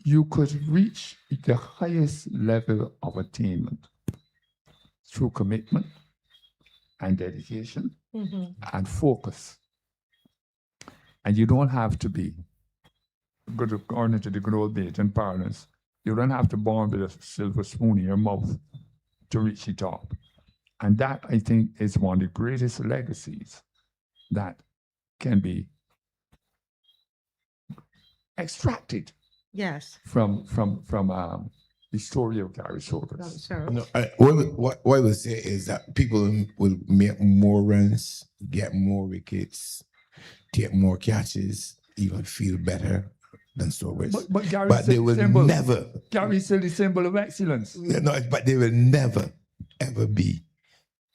you could reach the highest level of attainment through commitment and dedication and focus. And you don't have to be, according to the good old days in parlance, you don't have to born with a silver spoon in your mouth to reach the top. And that, I think, is one of the greatest legacies that can be extracted Yes. from the story of Gary Sobers. No, what I would say is that people will make more runs, get more wickets, take more catches, even feel better than Sobers. But Gary But they will never. Gary's still the symbol of excellence. No, but they will never, ever be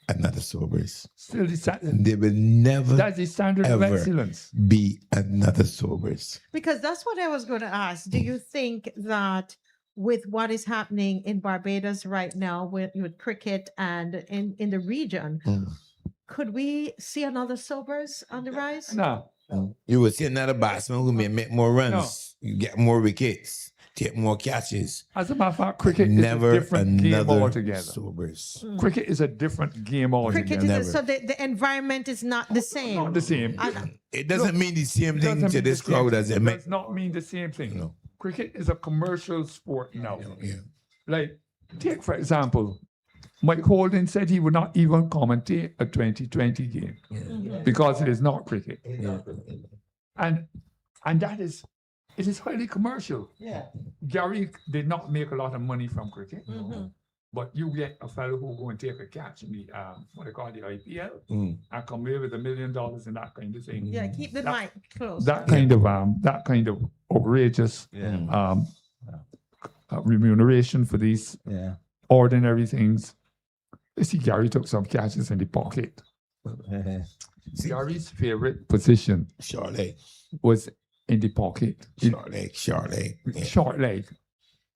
another Sobers. Still the They will never. That's the standard of ever excellence. Be another Sobers. Because that's what I was going to ask. Do you think that with what is happening in Barbados right now with cricket and in the region, could we see another Sobers on the rise? No. You will see another batsman who may make more runs, you get more wickets, take more catches. As a matter of fact, cricket Never is a different game another altogether. Sobers. Cricket is a different game altogether. Cricket is so the environment is not the same. Not the same. It doesn't mean the same It thing doesn't to mean this the same crowd thing. as it It meant. does not mean the same thing. No. Cricket is a commercial sport now. Yeah. Like, take for example, Mike Holden said he would not even commentate a 2020 game because it is not cricket. And that is, it is highly commercial. Yeah. Gary did not make a lot of money from cricket, but you get a fellow who go and take a catch in the what they call the IPL and come away with $1 million and that kind of thing. Yeah, keep the mic close. That kind of outrageous remuneration for these ordinary things. You see, Gary took some catches in the pocket. Gary's favorite position Short leg. was in the pocket. Short leg. Short leg. Yeah. Short leg.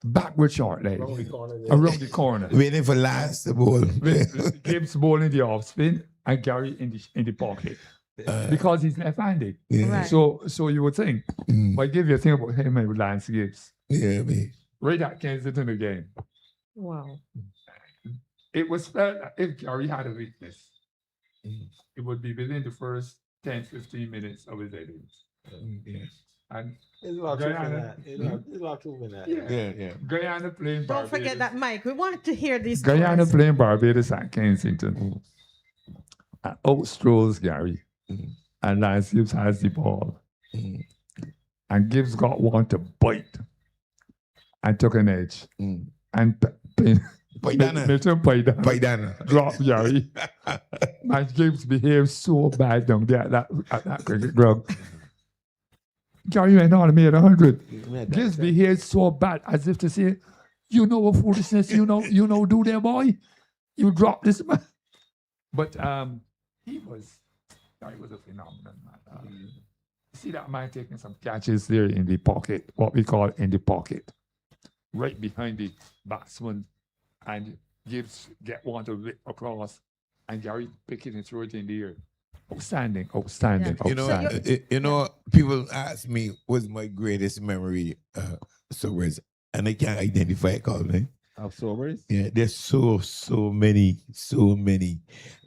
Backward short leg. Around the corner. Waiting for last the ball. With Gibbs ball in the off spin and Gary in the pocket. Because he's left-handed. Yeah. Right. So you would think, but give you a thing about him and Lance Gibbs. Yeah, me. Right at Kensington again. Wow. It was felt that if Gary had a weakness, it would be within the first 10, 15 minutes of his innings. And There's a lot of truth in that. There's a lot of truth in that. Yeah. Guyana playing Don't Barbados. forget that mic. We want to hear these Guyana stories. playing Barbados at Kensington. And out strolls Gary. And Lance Gibbs has the ball. And Gibbs got one to bite. And took an edge. And Milton Paidana dropped Gary. And Gibbs behaved so bad down there at that cricket ground. Gary went on and made 100. Gibbs behaved so bad as if to say, you know what foolishness, you know, do there, boy. You drop this man. But Gary was a phenomenon, man. See that man taking some catches there in the pocket, what we call in the pocket, right behind the batsman, and Gibbs get one to whip across, and Gary pick it and throw it in the air. Outstanding. You know, people ask me what's my greatest memory Sobers, and I can't identify it, Colin. Of Sobers? Yeah, there's so many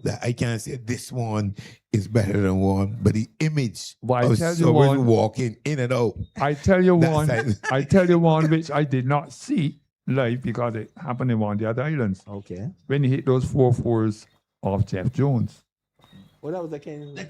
that I can't say this one is better than one, but the image of Sobers walking in and out. I tell you one which I did not see, live because it happened in one of the other islands. Okay. When he hit those 4-4s of Jeff Jones. Well, that was the Kensington. The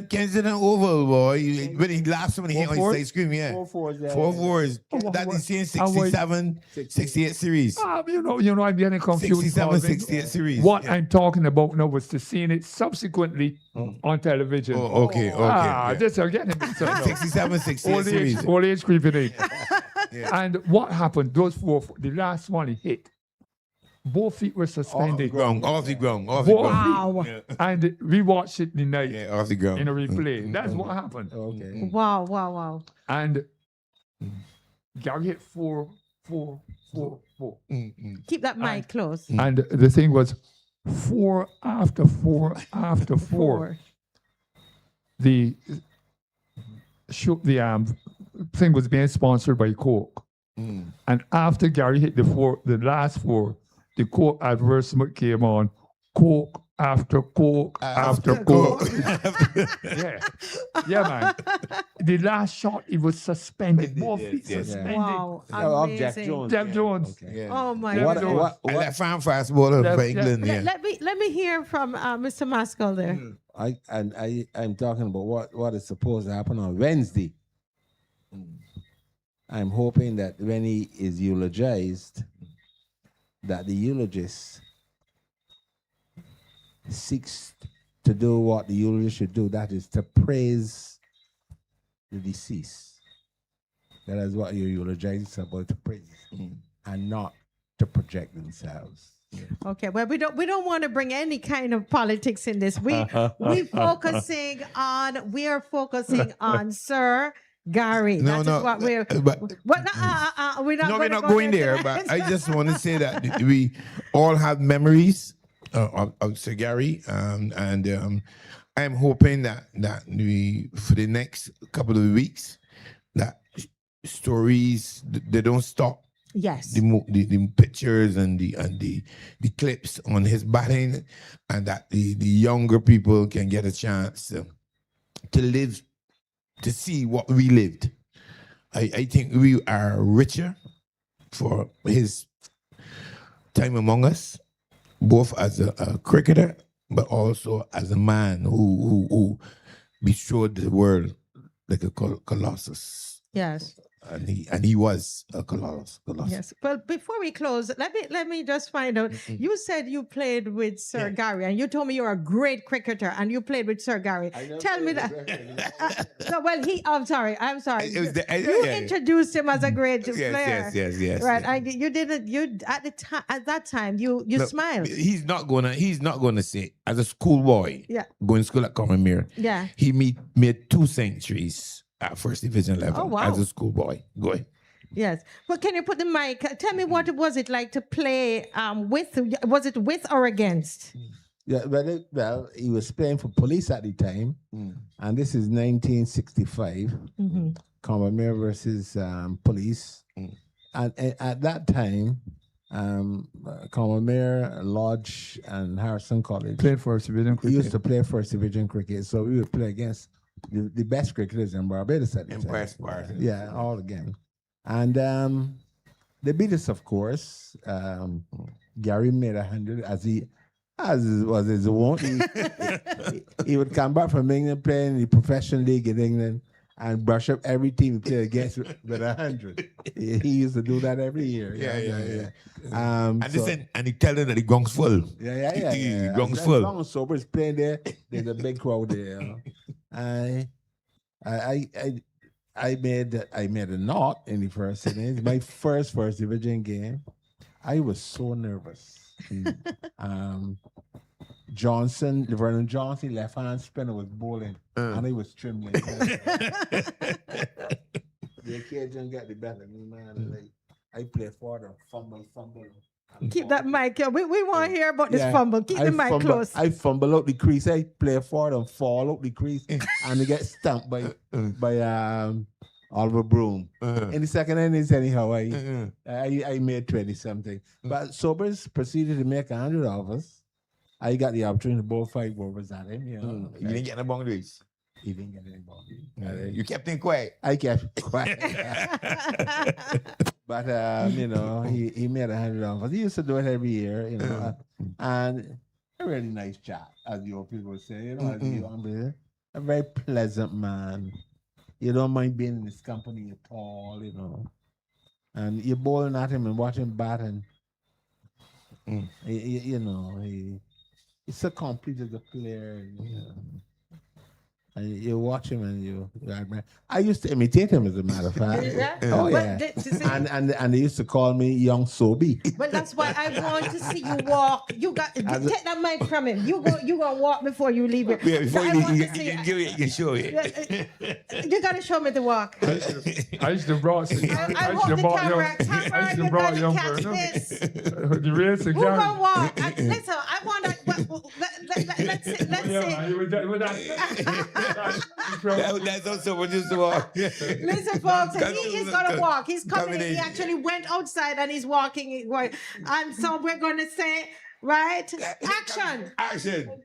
Kensington Oval, boy. When he last one he hit on his side screen, yeah. 4-4s. Yeah. 4-4s. That is in 67, 68 series. You know, I'm getting confused. 67, 68 series. What I'm talking about now was to seeing it subsequently on television. Oh, okay. Just again. 67, 68 series. Old age creeping in. And what happened? Those the last one he hit, both feet were suspended. Off the ground. Wow. Yeah. And we watched it the night Off the ground. in a replay. That's what happened. Okay. Wow. And Gary hit 4. Keep that mic close. And the thing was 4 after 4 after 4. The thing was being sponsored by Coke. And after Gary hit the last 4, the Coke advertisement came on. Coke after Coke after Coke. yeah, man. The last shot, it was suspended. Both feet suspended. Wow, Of Jeff amazing. Jones. Jeff Jones. Yeah. Oh my What? God. And that fan fastballer for England, yeah. Let me hear from Mr. Maskell there. I'm talking about what is supposed to happen on Wednesday. I'm hoping that when he is eulogized, that the eulogist seeks to do what the eulogist should do, that is to praise the deceased. That is what your eulogist is about, to praise, and not to project themselves. Okay, well, we don't want to bring any kind of politics in this. We are focusing on Sir Gary. No, That is what we're. We're not going there. But I just want to say that we all have memories of Sir Gary, and I'm hoping that we, for the next couple of weeks, that stories they don't stop. Yes. The pictures and the clips on his batting, and that the younger people can get a chance to live, to see what we lived. I think we are richer for his time among us, both as a cricketer, but also as a man who bestrode the world like a colossus. Yes. And he was a colossus. Yes. Well, before we close, let me just find out. You said you played with Sir Gary, and you told me you're a great cricketer, and you played with Sir Gary. Tell me that. No, well, I'm sorry. You introduced him as a great player. Yes. Right. You didn't. You at that time you smiled. He's not gonna say, as a schoolboy. Yeah. Going to school at Commonwealth. Yeah. He made 2 centuries at first division level. Oh, wow. As a schoolboy. Go ahead. Yes. Well, can you put the mic? Tell me, what was it like to play with? Was it with or against? Yeah, well, he was playing for Police at the time, and this is 1965. Commonwealth versus Police, and at that time, Commonwealth, Lodge, and Harrison College played first division cricket. He used to play first division cricket, so we would play against the best cricketers in Barbados at the time. Yeah, all again. And they beat us, of course. Gary made 100 as was his wont. He would come back from England playing in the professional league in England and brush up every team he played against with 100. He used to do that every year. Yeah. And he tell them that the gong's full. Yeah. The gong's full. As long as Sober is playing there, there's a big crowd there. I made a knot in the first innings. My first division game. I was so nervous. Vernon Johnson, left hand spinner, was bowling, and he was trembling. The occasion got the better of me, man. I play for them, fumble. Keep that mic. We want to hear about this fumble. Keep the mic close. I fumble out the crease. I play for them, fall out the crease, and they get stumped by Oliver Broom. In the second innings, anyhow, I made 20 something. But Sobers proceeded to make 100 of us. I got the opportunity to bowl 5 overs at him. You didn't get any boundaries. He didn't get any boundaries. You kept him quiet. I kept quiet. But you know, he made $100. He used to do it every year, you know, and a really nice chap, as the old people say, you know, as the young people, a very pleasant man. You don't mind being in his company at all, you know. And you're bowling at him and watch him bat, and you know, he's so complete as a player. You know. And you watch him and you admire. I used to imitate him, as a matter of fact. Yeah? Oh But yeah. see, And they used to call me Young Sobi. but that's why I want to see you walk. You got take that mic from him. You gonna walk before you leave it. Yeah, before I you want to can see- give it, you can show it. You gotta show me the walk. I used to brought I hope the camera, you gotta catch this. the real Who gonna walk? Listen, I want to. Let's see. That's also what used to walk. Listen, folks, he is gonna walk. He's coming in. He actually went outside and he's walking. And so we're gonna say, right? Action. Action.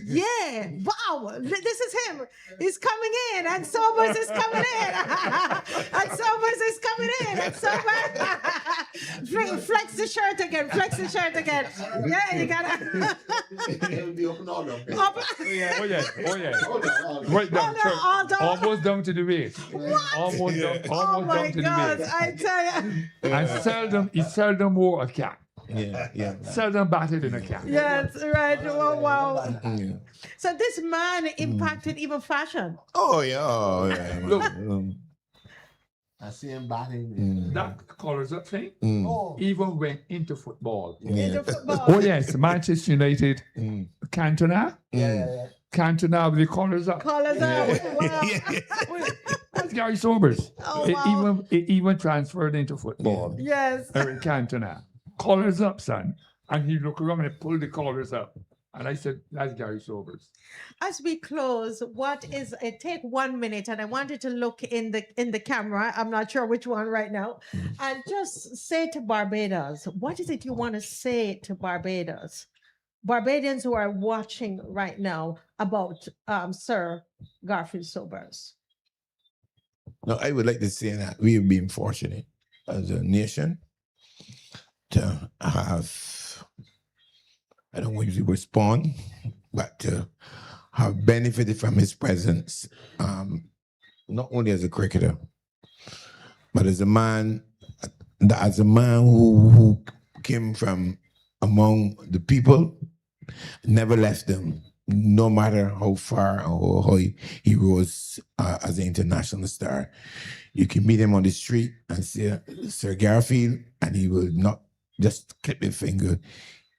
Yeah. Wow. This is him. He's coming in. And Sobers is coming in. And Sobers is coming in. And Sobers. Flex the shirt again. Flex the shirt again. Yeah, you gotta. Oh yeah. Right down. Hold on. Almost down to the waist. Almost down to the waist. I tell you. And he seldom wore a cap. Yeah. Seldom batted in a cap. Yes, right. Wow. So this man impacted even fashion. Oh yeah. Look, I see him batting. that colors up thing Oh. even went into football. Into football. Oh yes, Manchester United, Cantona. Yeah. Cantona with the colors up. Colors out. Wow. That's Gary Sobers. Oh, wow. It even transferred into football. Yes. Eric Cantona. Collars up, son. And he looked around and pulled the collars up. And I said, that's Gary Sobers. As we close, what is it? Take 1 minute, and I wanted to look in the camera. I'm not sure which one right now, and just say to Barbados, what is it you want to say to Barbados, Barbadians who are watching right now about Sir Garfield Sobers? No, I would like to say that we have been fortunate as a nation to have, I don't want to use the word spawn, but to have benefited from his presence, not only as a cricketer, but as a man who came from among the people, never left them, no matter how far or how he rose as an international star. You can meet him on the street and say, Sir Garfield, and he will not just clip his finger.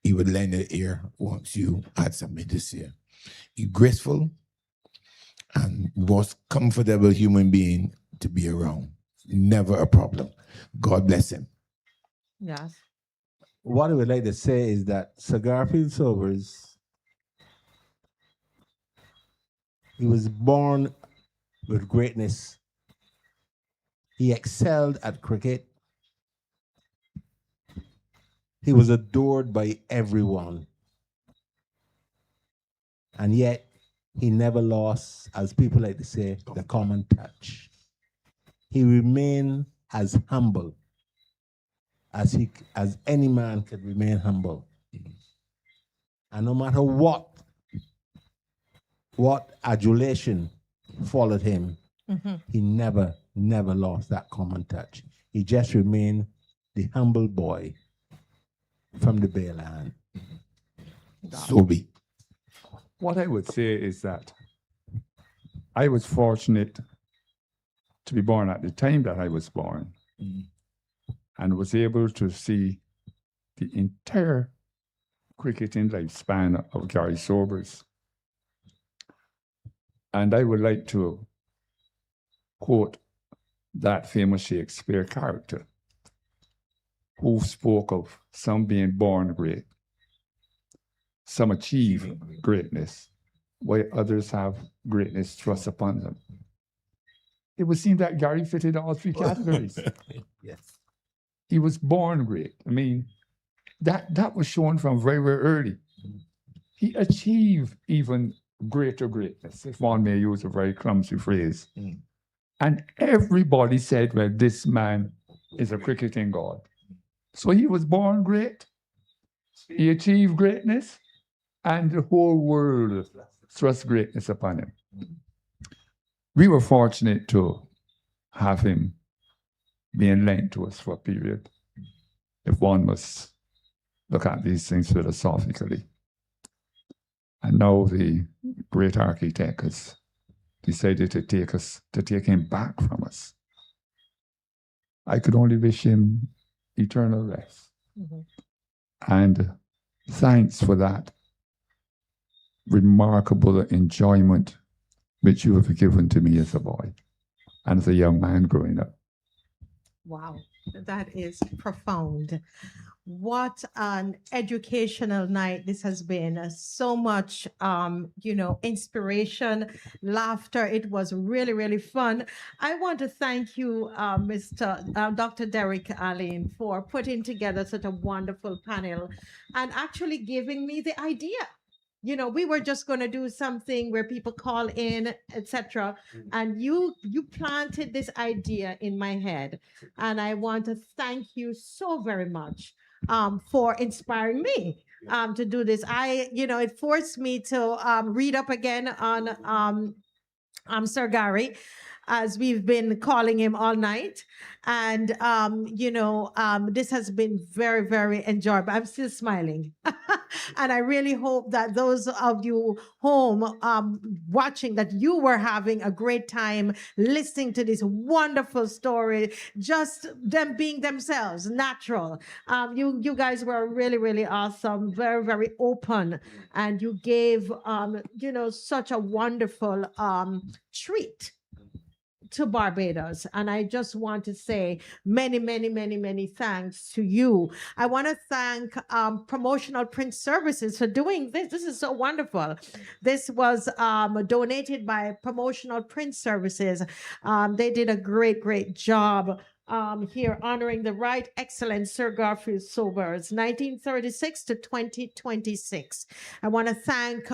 He would lend an ear once you had something to say. He's graceful and most comfortable human being to be around. Never a problem. God bless him. Yes. What I would like to say is that Sir Garfield Sobers, he was born with greatness. He excelled at cricket. He was adored by everyone. And yet, he never lost, as people like to say, the common touch. He remained as humble as any man could remain humble. And no matter what adulation followed him, he never lost that common touch. He just remained the humble boy from the Bayland. Sobi. What I would say is that I was fortunate to be born at the time that I was born and was able to see the entire cricketing lifespan of Gary Sobers. And I would like to quote that famous Shakespeare character who spoke of some being born great, some achieve greatness, while others have greatness thrust upon them. It would seem that Gary fitted all three categories. Yes. He was born great. I mean, that was shown from very, very early. He achieved even greater greatness, if one may use a very clumsy phrase. And everybody said, well, this man is a cricketing god. So he was born great. He achieved greatness, and the whole world thrust greatness upon him. We were fortunate to have him being lent to us for a period, if one must look at these things philosophically. And now the great architect has decided to take him back from us. I could only wish him eternal rest. And thanks for that remarkable enjoyment which you have given to me as a boy and as a young man growing up. Wow, that is profound. What an educational night this has been. So much, inspiration, laughter. It was really, really fun. I want to thank you, Dr. Derek Allen, for putting together such a wonderful panel and actually giving me the idea. We were just going to do something where people call in, etc. And you planted this idea in my head. And I want to thank you so very much for inspiring me to do this. It forced me to read up again on Sir Gary, as we've been calling him all night. And, this has been very, very enjoyable. I'm still smiling. And I really hope that those of you home watching, that you were having a great time listening to this wonderful story, just them being themselves, natural. You guys were really, really awesome, very, very open. And you gave, such a wonderful treat to Barbados. And I just want to say many, many, many, many thanks to you. I want to thank Promotional Print Services for doing this. This is so wonderful. This was donated by Promotional Print Services. They did a great, great job here honoring the Right Excellent Sir Garfield Sobers, 1936 to 2026. I want to thank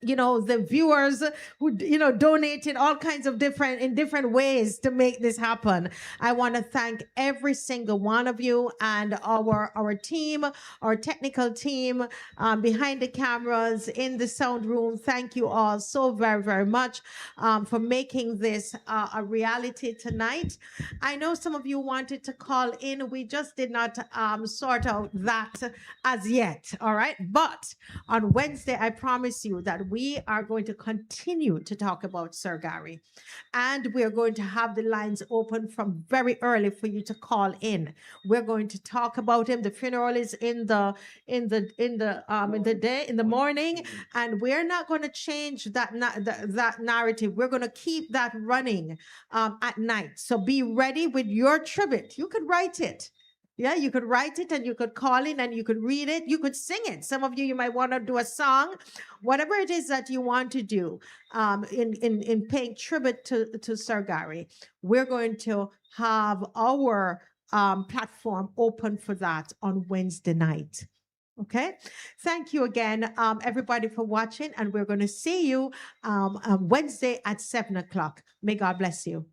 the viewers who, donated all kinds of different ways to make this happen. I want to thank every single one of you and our team, our technical team behind the cameras in the sound room. Thank you all so very, very much for making this a reality tonight. I know some of you wanted to call in. We just did not sort out that as yet. All right. But on Wednesday, I promise you that we are going to continue to talk about Sir Gary, and we are going to have the lines open from very early for you to call in. We're going to talk about him. The funeral is in the morning, and we're not going to change that narrative. We're going to keep that running at night. So be ready with your tribute. You could write it. Yeah, you could write it and you could call in and you could read it. You could sing it. Some of you might want to do a song, whatever it is that you want to do in paying tribute to Sir Gary. We're going to have our platform open for that on Wednesday night. Okay. Thank you again, everybody, for watching. And we're going to see you Wednesday at 7 o'clock. May God bless you.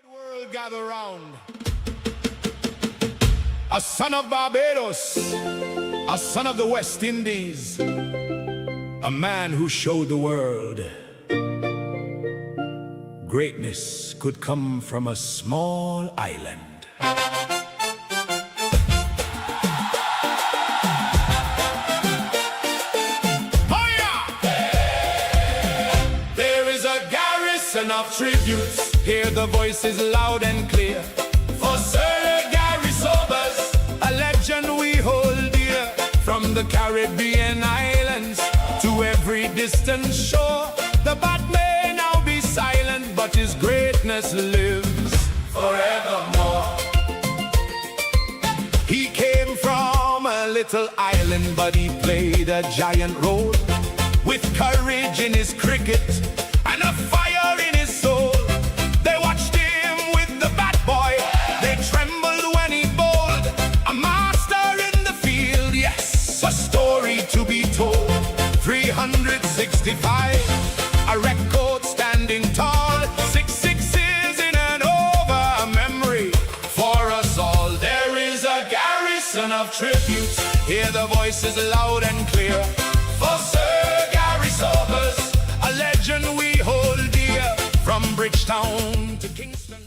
World gather round. A son of Barbados, a son of the West Indies, a man who showed the world greatness could come from a small island. There is a garrison of tributes. Hear the voices loud and clear. For Sir Gary Sobers, a legend we hold dear. From the Caribbean islands to every distant shore, the bat may now be silent, but his greatness lives forevermore. He came from a little island, but he played a giant role. with courage in his cricket and a fire in his soul. They watched him with the bat boy. They trembled when he bowled. A master in the field, yes, a story to be told. 365, a record standing tall. 6 sixes in an over, a memory for us all. There is a garrison of tributes. Hear the voices loud and clear. For Sir Gary Sobers, a legend we hold dear. From Bridgetown to Kingston.